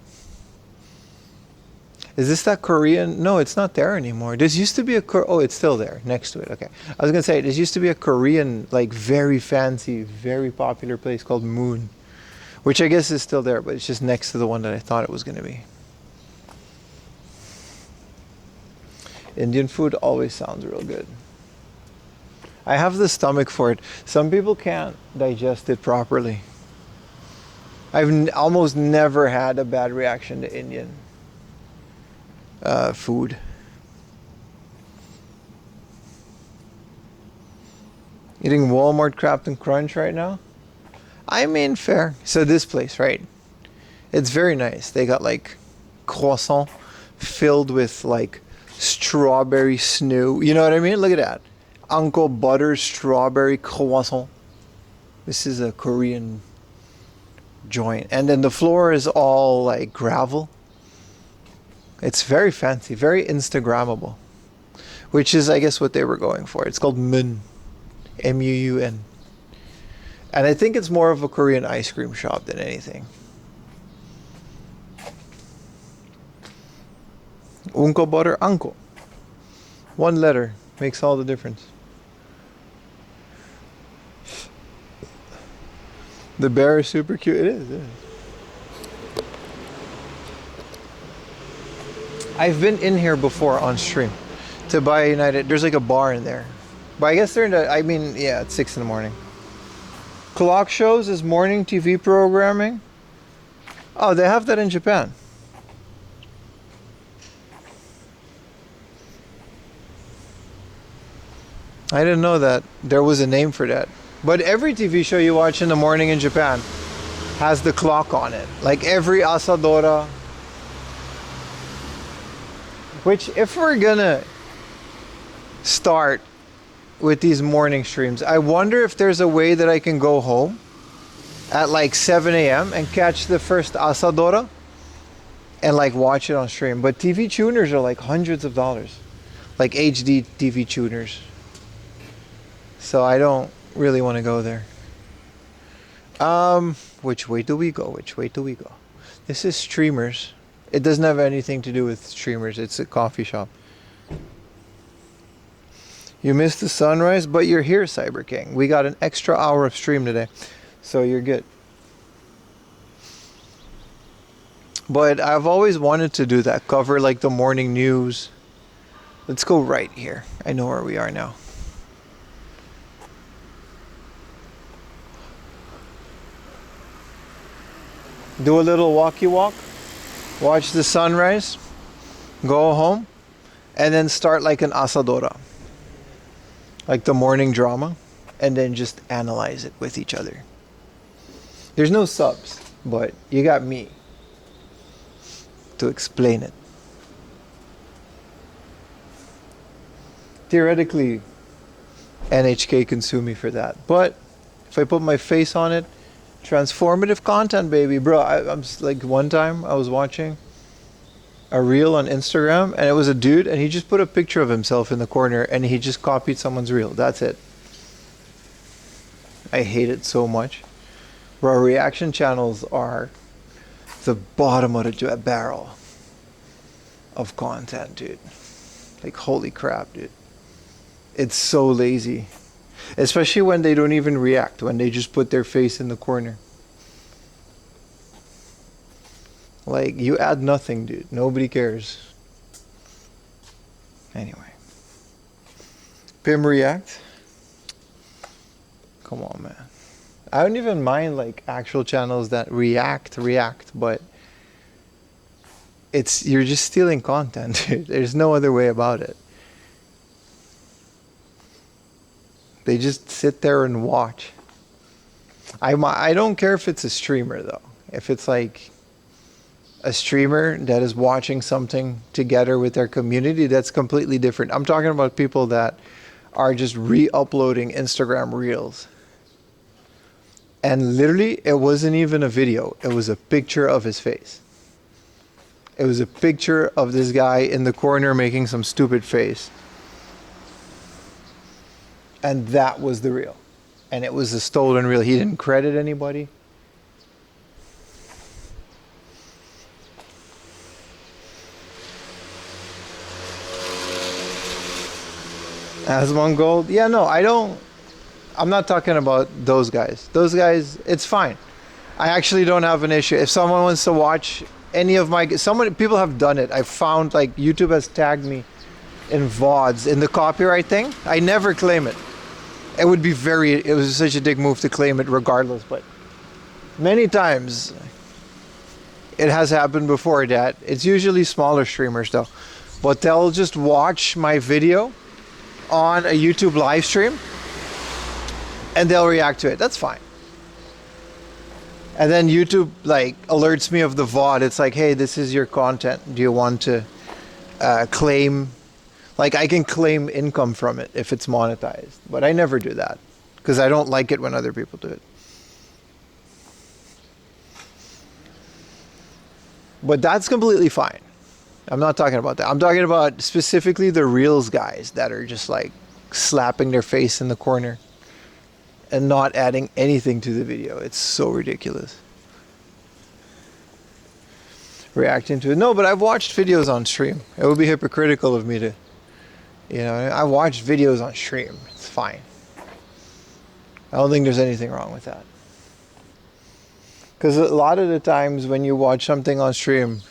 is this that Korean? No, it's not there anymore. This used to be a oh, it's still there next to it. Okay, I was gonna say this used to be a Korean, like very fancy, very popular place called Moon, which I guess is still there, but it's just next to the one that I thought it was gonna be. Indian food always sounds real good. I have the stomach for it. Some people can't digest it properly. I've almost never had a bad reaction to Indian food. Eating Walmart Crafton Crunch right now? I mean, fair. So this place, right? It's very nice. They got like croissant filled with like strawberry snow. You know what I mean? Look at that. Uncle Butter strawberry croissant. This is a Korean joint. And then the floor is all like gravel. It's very fancy, very Instagrammable. Which is, I guess, what they were going for. It's called Mun. M-U-U-N. And I think it's more of a Korean ice cream shop than anything. Uncle Butter, Uncle. One letter makes all the difference. The bear is super cute. It is. I've been in here before on stream to buy United. There's like a bar in there. But I guess they're in the, I mean, yeah, it's 6 in the morning. Clock shows is morning TV programming. Oh, they have that in Japan. I didn't know that there was a name for that. But every TV show you watch in the morning in Japan has the clock on it. Like every Asadora. Which, if we're gonna start with these morning streams, I wonder if there's a way that I can go home at like 7 a.m. and catch the first Asadora and like watch it on stream. But TV tuners are like hundreds of dollars. Like HD TV tuners. So I don't really want to go there. Which way do we go? Which way do we go? This is Streamers. It doesn't have anything to do with Streamers. It's a coffee shop. You missed the sunrise, but you're here, Cyber King. We got an extra hour of stream today, so you're good. But I've always wanted to do that, cover like the morning news. Let's go right here. I know where we are now. Do a little walkie walk, watch the sunrise, go home, and then start like an asadora. Like the morning drama, and then just analyze it with each other. There's no subs, but you got me to explain it. Theoretically, NHK can sue me for that, but if I put my face on it, transformative content, baby, bro. I'm like, one time I was watching a reel on Instagram, and it was a dude, and he just put a picture of himself in the corner, and he just copied someone's reel. That's it. I hate it so much. Bro, reaction channels are the bottom of the barrel of content, dude. Like, holy crap, dude. It's so lazy. Especially when they don't even react, when they just put their face in the corner. Like, you add nothing, dude. Nobody cares. Anyway. Pim React? Come on, man. I don't even mind, like, actual channels that react, but you're just stealing content, dude. There's no other way about it. They just sit there and watch. I don't care if it's a streamer though. If it's like a streamer that is watching something together with their community, that's completely different. I'm talking about people that are just re-uploading Instagram reels. And literally, it wasn't even a video. It was a picture of his face. It was a picture of this guy in the corner making some stupid face. And that was the reel. And it was a stolen reel. He didn't credit anybody. Asmon Gold? Yeah, no, I'm not talking about those guys. Those guys, it's fine. I actually don't have an issue. If someone wants to watch any of my, people have done it. I found like YouTube has tagged me in VODs in the copyright thing. I never claim it. It was such a dick move to claim it regardless, but many times it has happened before that. It's usually smaller streamers though, but they'll just watch my video on a YouTube live stream and they'll react to it. That's fine. And then YouTube like alerts me of the VOD. It's like, hey, this is your content. Do you want to claim? Like I can claim income from it if it's monetized, but I never do that because I don't like it when other people do it. But that's completely fine. I'm not talking about that. I'm talking about specifically the Reels guys that are just like slapping their face in the corner and not adding anything to the video. It's so ridiculous. Reacting to it. No, but I've watched videos on stream. It would be hypocritical of me to, I watched videos on stream. It's fine. I don't think there's anything wrong with that. Because a lot of the times when you watch something on stream,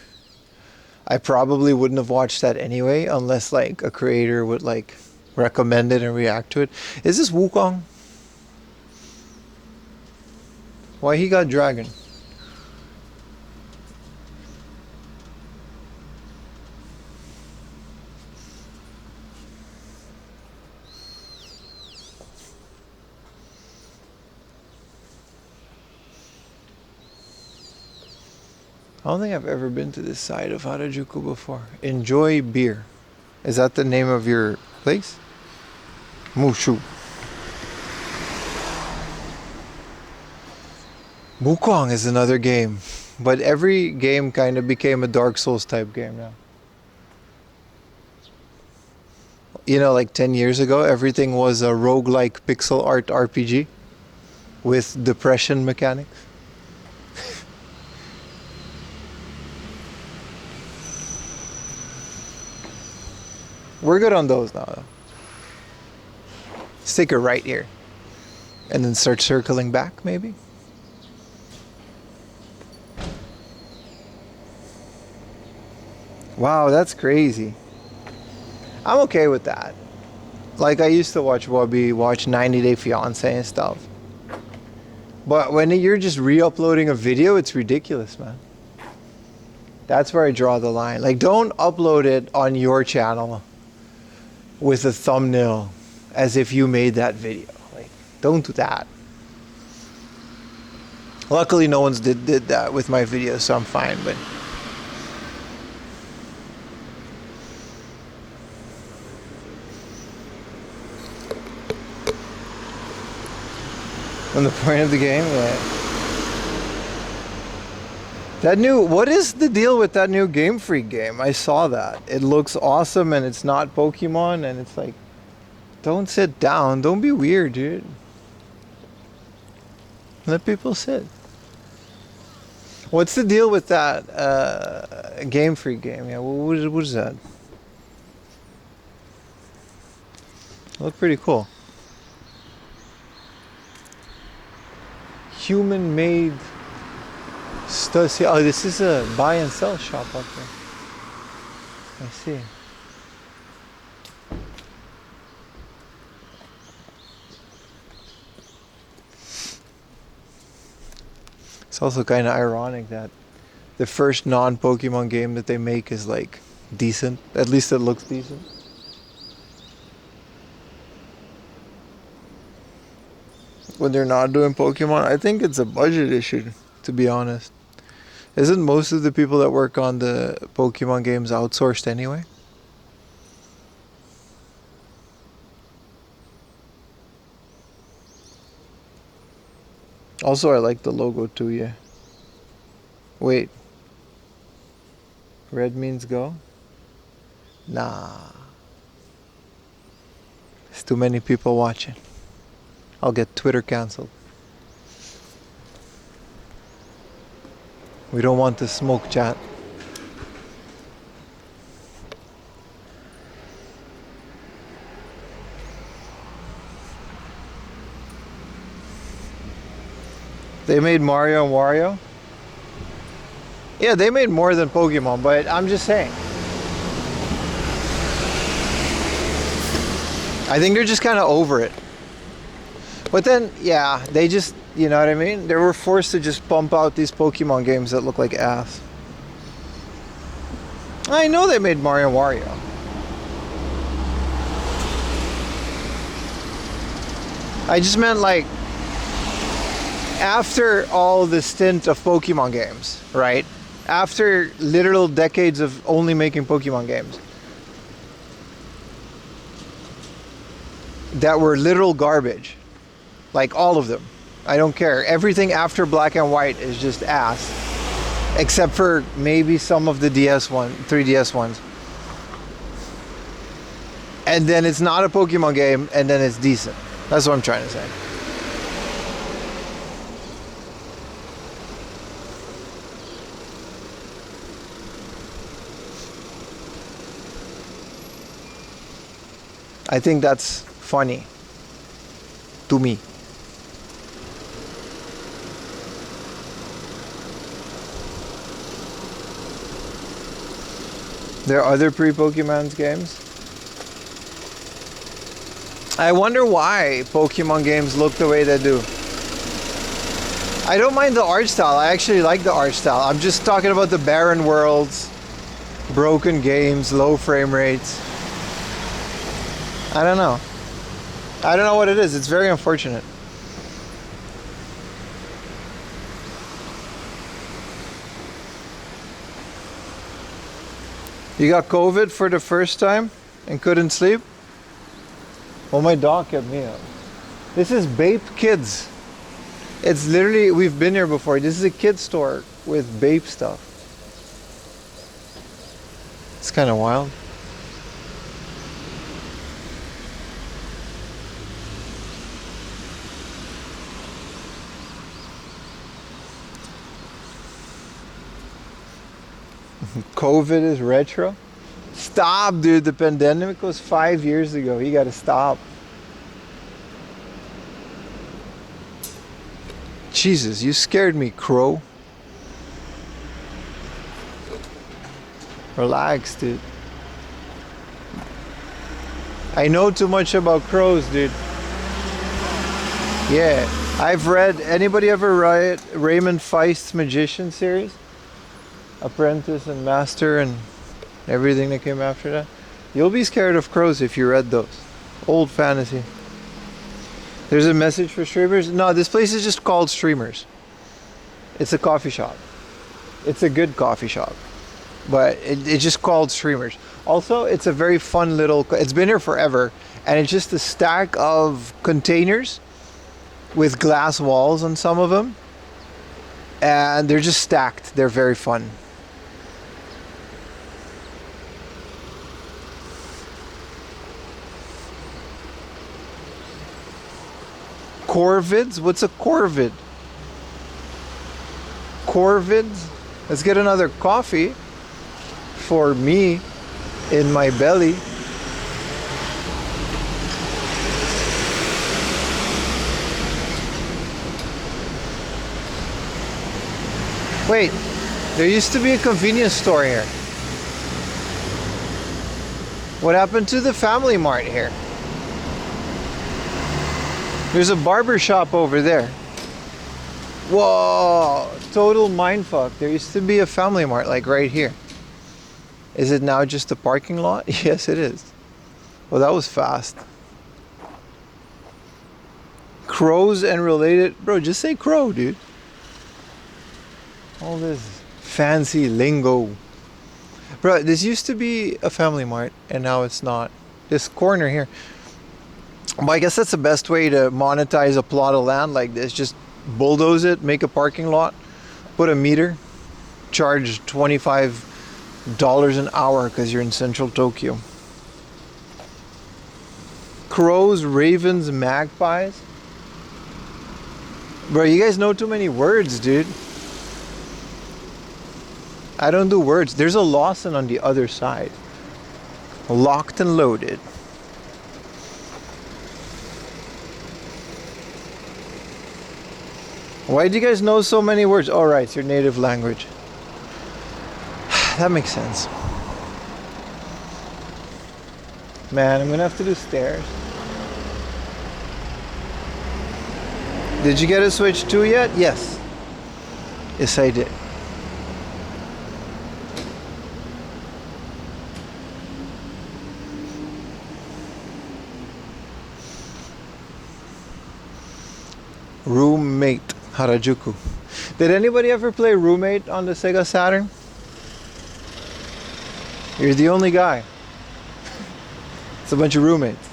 I probably wouldn't have watched that anyway unless like a creator would like recommend it and react to it. Is this Wukong? Why he got dragon? I don't think I've ever been to this side of Harajuku before. Enjoy beer. Is that the name of your place? Mushu. Wukong is another game. But every game kind of became a Dark Souls type game now. Like 10 years ago, everything was a roguelike pixel art RPG with depression mechanics. We're good on those now, though. Let's take a right here. And then start circling back, maybe? Wow, that's crazy. I'm okay with that. Like, I used to watch 90 Day Fiancé and stuff. But when you're just re-uploading a video, it's ridiculous, man. That's where I draw the line. Like, don't upload it on your channel with a thumbnail as if you made that video. Like, don't do that. Luckily, no one's did that with my video, so I'm fine. But from the point of the game, yeah. What is the deal with that new Game Freak game? I saw that. It looks awesome and it's not Pokemon and it's like, don't sit down. Don't be weird, dude. Let people sit. What's the deal with that Game Freak game? Yeah, what is that? It looked pretty cool. Human-made stuff. Oh, this is a buy and sell shop up there. I see. It's also kind of ironic that the first non-Pokemon game that they make is like decent. At least it looks decent. when they're not doing Pokemon. I think it's a budget issue, to be honest. Isn't most of the people that work on the Pokemon games outsourced anyway? Also, I like the logo too, yeah. Wait. Red means go? Nah. There's too many people watching. I'll get Twitter cancelled. We don't want the smoke chat. They made Mario and Wario? Yeah, they made more than Pokemon, but I'm just saying. I think they're just kind of over it. But then, yeah, they just, you know what I mean? They were forced to just pump out these Pokemon games that look like ass. I know they made Mario and Wario. I just meant like, after all the stint of Pokemon games, right? After literal decades of only making Pokemon games that were literal garbage, like all of them. I don't care. Everything after Black and White is just ass, except for maybe some of the 3DS ones. And then it's not a Pokemon game, and then it's decent. That's what I'm trying to say. I think that's funny to me. There are other pre-Pokemon games. I wonder why Pokemon games look the way they do. I don't mind the art style. I actually like the art style. I'm just talking about the barren worlds, broken games, low frame rates. I don't know. I don't know what it is. It's very unfortunate. You got COVID for the first time and couldn't sleep? Well, my dog kept me up. This is Bape Kids. It's literally, we've been here before. This is a kid store with Bape stuff. It's kind of wild. COVID is retro? Stop, dude. The pandemic was 5 years ago. You gotta stop. Jesus, you scared me, Crow. Relax, dude. I know too much about crows, dude. Yeah. I've read, anybody ever read Raymond Feist's Magician series? Apprentice and Master and everything that came after that. You'll be scared of crows if you read those. Old fantasy. There's a message for streamers. No, this place is just called Streamers. It's a coffee shop. It's a good coffee shop. But it's just called Streamers. Also, it's a very fun little, it's been here forever. And it's just a stack of containers with glass walls on some of them. And they're just stacked. They're very fun. Corvids? What's a corvid? Corvids? Let's get another coffee for me in my belly. Wait, there used to be a convenience store here. What happened to the Family Mart here? There's a barber shop over there. Whoa, total mindfuck. There used to be a Family Mart like right here. Is it now just a parking lot? Yes, it is. Well, that was fast. Crows and related. Bro, just say crow, dude. All this fancy lingo. Bro, this used to be a Family Mart, and now it's not. This corner here. Well, I guess that's the best way to monetize a plot of land like this. Just bulldoze it, make a parking lot, put a meter, charge $25 an hour because you're in central Tokyo. Crows, ravens, magpies. Bro, you guys know too many words, dude. I don't do words. There's a Lawson on the other side. Locked and loaded. Why do you guys know so many words? Oh, right, it's your native language. That makes sense. Man, I'm gonna have to do stairs. Did you get a Switch 2 yet? Yes. Yes, I did. Roommate Harajuku. Did anybody ever play Roommate on the Sega Saturn? You're the only guy. It's a bunch of roommates.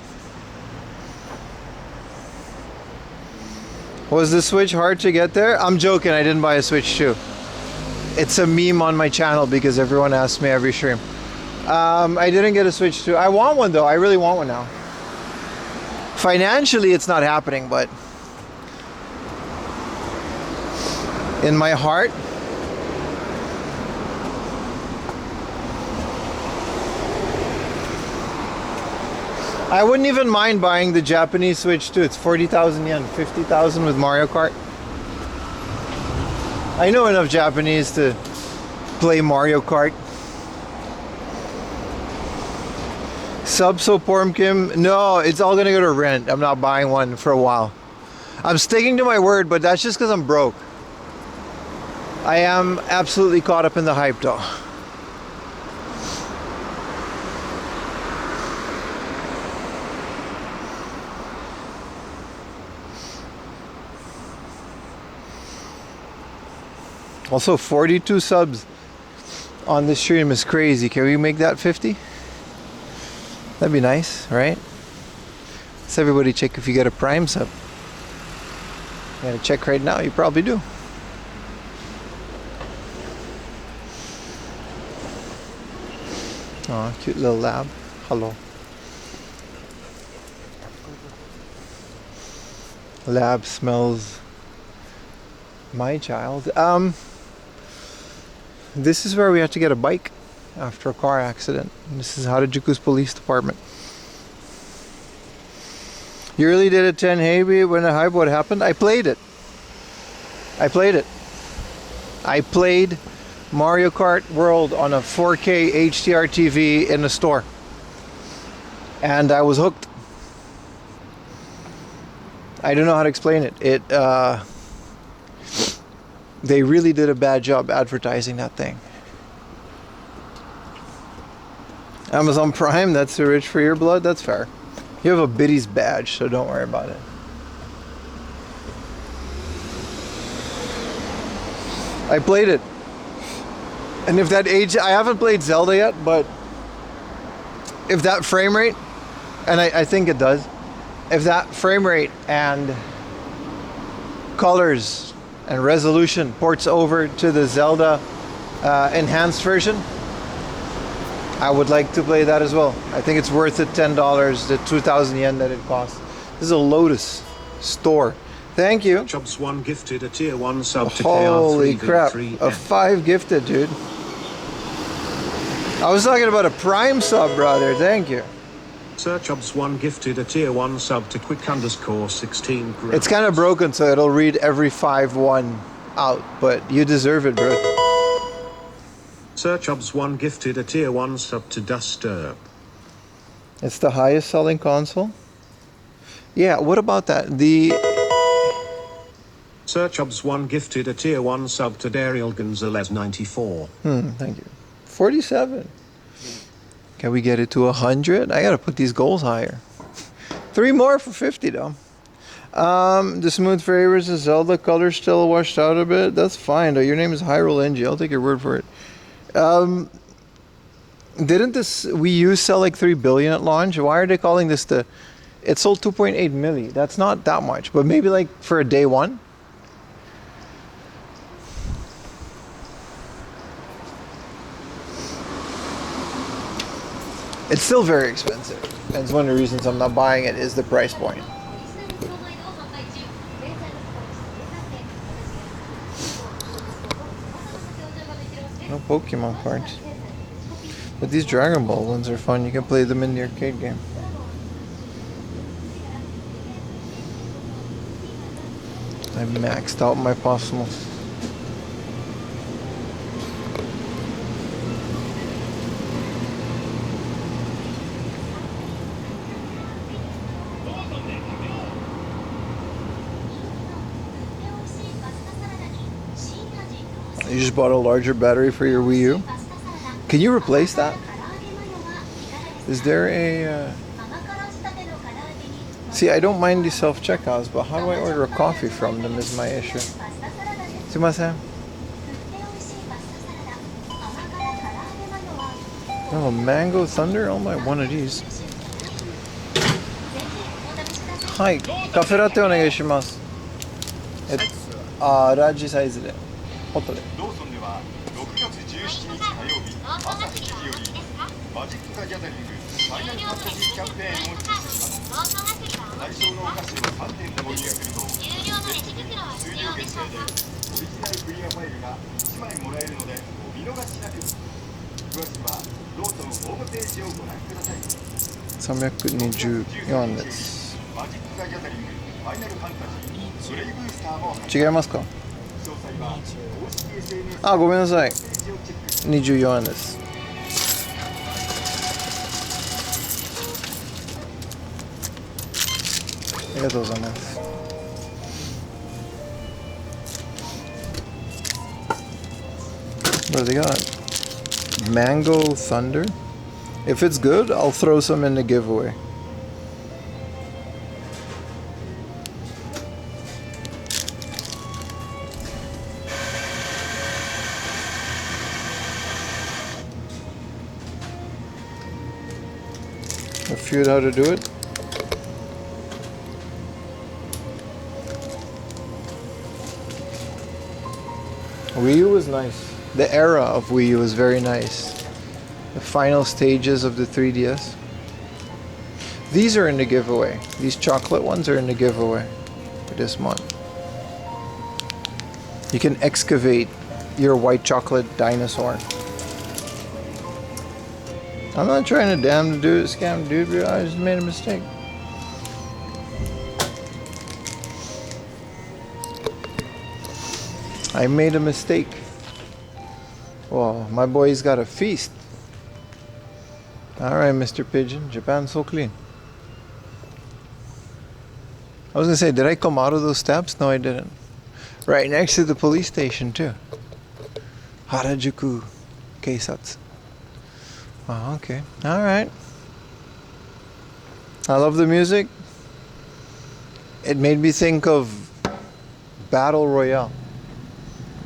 Was the Switch hard to get there? I'm joking, I didn't buy a Switch 2. It's a meme on my channel because everyone asks me every stream. I didn't get a Switch 2. I want one though, I really want one now. Financially it's not happening, but in my heart, I wouldn't even mind buying the Japanese Switch too. It's 40,000 yen, 50,000 with Mario Kart. I know enough Japanese to play Mario Kart. Subso Pormkim, no, it's all gonna go to rent. I'm not buying one for a while. I'm sticking to my word, but that's just because I'm broke. I am absolutely caught up in the hype though. Also, 42 subs on this stream is crazy. Can we make that 50? That'd be nice, right? Let's everybody check if you get a Prime sub. You gotta check right now, you probably do. Aw, cute little lab. Hello. Lab smells my child. This is where we had to get a bike after a car accident. This is Harajuku's police department. You really did it 10 Heavy when the hype, what happened? I played it. I played Mario Kart World on a 4K HDR TV in the store. And I was hooked. I don't know how to explain it. They really did a bad job advertising that thing. Amazon Prime, that's too rich for your blood? That's fair. You have a Biddy's badge, so don't worry about it. I played it. And if that I haven't played Zelda yet, but if that frame rate, and I think it does, if that frame rate and colors and resolution ports over to the Zelda enhanced version, I would like to play that as well. I think it's worth it, $10, the 2,000 yen that it costs. This is a Lotus store. Thank you. Chubs 1 gifted a tier 1 sub to Holy crap, KR3V3N. a 5 gifted, dude. I was talking about a Prime sub, brother. Thank you. Sir Chubs 1 gifted a tier 1 sub to quick_16. It's kind of broken, so it'll read every 5-1 out, but you deserve it, bro. Sir Chubs 1 gifted a tier 1 sub to Duster. It's the highest selling console? Yeah, what about that? Sir Chubs 1 gifted a tier 1 sub to Dariel Gonzalez 94. Thank you. 47. Can we get it to 100? I gotta put these goals higher. 3 more for 50 though. The smooth favors the Zelda color still washed out a bit. That's fine though. Your name is Hyrule NG. I'll take your word for it. Didn't this Wii U sell like 3 billion at launch? Why are they calling this the? It sold 2.8 milli. That's not that much, but maybe like for a day one. It's still very expensive. And it's one of the reasons I'm not buying it is the price point. No Pokemon cards. But these Dragon Ball ones are fun. You can play them in the arcade game. I maxed out my Posmos. You just bought a larger battery for your Wii U? Can you replace that? Is there a... See, I don't mind the self-checkouts, but how do I order a coffee from them is my issue. Sumimasen. Oh, Mango Thunder? Oh my, one of these. Hi, カフェラテお願いします。ラージサイズで。ホットで。ローソンでは6月17日火曜日朝7時よりマジック・ザ・ギャザリングファイナルファンタジーキャンペーンを実施します。対象のお菓子を3点購入すると数量限定でオリジナルクリアファイルが1枚もらえるのでお見逃しなく。詳しくはローソンホームページをご覧ください。324です。マジック・ザ・ギャザリングファイナルファンタジーブレイブースターも違いますか？あ、ごめんなさい。24円です。ありがとうございます。What do they got? Mango Thunder? If it's good, I'll throw some in the giveaway. I figured out how to do it. Wii U was nice. The era of Wii U was very nice. The final stages of the 3DS. These are in the giveaway. These chocolate ones are in the giveaway for this month. You can excavate your white chocolate dinosaur. I'm not trying to scam dude, I just made a mistake. I made a mistake. Well, my boy's got a feast. Alright, Mr. Pigeon. Japan's so clean. I was gonna say, did I come out of those steps? No, I didn't. Right next to the police station, too. Harajuku Keisatsu. Oh, okay. Alright. I love the music. It made me think of Battle Royale.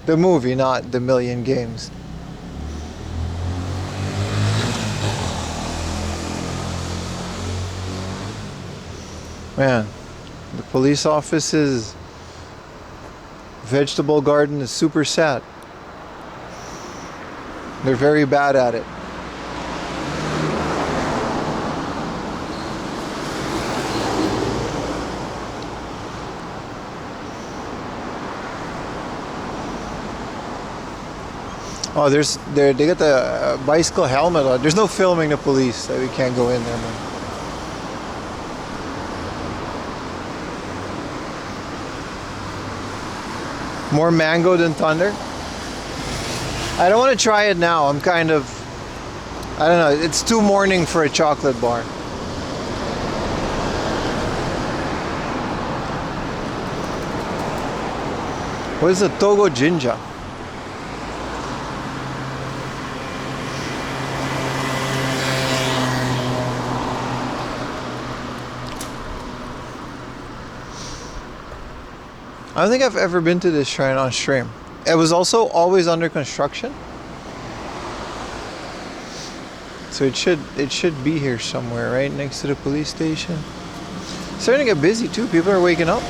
The movie, not the million games. Man, the police office's vegetable garden is super sad. They're very bad at it. Oh, they got the bicycle helmet on. There's no filming the police, so we can't go in there, man. More mango than thunder? I don't want to try it now. I'm kind of, I don't know, it's too morning for a chocolate bar. What is a Togo Jinja? I don't think I've ever been to this shrine on stream. It was also always under construction. So it should be here somewhere, right next to the police station. It's starting to get busy too. People are waking up.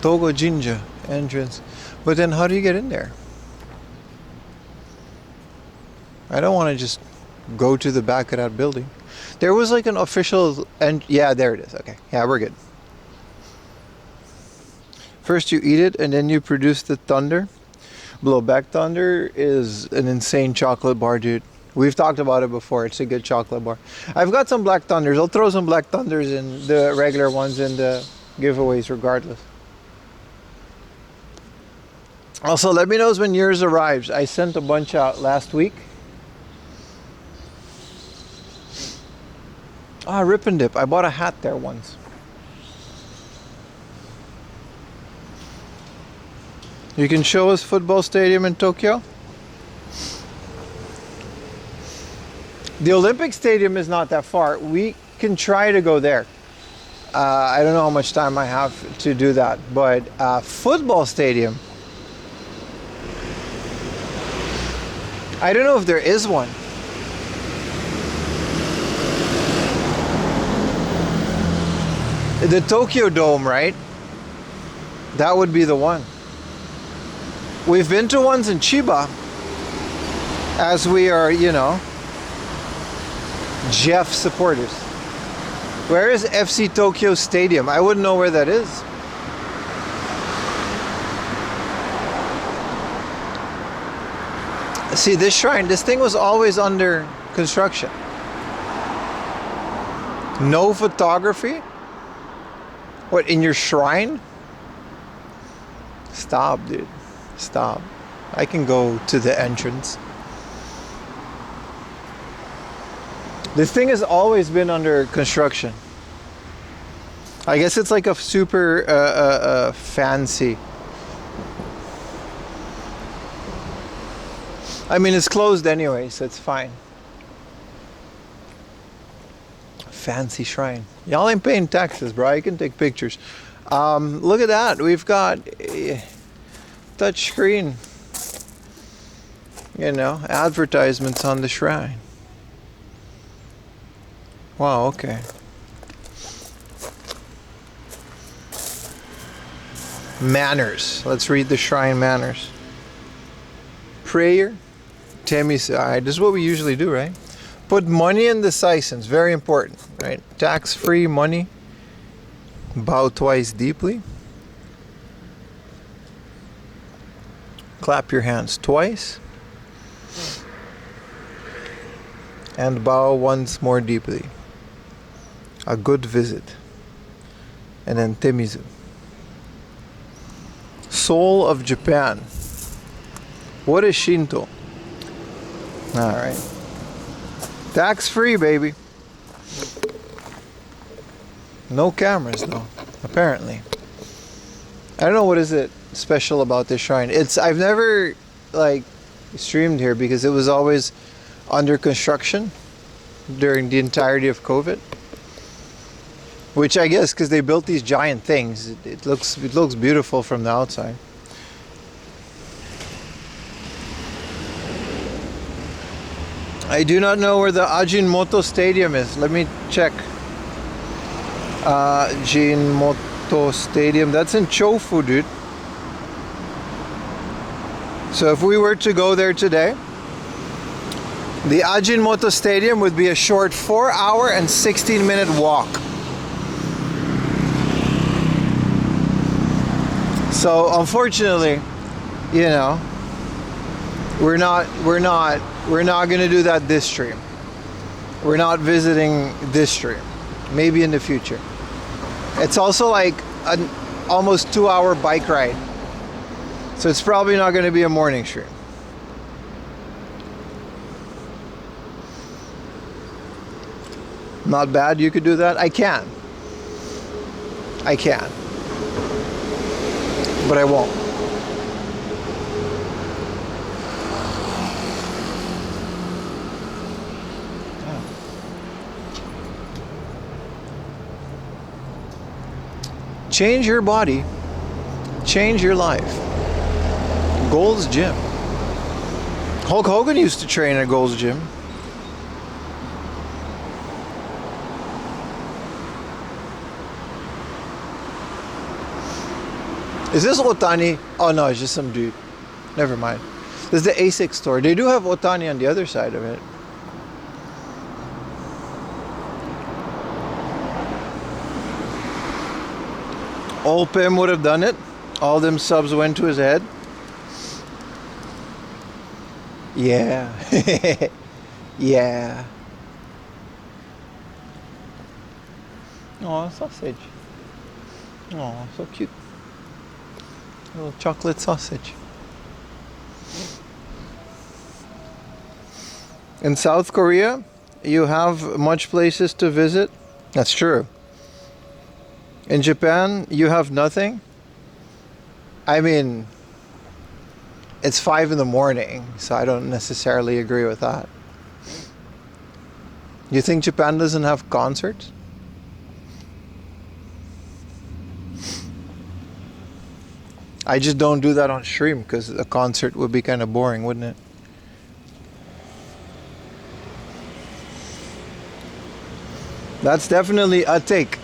Togo Jinja entrance. But then how do you get in there? I don't want to just go to the back of that building. There was like an official yeah, there it is. Okay. Yeah, we're good. First you eat it and then you produce the thunder. Blowback Thunder is an insane chocolate bar, dude. We've talked about it before. It's a good chocolate bar. I've got some Black Thunders. I'll throw some Black Thunders in the regular ones in the giveaways regardless. Also, let me know when yours arrives. I sent a bunch out last week. Ah, Rip and Dip. I bought a hat there once. You can show us football stadium in Tokyo. The Olympic Stadium is not that far. We can try to go there. I don't know how much time I have to do that, but football stadium, I don't know if there is one. The Tokyo Dome, right? That would be the one. We've been to ones in Chiba, as we are, you know, Jeff supporters. Where is FC Tokyo Stadium? I wouldn't know where that is. See, this shrine, this thing was always under construction. No photography? What, in your shrine? Stop, dude. Stop. I can go to the entrance. This thing has always been under construction. I guess it's like a super fancy. I mean, it's closed anyway, so it's fine. Fancy shrine. Y'all ain't paying taxes, bro. I can take pictures. Look at that. We've got touch screen, you know, advertisements on the shrine. Wow, okay. Manners. Let's read the shrine manners. Prayer. Temisai. This is what we usually do, right? Put money in the saisons. Very important, right? Tax-free money. Bow twice deeply. Clap your hands twice. And bow once more deeply. A good visit. And then Temizu. Soul of Japan. What is Shinto? Alright. Tax free, baby. No cameras though, apparently. I don't know what is it special about this shrine. I've never like streamed here because it was always under construction during the entirety of COVID. Which I guess because they built these giant things, it looks beautiful from the outside. I do not know where the Ajinomoto Stadium is. Let me check. Ajinomoto Stadium. That's in Chofu, dude. So if we were to go there today, the Ajinomoto Stadium would be a short 4-hour and 16-minute walk. So unfortunately, you know, we're not gonna do that this stream. We're not visiting this stream. Maybe in the future. It's also like an almost 2-hour bike ride. So it's probably not gonna be a morning stream. Not bad, you could do that? I can. But I won't. Change your body. Change your life. Gold's Gym. Hulk Hogan used to train at Gold's Gym. Is this Otani? Oh no, it's just some dude. Never mind. This is the ASIC store. They do have Otani on the other side of it. Old Pim would have done it. All them subs went to his head. Yeah. Yeah. Oh, sausage. Oh, so cute. Little chocolate sausage. In South Korea, you have much places to visit. That's true. In Japan, you have nothing. I mean, it's 5 in the morning, so I don't necessarily agree with that. You think Japan doesn't have concerts? I just don't do that on stream because a concert would be kind of boring, wouldn't it? That's definitely a take.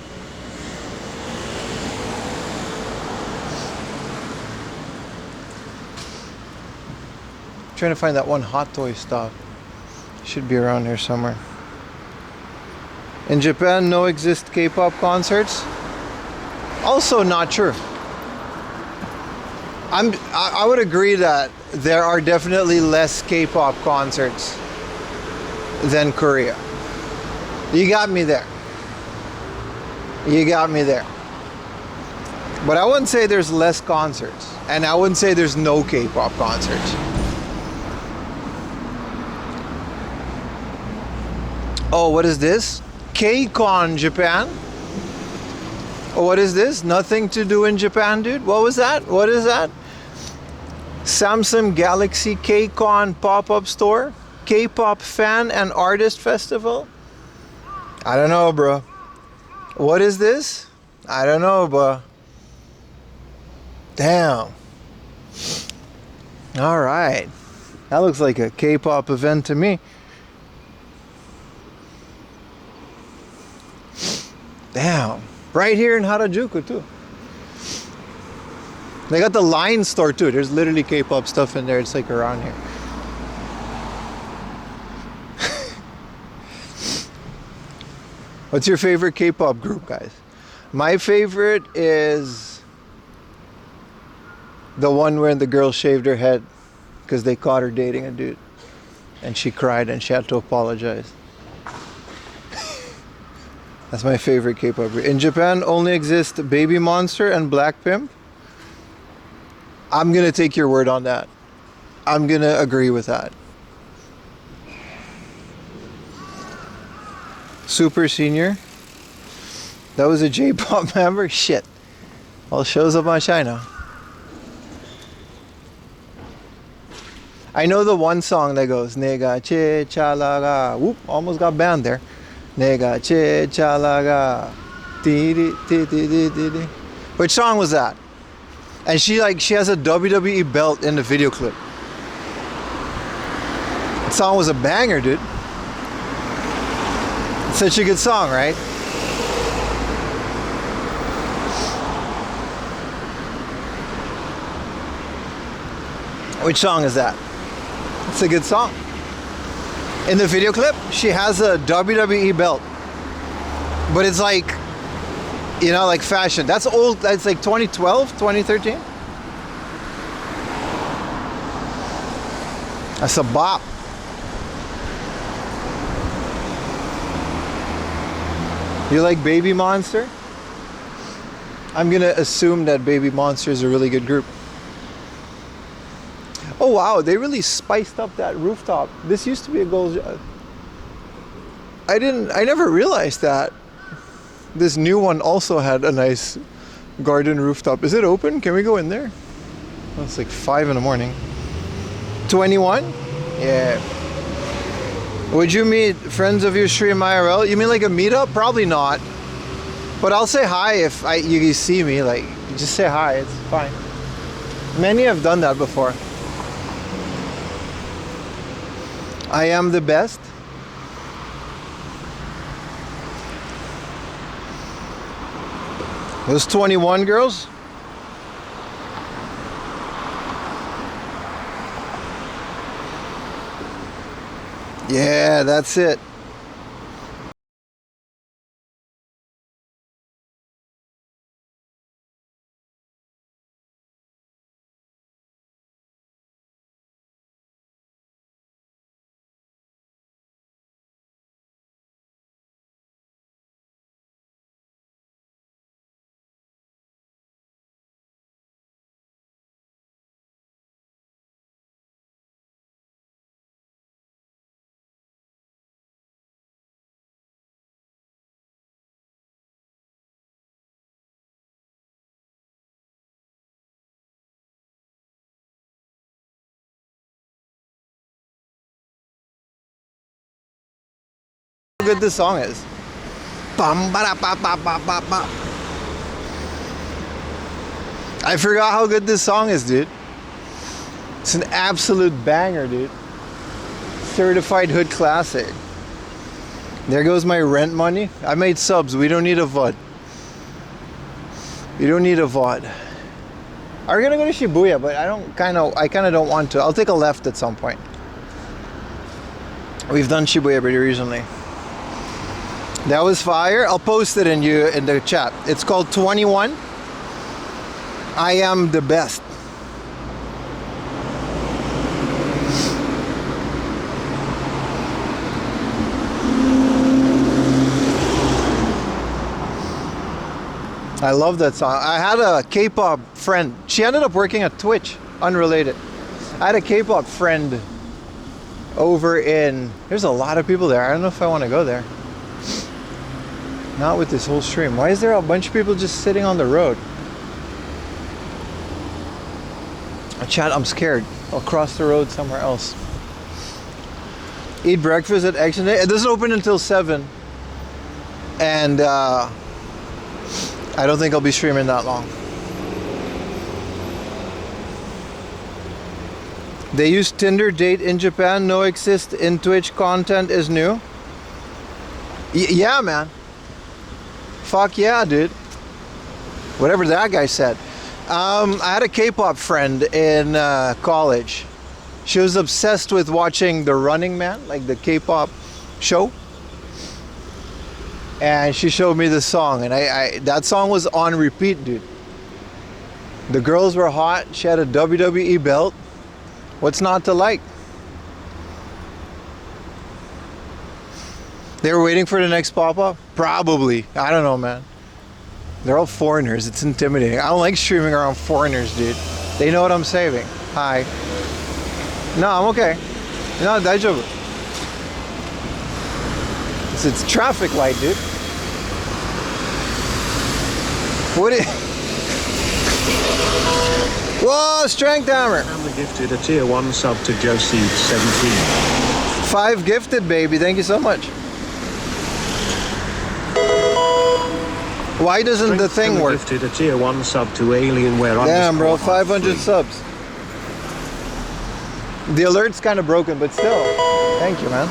Trying to find that one Hot Toy stop. Should be around here somewhere. In Japan, no exist K-pop concerts. Also not true. I would agree that there are definitely less K-pop concerts than Korea. You got me there. You got me there. But I wouldn't say there's less concerts. And I wouldn't say there's no K-pop concerts. Oh, what is this? K-Con Japan? Oh, what is this? Nothing to do in Japan, dude? What was that? What is that? Samsung Galaxy K-Con pop-up store? K-pop fan and artist festival? I don't know, bro. What is this? I don't know, bro. Damn. All right. That looks like a K-pop event to me. Damn. Right here in Harajuku, too. They got the Line store, too. There's literally K-pop stuff in there. It's like around here. What's your favorite K-pop group, guys? My favorite is the one where the girl shaved her head because they caught her dating a dude. And she cried and she had to apologize. That's my favorite K-pop group. In Japan, only exist Baby Monster and Black Pimp. I'm going to take your word on that. I'm going to agree with that. Super Senior. That was a J-pop member? Shit. All shows up on China. I know the one song that goes Nega che chalaga. Whoop, almost got banned there. Nega che chalaga. Which song was that? And she has a WWE belt in the video clip. That song was a banger, dude. It's such a good song, right? Which song is that? It's a good song. In the video clip, she has a WWE belt. But it's like, you know, like fashion. That's old. That's like 2012, 2013. That's a bop. You like Baby Monster? I'm gonna assume that Baby Monster is a really good group. Oh wow, they really spiced up that rooftop. This used to be a gold. I never realized that. This new one also had a nice garden rooftop. Is it open? Can we go in there? Oh, it's like 5 in the morning. 21? Yeah. Would you meet friends of your stream IRL? You mean like a meetup? Probably not. But I'll say hi if you see me. Like, just say hi. It's fine. Many have done that before. I am the best. Those 21 girls. Yeah, that's it. How good this song is. Bum, ba, ba, ba, ba, ba, ba. I forgot how good this song is, dude. It's an absolute banger, dude. Certified hood classic. There goes my rent money. I made subs. We don't need a VOD. You don't need a VOD. We're gonna go to Shibuya, but I kind of don't want to. I'll take a left at some point. We've done Shibuya pretty recently. That was fire. I'll post it in the chat. It's called 21. I am the best. I love that song. I had a K-pop friend. She ended up working at Twitch, unrelated. I had a K-pop friend over in... There's a lot of people there. I don't know if I want to go there. Not with this whole stream. Why is there a bunch of people just sitting on the road? Chat, I'm scared. I'll cross the road somewhere else. Eat breakfast at Action Day. It doesn't open until 7. And I don't think I'll be streaming that long. They use Tinder date in Japan. No exist in Twitch. Content is new. Yeah, man. Fuck yeah, dude. Whatever that guy said. I had a K-pop friend in college. She was obsessed with watching The Running Man, like the K-pop show. And she showed me the song, and that song was on repeat, dude. The girls were hot. She had a WWE belt. What's not to like? They were waiting for the next pop-up? Probably. I don't know, man. They're all foreigners. It's intimidating. I don't like streaming around foreigners, dude. They know what I'm saving. Hi. No, I'm okay. No, daijoubu. It's traffic light, dude. What is... Whoa, strength hammer. Hammer gifted a tier 1 sub to Joseed17. 5 gifted, baby. Thank you so much. Why doesn't the thing work? Gifted a tier 1 sub to Alienware. Damn, bro, 500 subs. The alert's kind of broken, but still. Thank you, man.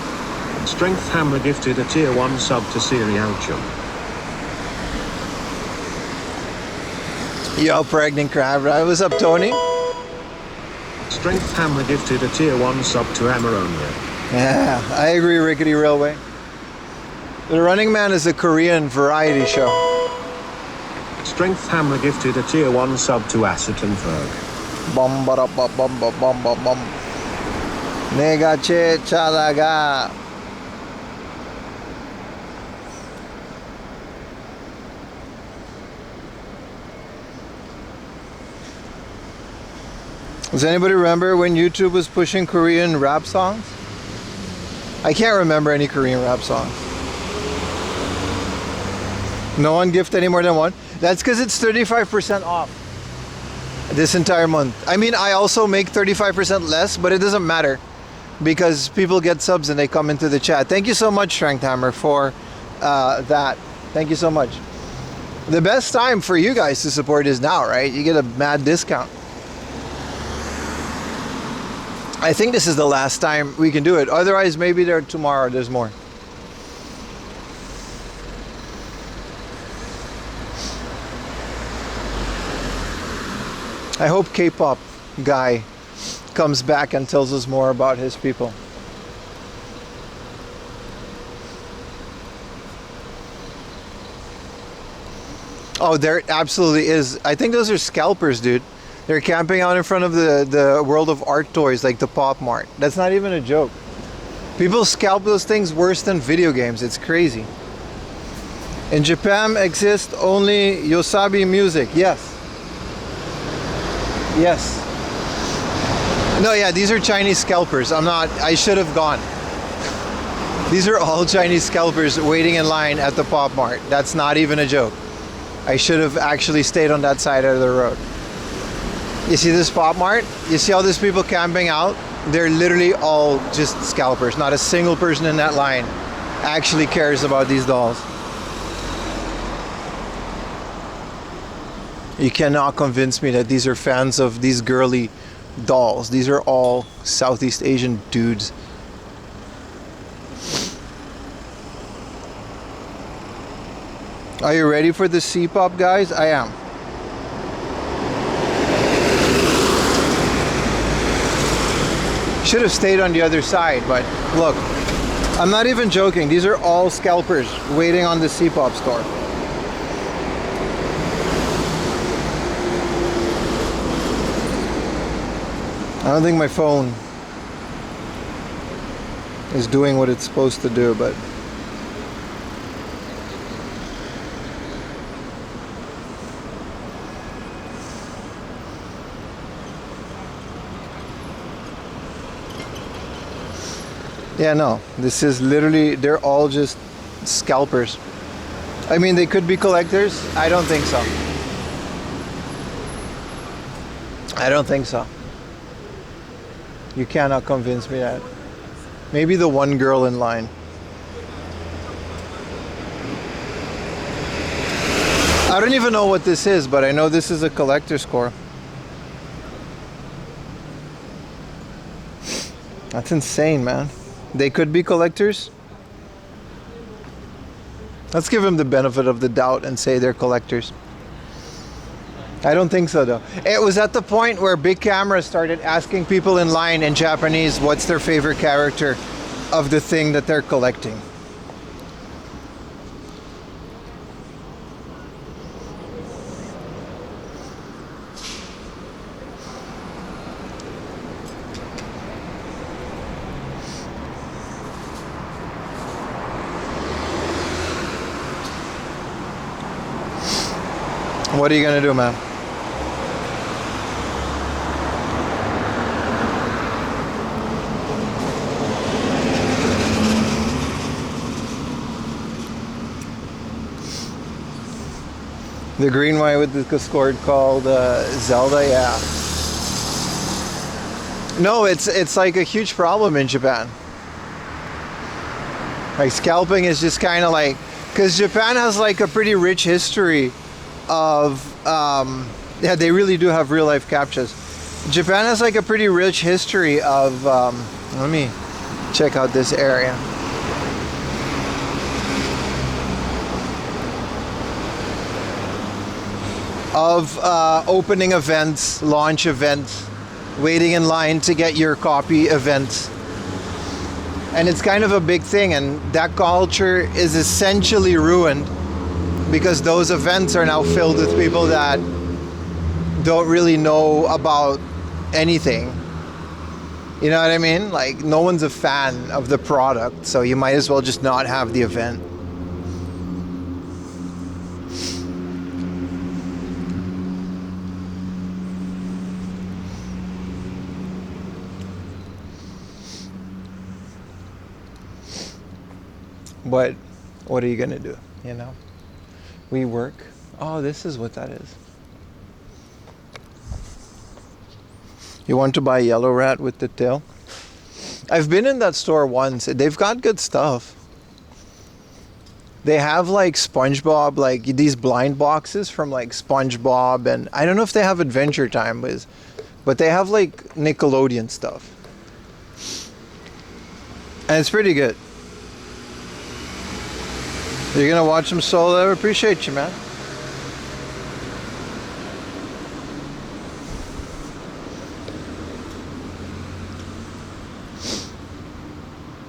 Strength Hammer gifted a tier 1 sub to Siri Alchum. Yo, pregnant crab. What's up, Tony? Strength Hammer gifted a tier 1 sub to Amaronia. Yeah, I agree, Rickety Railway. The Running Man is a Korean variety show. Strength Hammer gifted a tier 1 sub to Aceton Ferg. Bum ba bum bum bum bum bum. Nega che chalaga. Does anybody remember when YouTube was pushing Korean rap songs? I can't remember any Korean rap songs. No one gift any more than one. That's because it's 35% off this entire month. I mean, I also make 35% less, but it doesn't matter because people get subs and they come into the chat. Thank you so much, Strength Hammer, for that. Thank you so much. The best time for you guys to support is now, right? You get a mad discount. I think this is the last time we can do it. Otherwise, maybe tomorrow there's more. I hope K-pop guy comes back and tells us more about his people. Oh, there absolutely is. I think those are scalpers, dude. They're camping out in front of the World of Art toys, like the Pop Mart. That's not even a joke. People scalp those things worse than video games. It's crazy. In Japan exists only Yosabi music. Yes. Yes. No, yeah, these are Chinese scalpers. I should have gone. These are all Chinese scalpers waiting in line at the Pop Mart. That's not even a joke. I should have actually stayed on that side of the road. You see this Pop Mart? You see all these people camping out? They're literally all just scalpers. Not a single person in that line actually cares about these dolls. You cannot convince me that these are fans of these girly dolls. These are all Southeast Asian dudes. Are you ready for the C-pop, guys? I am. Should have stayed on the other side, but look, I'm not even joking. These are all scalpers waiting on the C-pop store. I don't think my phone is doing what it's supposed to do, but yeah, no, this is literally, they're all just scalpers. I mean, they could be collectors. I don't think so. I don't think so. You cannot convince me that. Maybe the one girl in line. I don't even know what this is, but I know this is a collector's core. That's insane, man. They could be collectors. Let's give them the benefit of the doubt and say they're collectors. I don't think so, though. It was at the point where big cameras started asking people in line in Japanese what's their favorite character of the thing that they're collecting. What are you gonna do, man? The green one with the Discord called Zelda, yeah. No, it's like a huge problem in Japan. Like scalping is just kind of like, because Japan has like a pretty rich history of yeah, they really do have real life captchas. Japan has like a pretty rich history of let me check out this area. Of opening events, launch events, waiting in line to get your copy events. And it's kind of a big thing, and that culture is essentially ruined because those events are now filled with people that don't really know about anything. You know what I mean? Like, no one's a fan of the product, so you might as well just not have the event. But what are you gonna do, you know? We work. Oh, this is what that is. You want to buy Yellow Rat with the tail? I've been in that store once. They've got good stuff. They have like SpongeBob, like these blind boxes from like SpongeBob, and I don't know if they have Adventure Time, but they have like Nickelodeon stuff. And it's pretty good. You're gonna watch some solo? I appreciate you, man.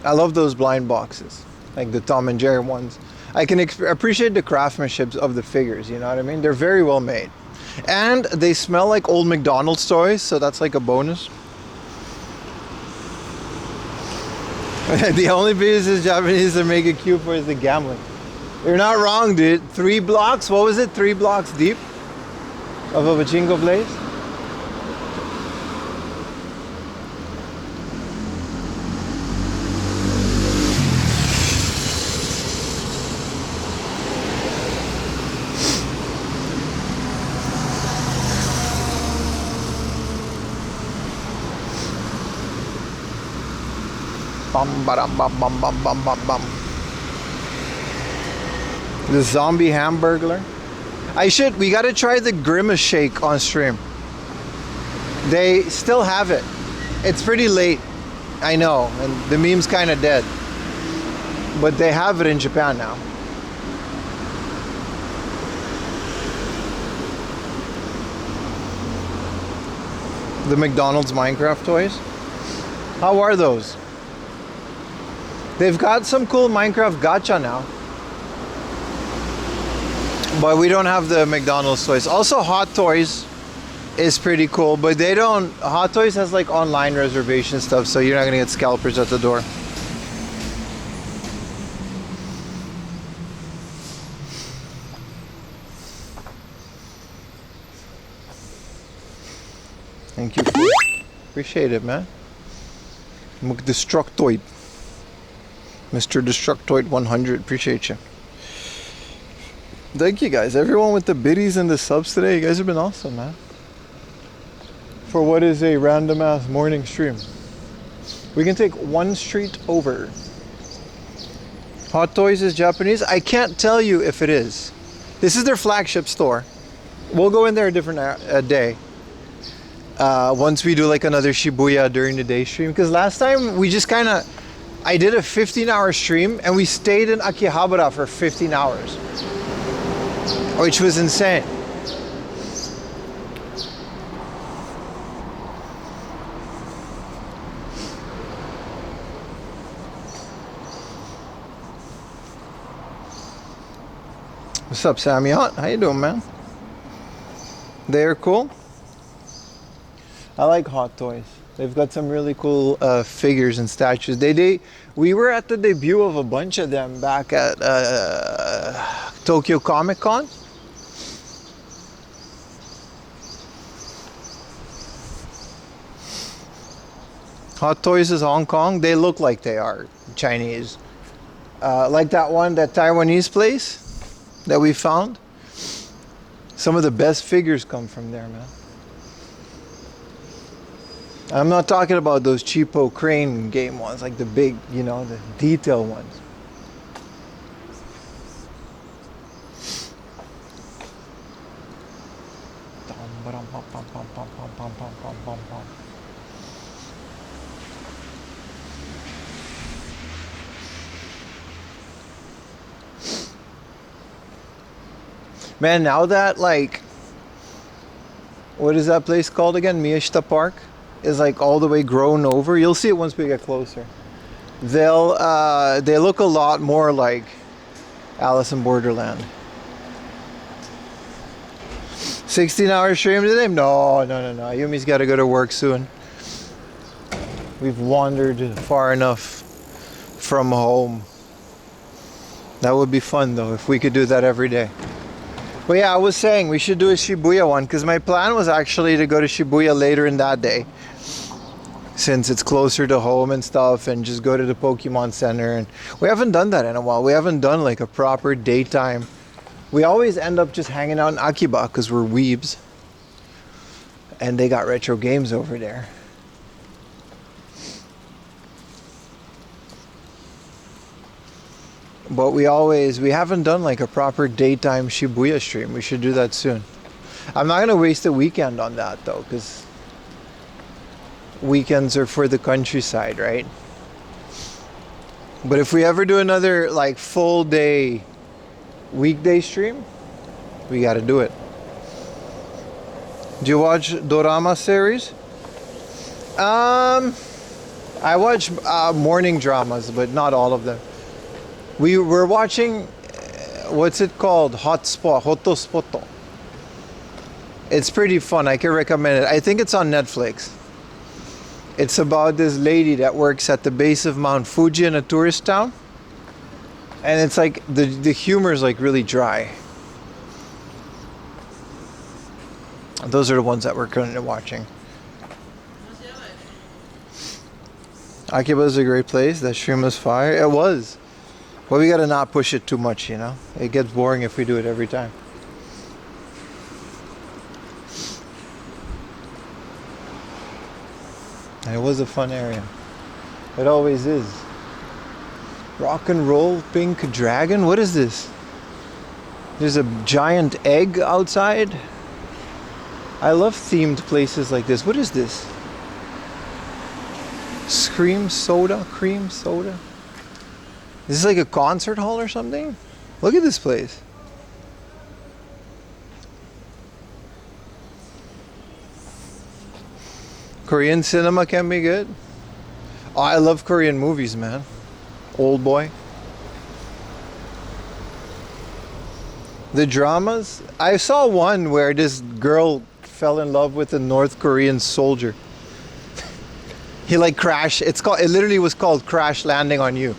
I love those blind boxes, like the Tom and Jerry ones. I can appreciate the craftsmanship of the figures, you know what I mean? They're very well made. And they smell like old McDonald's toys, so that's like a bonus. The only business Japanese are making cute for is the gambling. You're not wrong, dude. 3 blocks, what was it? 3 blocks deep of a pachinko place? Bum, ba-dum, bum, bum, bum, bum, bum, bum. The zombie hamburglar. We gotta try the Grimace shake on stream. They still have it. It's pretty late, I know, and the meme's kind of dead. But they have it in Japan now. The McDonald's Minecraft toys. How are those? They've got some cool Minecraft gacha now. But we don't have the McDonald's toys. Also, Hot Toys is pretty cool, but they don't. Hot Toys has like online reservation stuff, so you're not gonna get scalpers at the door. Thank you. Appreciate it, man. Destructoid. Mr. Destructoid 100. Appreciate you. Thank you guys. Everyone with the biddies and the subs today. You guys have been awesome, man. For what is a random ass morning stream. We can take one street over. Hot Toys is Japanese. I can't tell you if it is. This is their flagship store. We'll go in there a different day. Once we do like another Shibuya during the day stream. Because last time we just kind of... I did a 15-hour stream and we stayed in Akihabara for 15 hours. Which was insane. What's up, Sammy? How you doing, man? They're cool. I like Hot Toys. They've got some really cool figures and statues. We were at the debut of a bunch of them back at Tokyo Comic Con. Hot Toys is Hong Kong. They look like they are Chinese. Like that Taiwanese place that we found. Some of the best figures come from there, man. I'm not talking about those cheapo crane game ones, like the big, you know, the detail ones. Man, now that like, what is that place called again? Miyashita Park is like all the way grown over. You'll see it once we get closer. They look a lot more like Alice in Borderland. 16-hour stream today? No. Yumi's got to go to work soon. We've wandered far enough from home. That would be fun though if we could do that every day. But yeah, I was saying we should do a Shibuya one because my plan was actually to go to Shibuya later in that day, since it's closer to home and stuff, and just go to the Pokemon Center. And we haven't done that in a while. We haven't done like a proper daytime. We always end up just hanging out in Akiba because we're weebs, and they got retro games over there. But we haven't done like a proper daytime Shibuya stream. We should do that soon. I'm not gonna waste a weekend on that though, because weekends are for the countryside, right? But if we ever do another like full day weekday stream, we gotta do it. Do you watch dorama series? I watch morning dramas, but not all of them. We were watching, what's it called? Hotospoto. It's pretty fun. I can recommend it. I think it's on Netflix. It's about this lady that works at the base of Mount Fuji in a tourist town. And it's like, the humor is like really dry. Those are the ones that we're currently watching. Akiba is a great place. That stream was fire. It was. But we gotta not push it too much, you know? It gets boring if we do it every time. And it was a fun area. It always is. Rock and roll pink dragon? What is this? There's a giant egg outside. I love themed places like this. What is this? Cream soda? Is this like a concert hall or something? Look at this place. Korean cinema can be good. Oh, I love Korean movies, man. Old Boy. The dramas. I saw one where this girl fell in love with a North Korean soldier. He like crashed. It literally was called Crash Landing on You.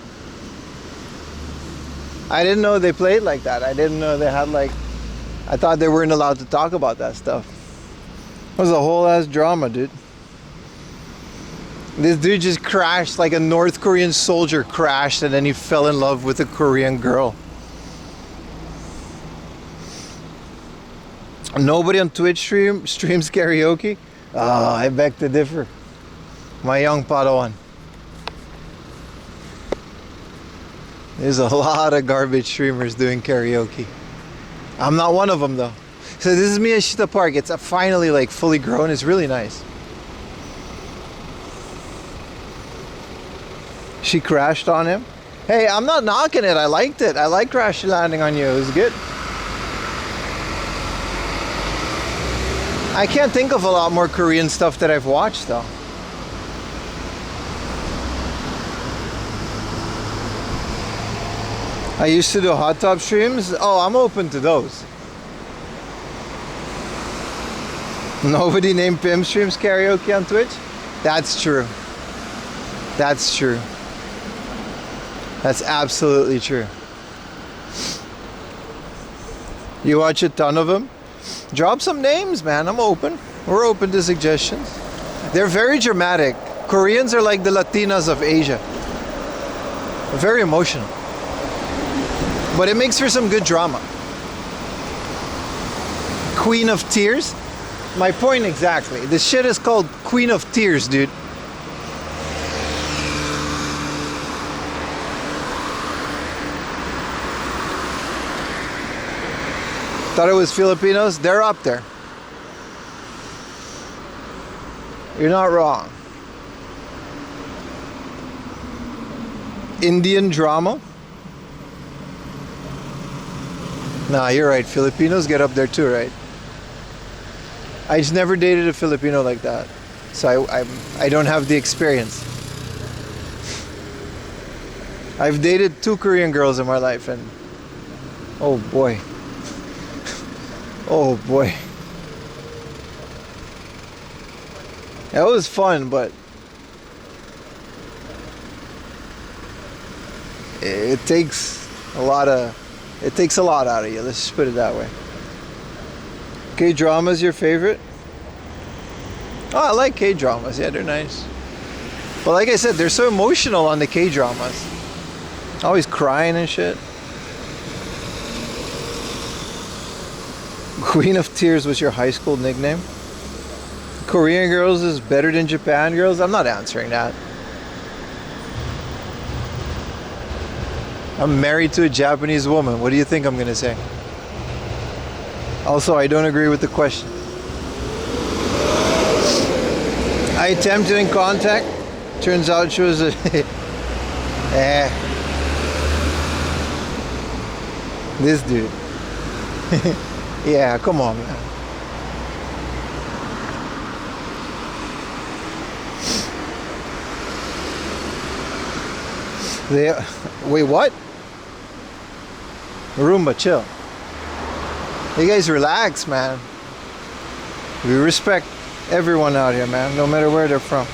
I didn't know they played like that. I didn't know they had like, I thought they weren't allowed to talk about that stuff. It was a whole ass drama, dude. This dude just crashed, like a North Korean soldier crashed, and then he fell in love with a Korean girl. Nobody on Twitch streams karaoke? Oh, I beg to differ. My young Padawan. There's a lot of garbage streamers doing karaoke. I'm not one of them though. So this is Miyashita Park. It's finally like fully grown. It's really nice. She crashed on him. Hey, I'm not knocking it. I liked it. I like Crash Landing on You. It was good. I can't think of a lot more Korean stuff that I've watched though. I used to do hot tub streams. Oh, I'm open to those. Nobody named Pim streams karaoke on Twitch? That's true. That's true. That's absolutely true. You watch a ton of them? Drop some names, man. I'm open. We're open to suggestions. They're very dramatic. Koreans are like the Latinas of Asia. Very emotional. But it makes for some good drama. Queen of Tears? My point exactly. This shit is called Queen of Tears, dude. Thought it was Filipinos? They're up there. You're not wrong. Indian drama? Nah, you're right. Filipinos get up there too, right? I just never dated a Filipino like that. So I don't have the experience. I've dated 2 Korean girls in my life and oh boy. Oh boy. That was fun, but it takes a lot out of you. Let's just put it that way. K-dramas your favorite? Oh, I like K-dramas. Yeah, they're nice. But like I said, they're so emotional on the K-dramas. Always crying and shit. Queen of Tears was your high school nickname? Korean girls is better than Japan girls? I'm not answering that. I'm married to a Japanese woman. What do you think I'm gonna say? Also, I don't agree with the question. I attempted in contact. Turns out she was a this dude. Yeah, come on, man. Wait, what? Roomba, chill. You guys relax, man. We respect everyone out here, man, no matter where they're from.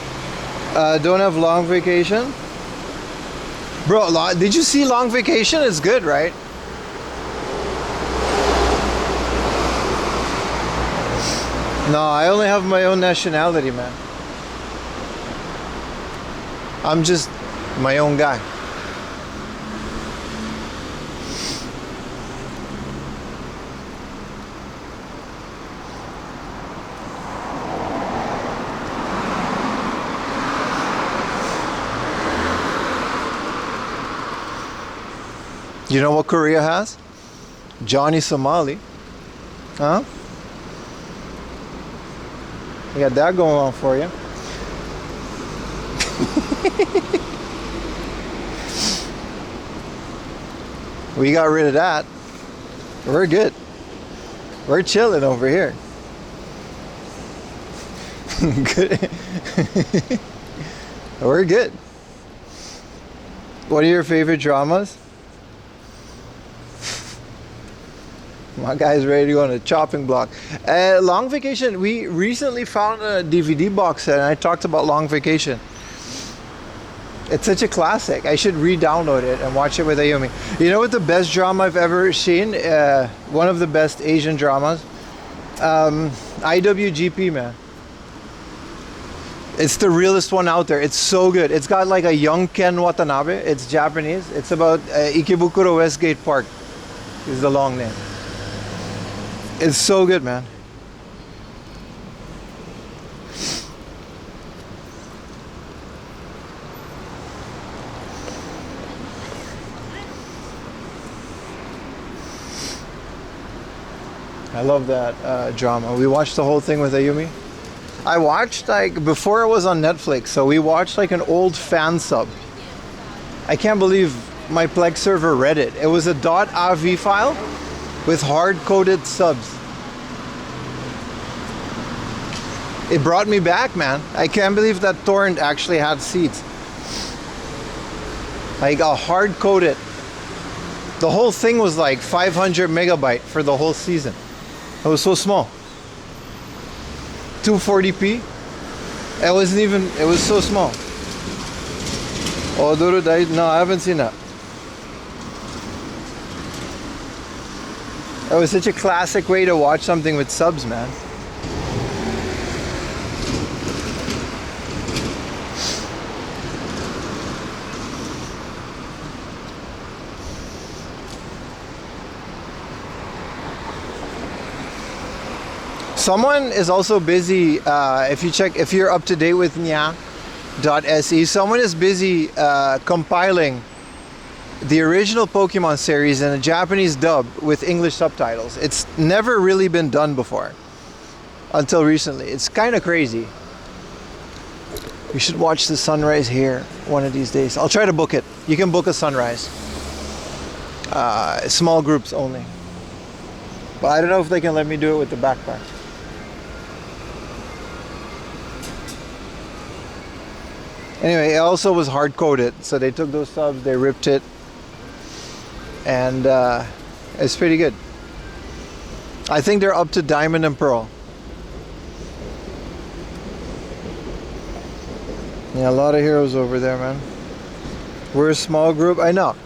Don't have long vacation? Bro, did you see Long Vacation? It's good, right? No, I only have my own nationality, man. I'm just my own guy. You know what Korea has? Johnny Somali. Huh? You got that going on for you. We got rid of that. We're good. We're chilling over here. Good. We're good. What are your favorite dramas? My guy's ready to go on a chopping block. Long Vacation, we recently found a DVD box set and I talked about Long Vacation. It's such a classic. I should re-download it and watch it with Ayumi. You know what the best drama I've ever seen? One of the best Asian dramas? IWGP, man. It's the realest one out there. It's so good. It's got like a young Ken Watanabe. It's Japanese. It's about Ikebukuro Westgate Park is the long name. It's so good, man. I love that drama. We watched the whole thing with Ayumi. I watched like before it was on Netflix, so we watched like an old fan sub. I can't believe my Plex server read it. It was a .av file with hard-coded subs. It brought me back, man. I can't believe that torrent actually had seeds. Like a hard-coded. The whole thing was like 500 megabyte for the whole season. It was so small. 240p. It wasn't even, it was so small. Odoro died? No, I haven't seen that. It was such a classic way to watch something with subs, man. Someone is also busy, if you're up to date with nya.se, someone is busy compiling the original Pokemon series in a Japanese dub with English subtitles. It's never really been done before until recently. It's kind of crazy. We should watch the sunrise here one of these days. I'll try to book it. You can book a sunrise. Small groups only. But I don't know if they can let me do it with the backpack. Anyway, it also was hard-coded, so they took those subs, they ripped it, and it's pretty good. I think they're up to Diamond and Pearl. Yeah, a lot of heroes over there, man. We're a small group, I know.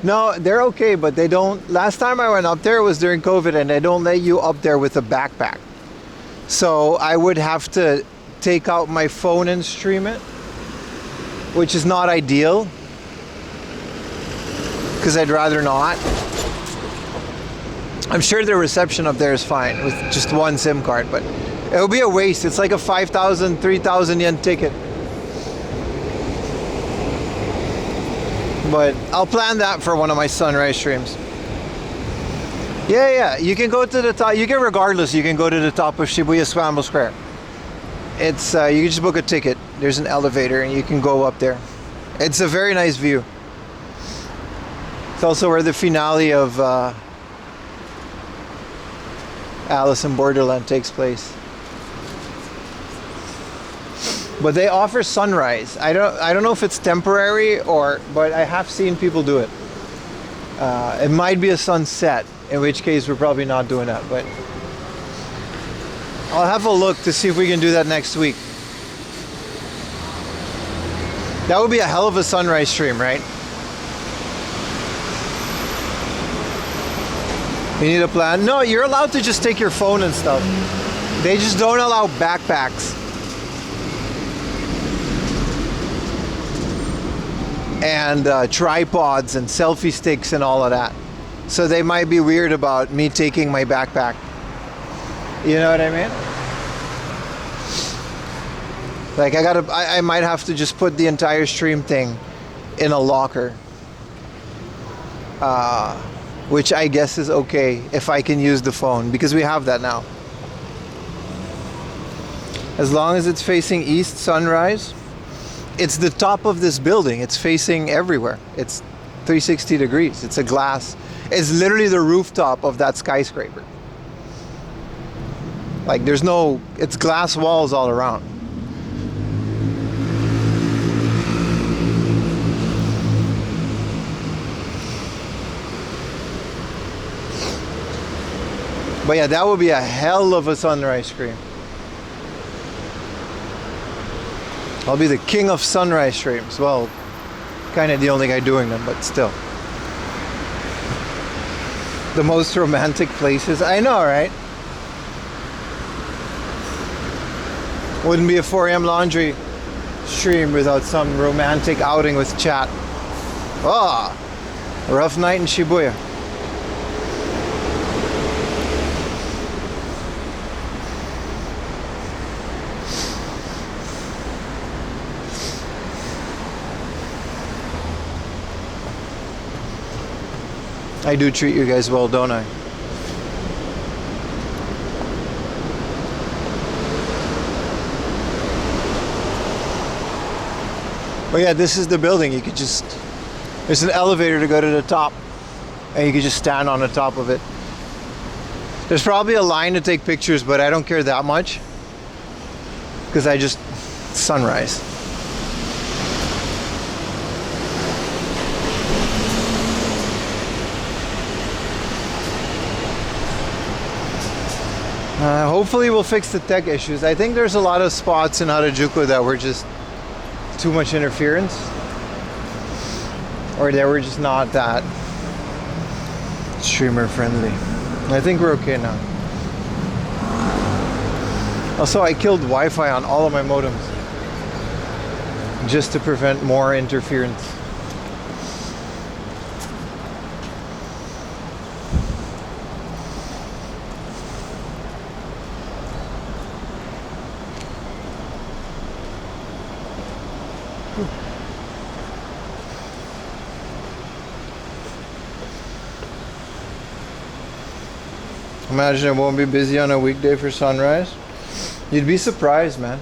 No, they're okay, but they don't, last time I went up there it was during COVID, and they don't let you up there with a backpack. So I would have to take out my phone and stream it, which is not ideal, because I'd rather not. I'm sure the reception up there is fine with just one SIM card, but it would be a waste. It's like a 5,000, 3,000 yen ticket. But I'll plan that for one of my sunrise streams. Yeah, you can go to the top. You can, regardless, you can go to the top of Shibuya Scramble Square. It's you can just book a ticket. There's an elevator and you can go up there. It's a very nice view. It's also where the finale of Alice in Borderland takes place. But they offer sunrise. I don't know if it's temporary but I have seen people do it. It might be a sunset, in which case we're probably not doing that, but I'll have a look to see if we can do that next week. That would be a hell of a sunrise stream, right? You need a plan? No, you're allowed to just take your phone and stuff. They just don't allow backpacks. And tripods and selfie sticks and all of that. So they might be weird about me taking my backpack. You know what I mean? Like I might have to just put the entire stream thing in a locker. Which I guess is okay if I can use the phone, because we have that now. As long as it's facing east, sunrise. It's the top of this building. It's facing everywhere. It's 360 degrees. It's a glass. It's literally the rooftop of that skyscraper. Like it's glass walls all around. But yeah, that would be a hell of a sunrise stream. I'll be the king of sunrise streams. Well, kind of the only guy doing them, but still. The most romantic places. I know, right? Wouldn't be a 4 a.m. laundry stream without some romantic outing with chat. Ah, a rough night in Shibuya. I do treat you guys well, don't I? But yeah, this is the building. You could just... There's an elevator to go to the top. And you could just stand on the top of it. There's probably a line to take pictures, but I don't care that much. Because I just... Sunrise. Hopefully we'll fix the tech issues. I think there's a lot of spots in Harajuku that were just too much interference, or they were just not that streamer friendly. I think we're okay now. Also, I killed Wi-Fi on all of my modems just to prevent more interference. Imagine it won't be busy on a weekday for sunrise. You'd be surprised, man.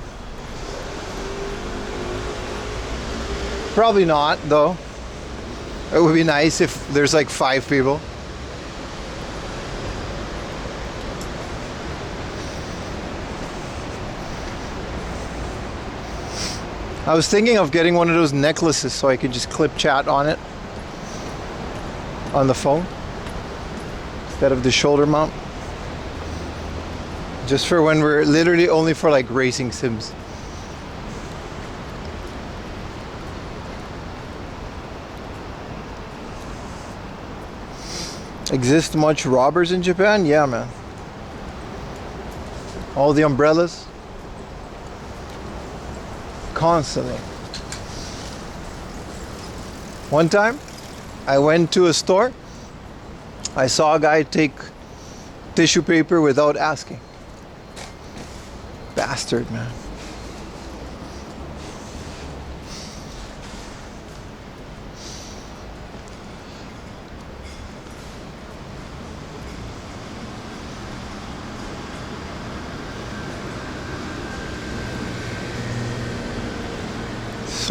Probably not, though. It would be nice if there's like 5 people. I was thinking of getting one of those necklaces so I could just clip chat on it. On the phone. Instead of the shoulder mount. Just for when we're literally only for like racing sims. Exist much robbers in Japan? Yeah, man. All the umbrellas. Constantly. One time, I went to a store. I saw a guy take tissue paper without asking. Bastard, man.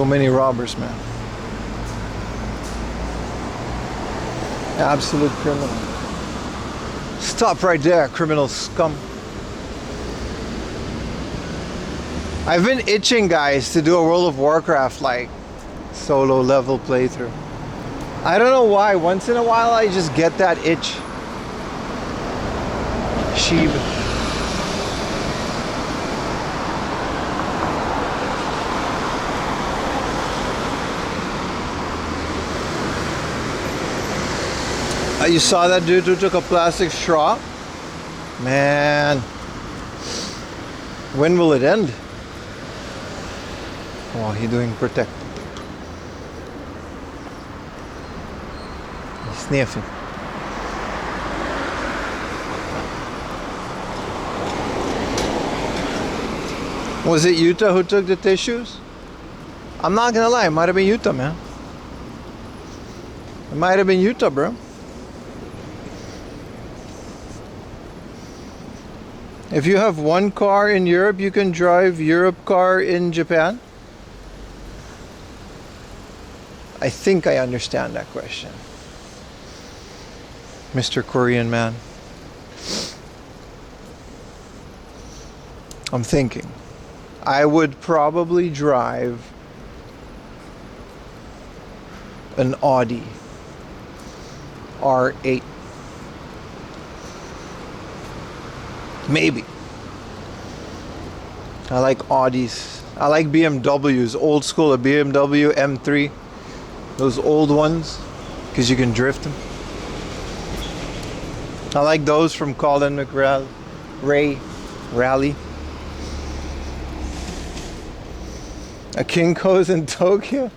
So many robbers, man. Absolute criminal. Stop right there, criminal scum. I've been itching, guys, to do a World of Warcraft like solo level playthrough. I don't know why. Once in a while I just get that itch. Sheeb. You saw that dude who took a plastic straw? Man. When will it end? Oh, he's doing protect. He's sniffing. Was it Utah who took the tissues? I'm not gonna lie, it might have been Utah, man. It might have been Utah, bro. If you have one car in Europe, you can drive Europe car in Japan? I think I understand that question. Mr. Korean man. I'm thinking. I would probably drive an Audi R8. Maybe. I like Audis. I like BMWs, old school, a BMW M3. Those old ones, because you can drift them. I like those from Colin McRae Rally. A Kinko's in Tokyo?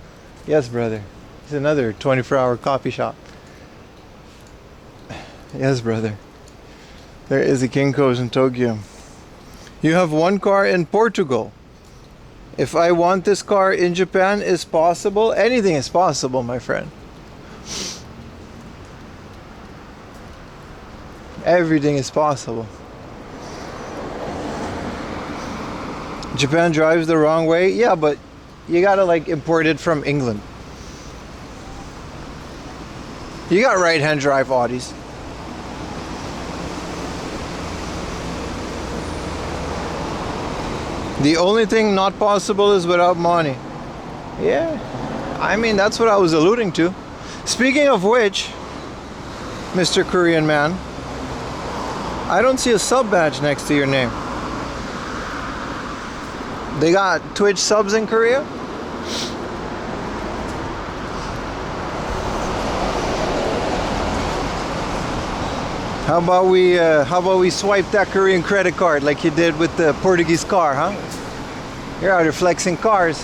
Yes, brother. It's another 24-hour coffee shop. Yes, brother. There is a Kinko's in Tokyo. You have one car in Portugal. If I want this car in Japan, is possible? Anything is possible, my friend. Everything is possible. Japan drives the wrong way? Yeah, but you gotta like import it from England. You got right-hand drive Audis. The only thing not possible is without money. Yeah, I mean, that's what I was alluding to. Speaking of which, Mr. Korean man, I don't see a sub badge next to your name. They got Twitch subs in Korea? How about we swipe that Korean credit card like you did with the Portuguese car, huh? You're out here flexing cars.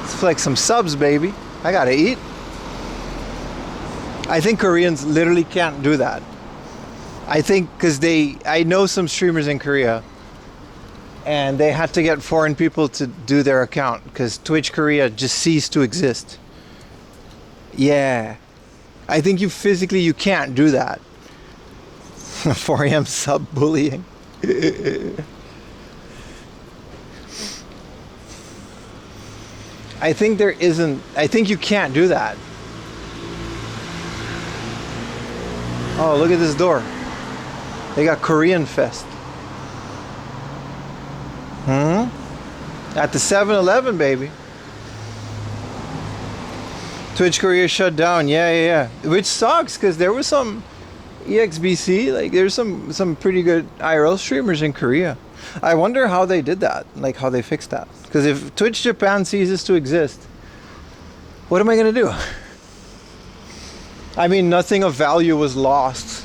Let's flex some subs, baby. I gotta eat. I think Koreans literally can't do that. I think because I know some streamers in Korea and they had to get foreign people to do their account because Twitch Korea just ceased to exist. Yeah, I think you can't do that. 4 a.m. sub bullying. I think you can't do that. Oh, look at this door. They got Korean Fest. At the 7-Eleven, baby. Twitch Korea shut down. Yeah. Which sucks because there was some EXBC, like there's some pretty good IRL streamers in Korea. I wonder how they did that, like how they fixed that. Because if Twitch Japan ceases to exist, what am I gonna do? I mean, nothing of value was lost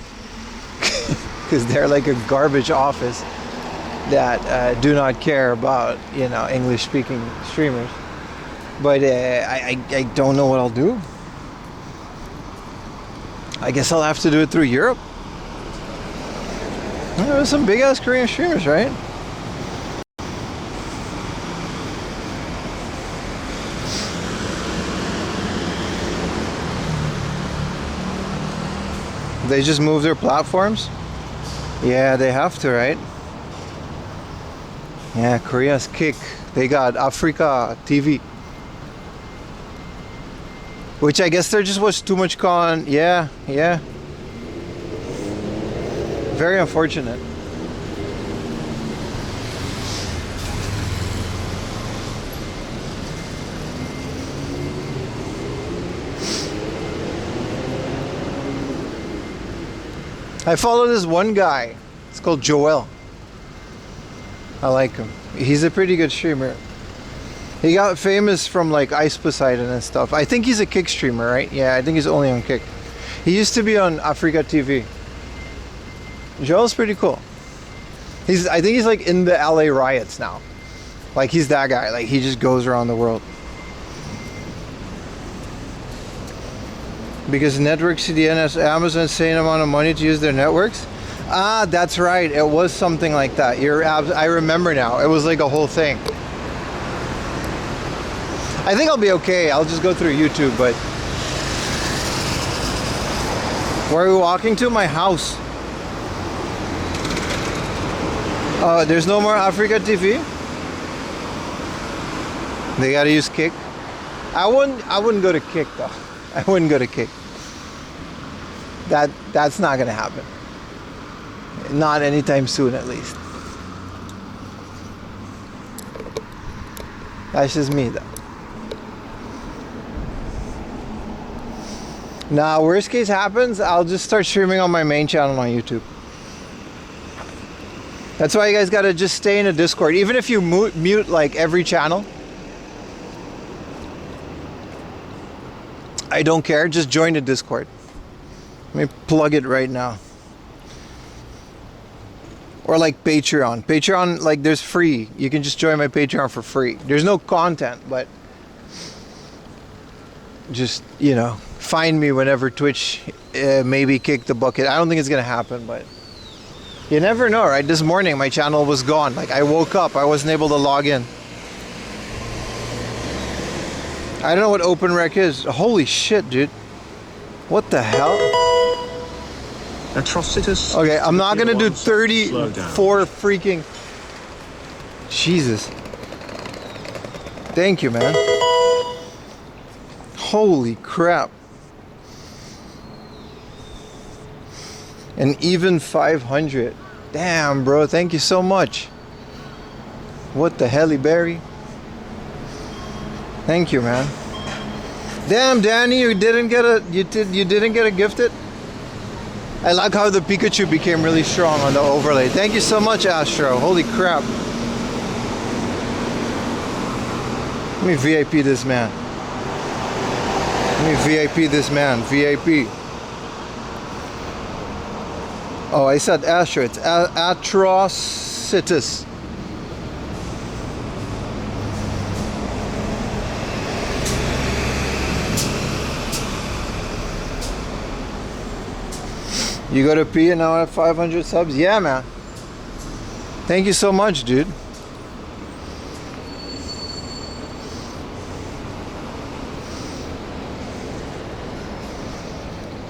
because they're like a garbage office that do not care about, English speaking streamers. But I don't know what I'll do. I guess I'll have to do it through Europe. There's some big ass Korean streamers, right? They just move their platforms? Yeah, they have to, right? Yeah, Korea's Kick. They got Africa TV. Which I guess there just was too much yeah. Very unfortunate. I follow this one guy. It's called Joel. I like him. He's a pretty good streamer. He got famous from like Ice Poseidon and stuff. I think he's a Kick streamer, right? Yeah, I think he's only on Kick. He used to be on Africa TV. Joel's pretty cool. I think he's like in the LA riots now. Like he's that guy. Like he just goes around the world. Because network CDN has Amazon insane amount of money to use their networks. Ah, that's right. It was something like that. I remember now. It was like a whole thing. I think I'll be okay. I'll just go through YouTube, but where are we walking to? My house. There's no more Africa TV. They gotta use Kick. I wouldn't go to Kick though. I wouldn't go to Kick. That's not gonna happen. Not anytime soon, at least. That's just me, though. Nah, worst case happens, I'll just start streaming on my main channel on YouTube. That's why you guys gotta just stay in a Discord. Even if you mute like every channel, I don't care. Just join the Discord. Let me plug it right now. Or like Patreon. Patreon, like there's free. You can just join my Patreon for free. There's no content, but just, you know, find me whenever Twitch maybe kick the bucket. I don't think it's gonna happen, but you never know, right? This morning my channel was gone. Like I woke up, I wasn't able to log in. I don't know what OpenRec is. Holy shit, dude. What the hell? Atrocitus. Okay, I'm not gonna do 34 freaking... Jesus. Thank you, man. Holy crap. And even 500. Damn, bro. Thank you so much. What the helly berry? Thank you, man. Damn, Danny, you didn't get a gifted? I like how the Pikachu became really strong on the overlay. Thank you so much, Astro. Holy crap. Let me VIP this man. Let me VIP this man. VIP. Oh, I said Astro. It's Atrocitus. You go to P and now at 500 subs? Yeah, man. Thank you so much, dude.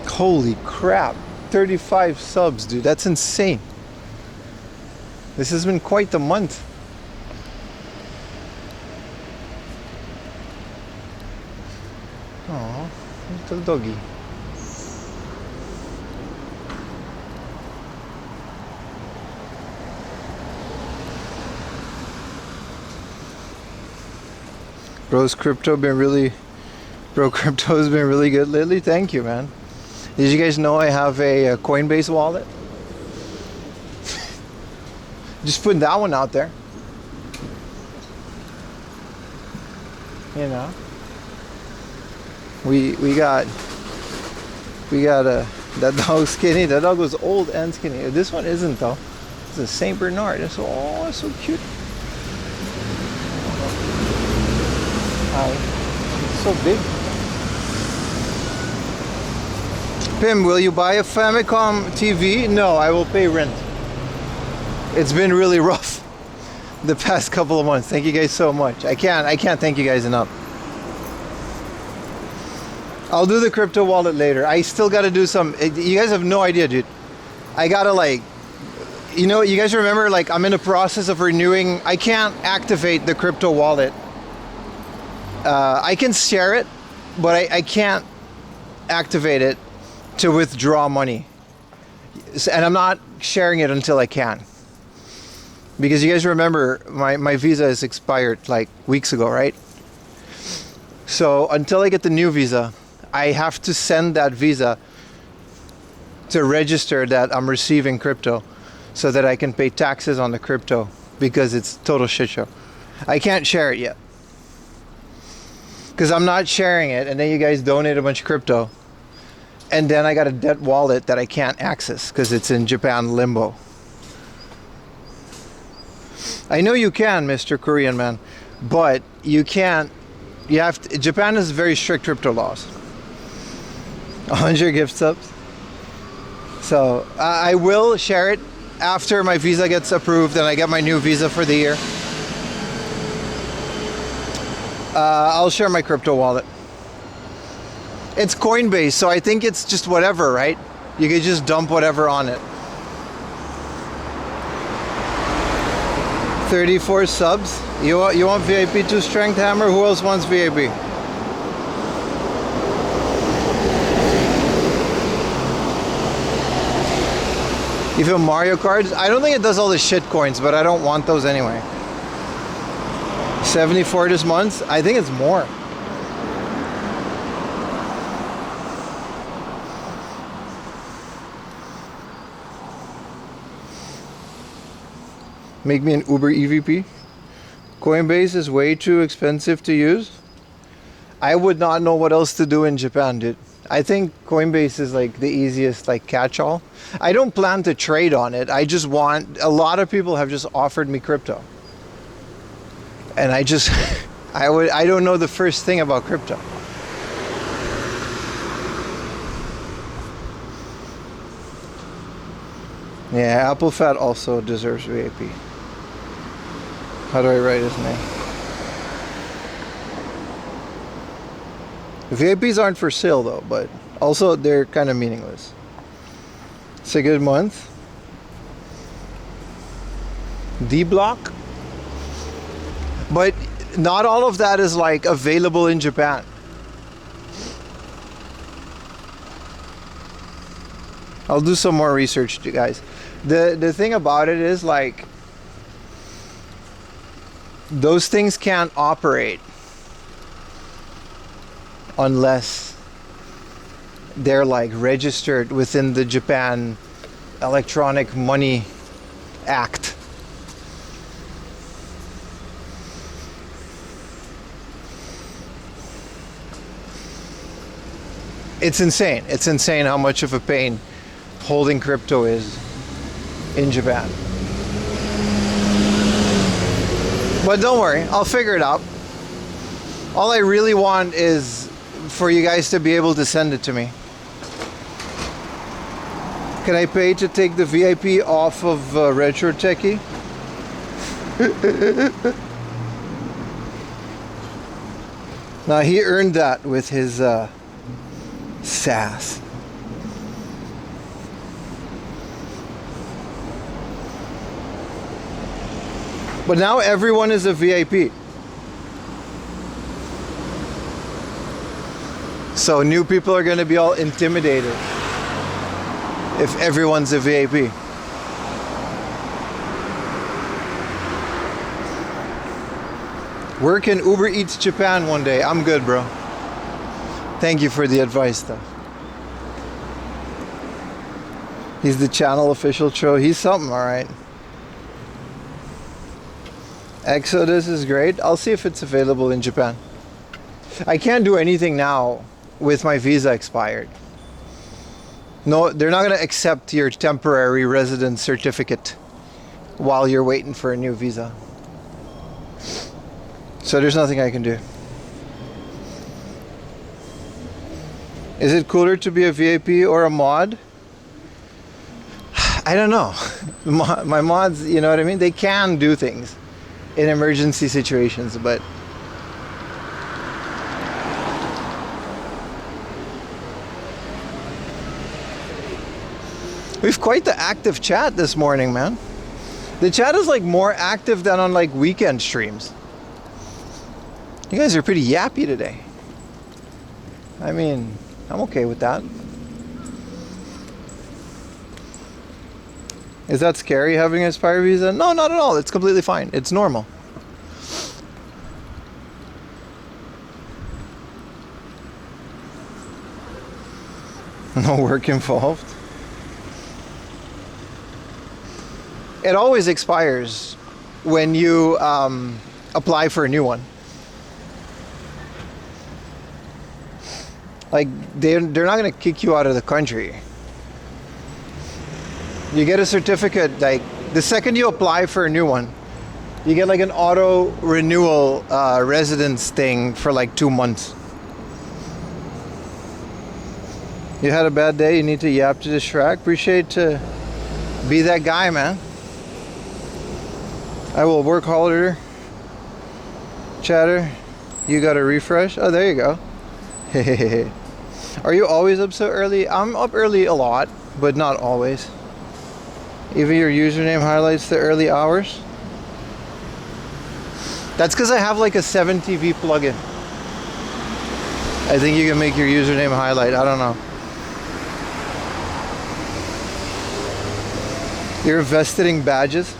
Holy crap. 35 subs, dude. That's insane. This has been quite the month. Oh, little doggy. Crypto has been really good lately. Thank you, man. Did you guys know I have a Coinbase wallet? Just putting that one out there. You know, we got that dog skinny. That dog was old and skinny. This one isn't though. It's a Saint Bernard. It's so cute. It's so big. Pim, will you buy a Famicom TV? No, I will pay rent. It's been really rough the past couple of months. Thank you guys so much. I can't thank you guys enough. I'll do the crypto wallet later. I still got to do some. You guys have no idea, dude. I gotta like you know, you guys remember, like, I'm in the process of renewing. I can't activate the crypto wallet. I can share it, but I can't activate it to withdraw money. And I'm not sharing it until I can. Because you guys remember, my visa is expired like weeks ago, right? So until I get the new visa, I have to send that visa to register that I'm receiving crypto so that I can pay taxes on the crypto, because it's total shit show. I can't share it yet. Because I'm not sharing it, and then you guys donate a bunch of crypto. And then I got a debt wallet that I can't access because it's in Japan limbo. I know you can, Mr. Korean man, but you can't. You have to, Japan has very strict crypto laws. 100 gift subs. So I will share it after my visa gets approved and I get my new visa for the year. I'll share my crypto wallet. It's Coinbase, so I think it's just whatever, right? You can just dump whatever on it. 34 subs. You want VIP 2 Strength Hammer? Who else wants VIP? Even Mario cards? I don't think it does all the shit coins, but I don't want those anyway. 74 this month? I think it's more. Make me an Uber EVP. Coinbase is way too expensive to use. I would not know what else to do in Japan, dude. I think Coinbase is like the easiest like catch-all. I don't plan to trade on it. I just want, a lot of people have just offered me crypto. And I just, I don't know the first thing about crypto. Yeah, Apple Fat also deserves VIP. How do I write his name? VIPs aren't for sale though, but also they're kind of meaningless. It's a good month. D-Block. But not all of that is like available in Japan. I'll do some more research, you guys. The thing about it is like those things can't operate unless they're like registered within the Japan Electronic Money Act. It's insane. It's insane how much of a pain holding crypto is in Japan. But don't worry, I'll figure it out. All I really want is for you guys to be able to send it to me. Can I pay to take the VIP off of Retro Techie? Now he earned that with his sass. But now everyone is a VIP. So new people are going to be all intimidated if everyone's a VIP. Work in Uber Eats Japan one day. I'm good, bro. Thank you for the advice, though. He's the channel official Tro. He's something, all right. Exodus is great. I'll see if it's available in Japan. I can't do anything now with my visa expired. No, they're not going to accept your temporary residence certificate while you're waiting for a new visa. So there's nothing I can do. Is it cooler to be a VIP or a mod? I don't know. My mods, you know what I mean? They can do things in emergency situations, but we've quite the active chat this morning, man. The chat is like more active than on like weekend streams. You guys are pretty yappy today. I mean, I'm okay with that. Is that scary having a Aspire visa? No, not at all. It's completely fine. It's normal. No work involved. It always expires when you apply for a new one. Like, they're not going to kick you out of the country. You get a certificate, like, the second you apply for a new one, you get like an auto renewal residence thing for like 2 months. You had a bad day, you need to yap to distract. Appreciate to be that guy, man. I will work harder. Chatter, you got a refresh? Oh, there you go. Are you always up so early? I'm up early a lot, but not always. Even your username highlights the early hours? That's because I have like a 7TV plugin. I think you can make your username highlight. I don't know. You're invested in badges?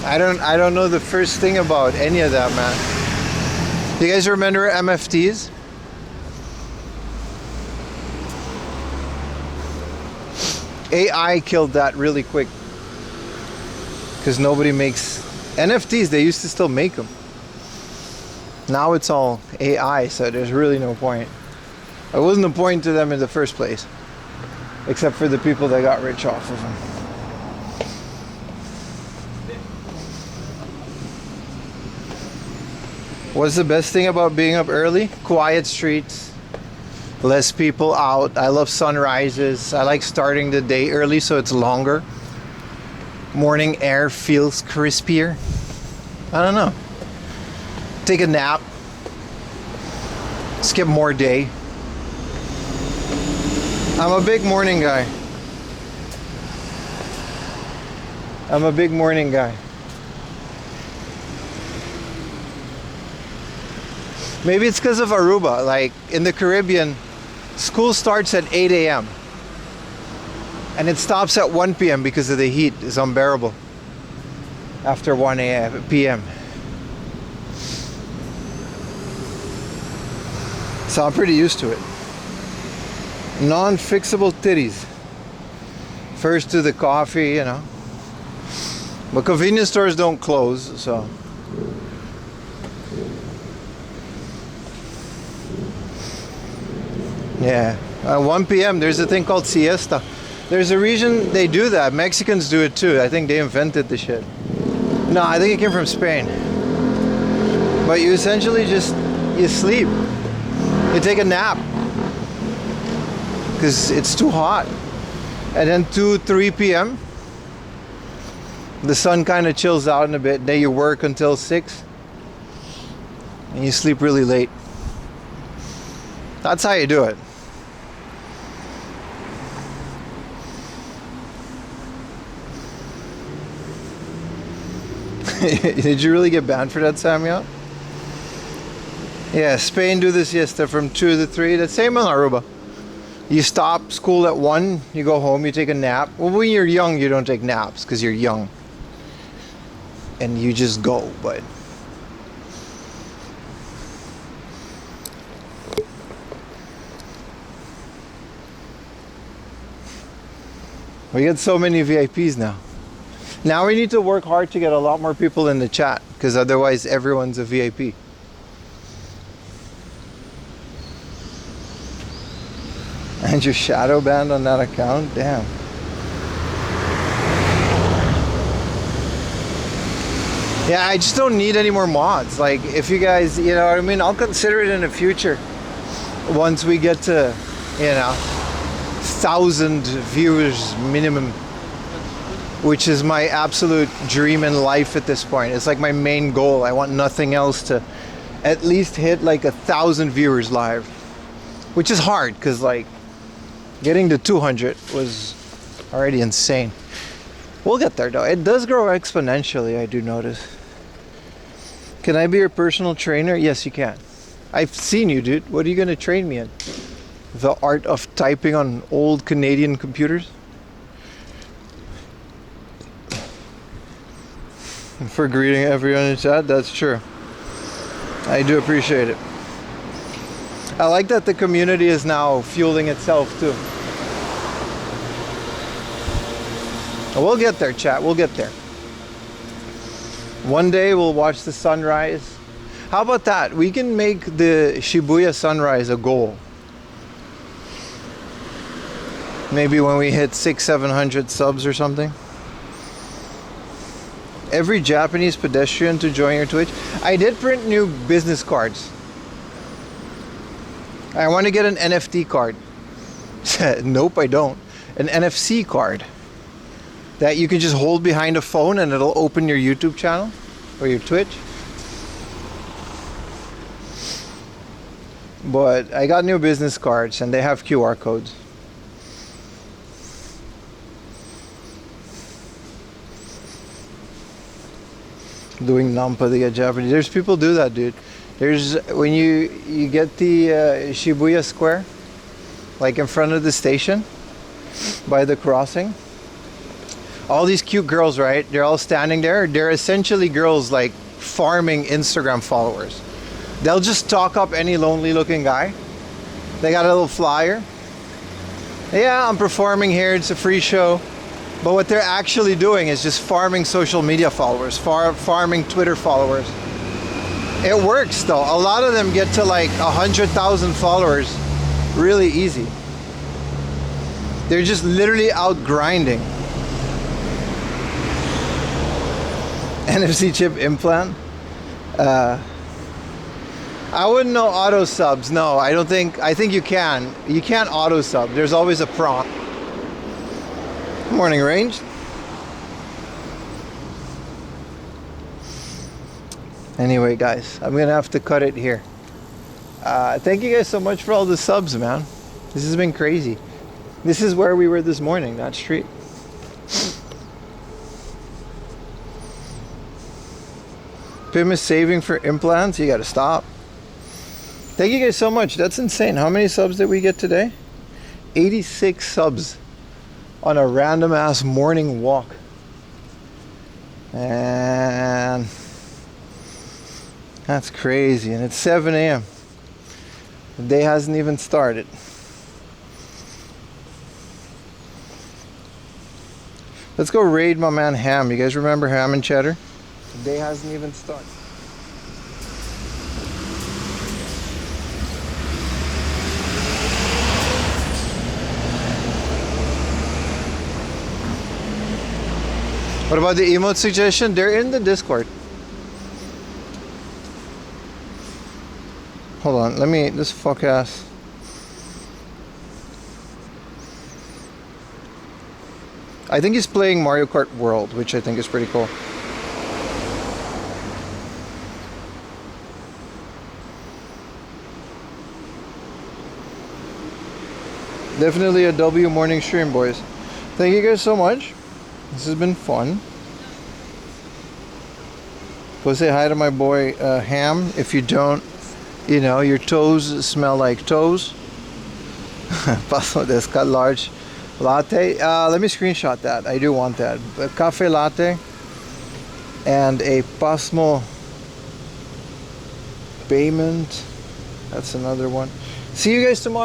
I don't know the first thing about any of that, man. You guys remember MFTs? AI killed that really quick because nobody makes NFTs. They used to still make them. Now it's all AI, so there's really no point. It wasn't a point to them in the first place, except for the people that got rich off of them. What's the best thing about being up early? Quiet streets, less people out. I love sunrises. I like starting the day early so it's longer. Morning air feels crispier. I don't know. Take a nap. Skip more day. I'm a big morning guy. I'm a big morning guy. Maybe it's because of Aruba. Like in the Caribbean, school starts at 8 a.m. and it stops at 1 p.m. because of the heat. It's unbearable after 1 p.m. So I'm pretty used to it. Non-fixable titties. First to the coffee, you know. But convenience stores don't close, so. Yeah, 1 p.m. there's a thing called siesta. There's a reason they do that. Mexicans do it too. I think they invented the shit. No, I think it came from Spain. But you essentially you sleep. You take a nap because it's too hot. And then 2-3 p.m. the sun kind of chills out in a bit. Then you work until 6 and you sleep really late. That's how you do it. Did you really get banned for that, Samuel? Yeah, Spain do the siesta from 2 to 3. The same on Aruba. You stop school at 1, you go home, you take a nap. Well, when you're young, you don't take naps because you're young. And you just go, but... We get so many VIPs now. Now we need to work hard to get a lot more people in the chat because otherwise everyone's a VIP. And you're shadow banned on that account? Damn. Yeah, I just don't need any more mods. Like, if you guys, you know what I mean? I'll consider it in the future. Once we get to, you know, 1,000 viewers minimum. Which is my absolute dream in life at this point. It's like my main goal. I want nothing else to at least hit like 1,000 viewers live. Which is hard, because like, getting to 200 was already insane. We'll get there though. It does grow exponentially, I do notice. Can I be your personal trainer? Yes, you can. I've seen you, dude. What are you gonna train me in? The art of typing on old Canadian computers? For greeting everyone in chat, that's true. I do appreciate it. I like that the community is now fueling itself too. We'll get there, chat. We'll get there. One day we'll watch the sunrise. How about that? We can make the Shibuya sunrise a goal. Maybe when we hit 600-700 subs or something. Every Japanese pedestrian to join your Twitch. I did print new business cards. I want to get an NFT card. Nope, I don't. An NFC card that you can just hold behind a phone and it'll open your YouTube channel or your Twitch. But I got new business cards and they have QR codes. Doing Nampa to get Japanese. There's people do that, dude. There's when you get the Shibuya Square, like in front of the station, by the crossing. All these cute girls, right? They're all standing there. They're essentially girls like farming Instagram followers. They'll just talk up any lonely looking guy. They got a little flyer. Yeah, I'm performing here. It's a free show. But what they're actually doing is just farming social media followers, farming Twitter followers. It works though. A lot of them get to like 100,000 followers really easy. They're just literally out grinding. NFC chip implant? I wouldn't know auto subs. No, I don't think. I think you can. You can't auto sub. There's always a prompt. Morning, Range. Anyway, guys, I'm gonna have to cut it here. Thank you guys so much for all the subs, man. This has been crazy. This is where we were this morning, that street. Pim is saving for implants. You gotta stop. Thank you guys so much. That's insane. How many subs did we get today? 86 subs on a random ass morning walk. And that's crazy. And it's 7 a.m. The day hasn't even started. Let's go raid my man Ham. You guys remember Ham and Cheddar? The day hasn't even started. What about the emote suggestion? They're in the Discord. Hold on, let me, this fuck ass. I think he's playing Mario Kart World, which I think is pretty cool. Definitely a W morning stream, boys. Thank you guys so much. This has been fun. Go say hi to my boy Ham. If you don't, you know, your toes smell like toes. Paso desca large latte. Let me screenshot that. I do want that. A cafe latte and a Pasmo payment. That's another one. See you guys tomorrow.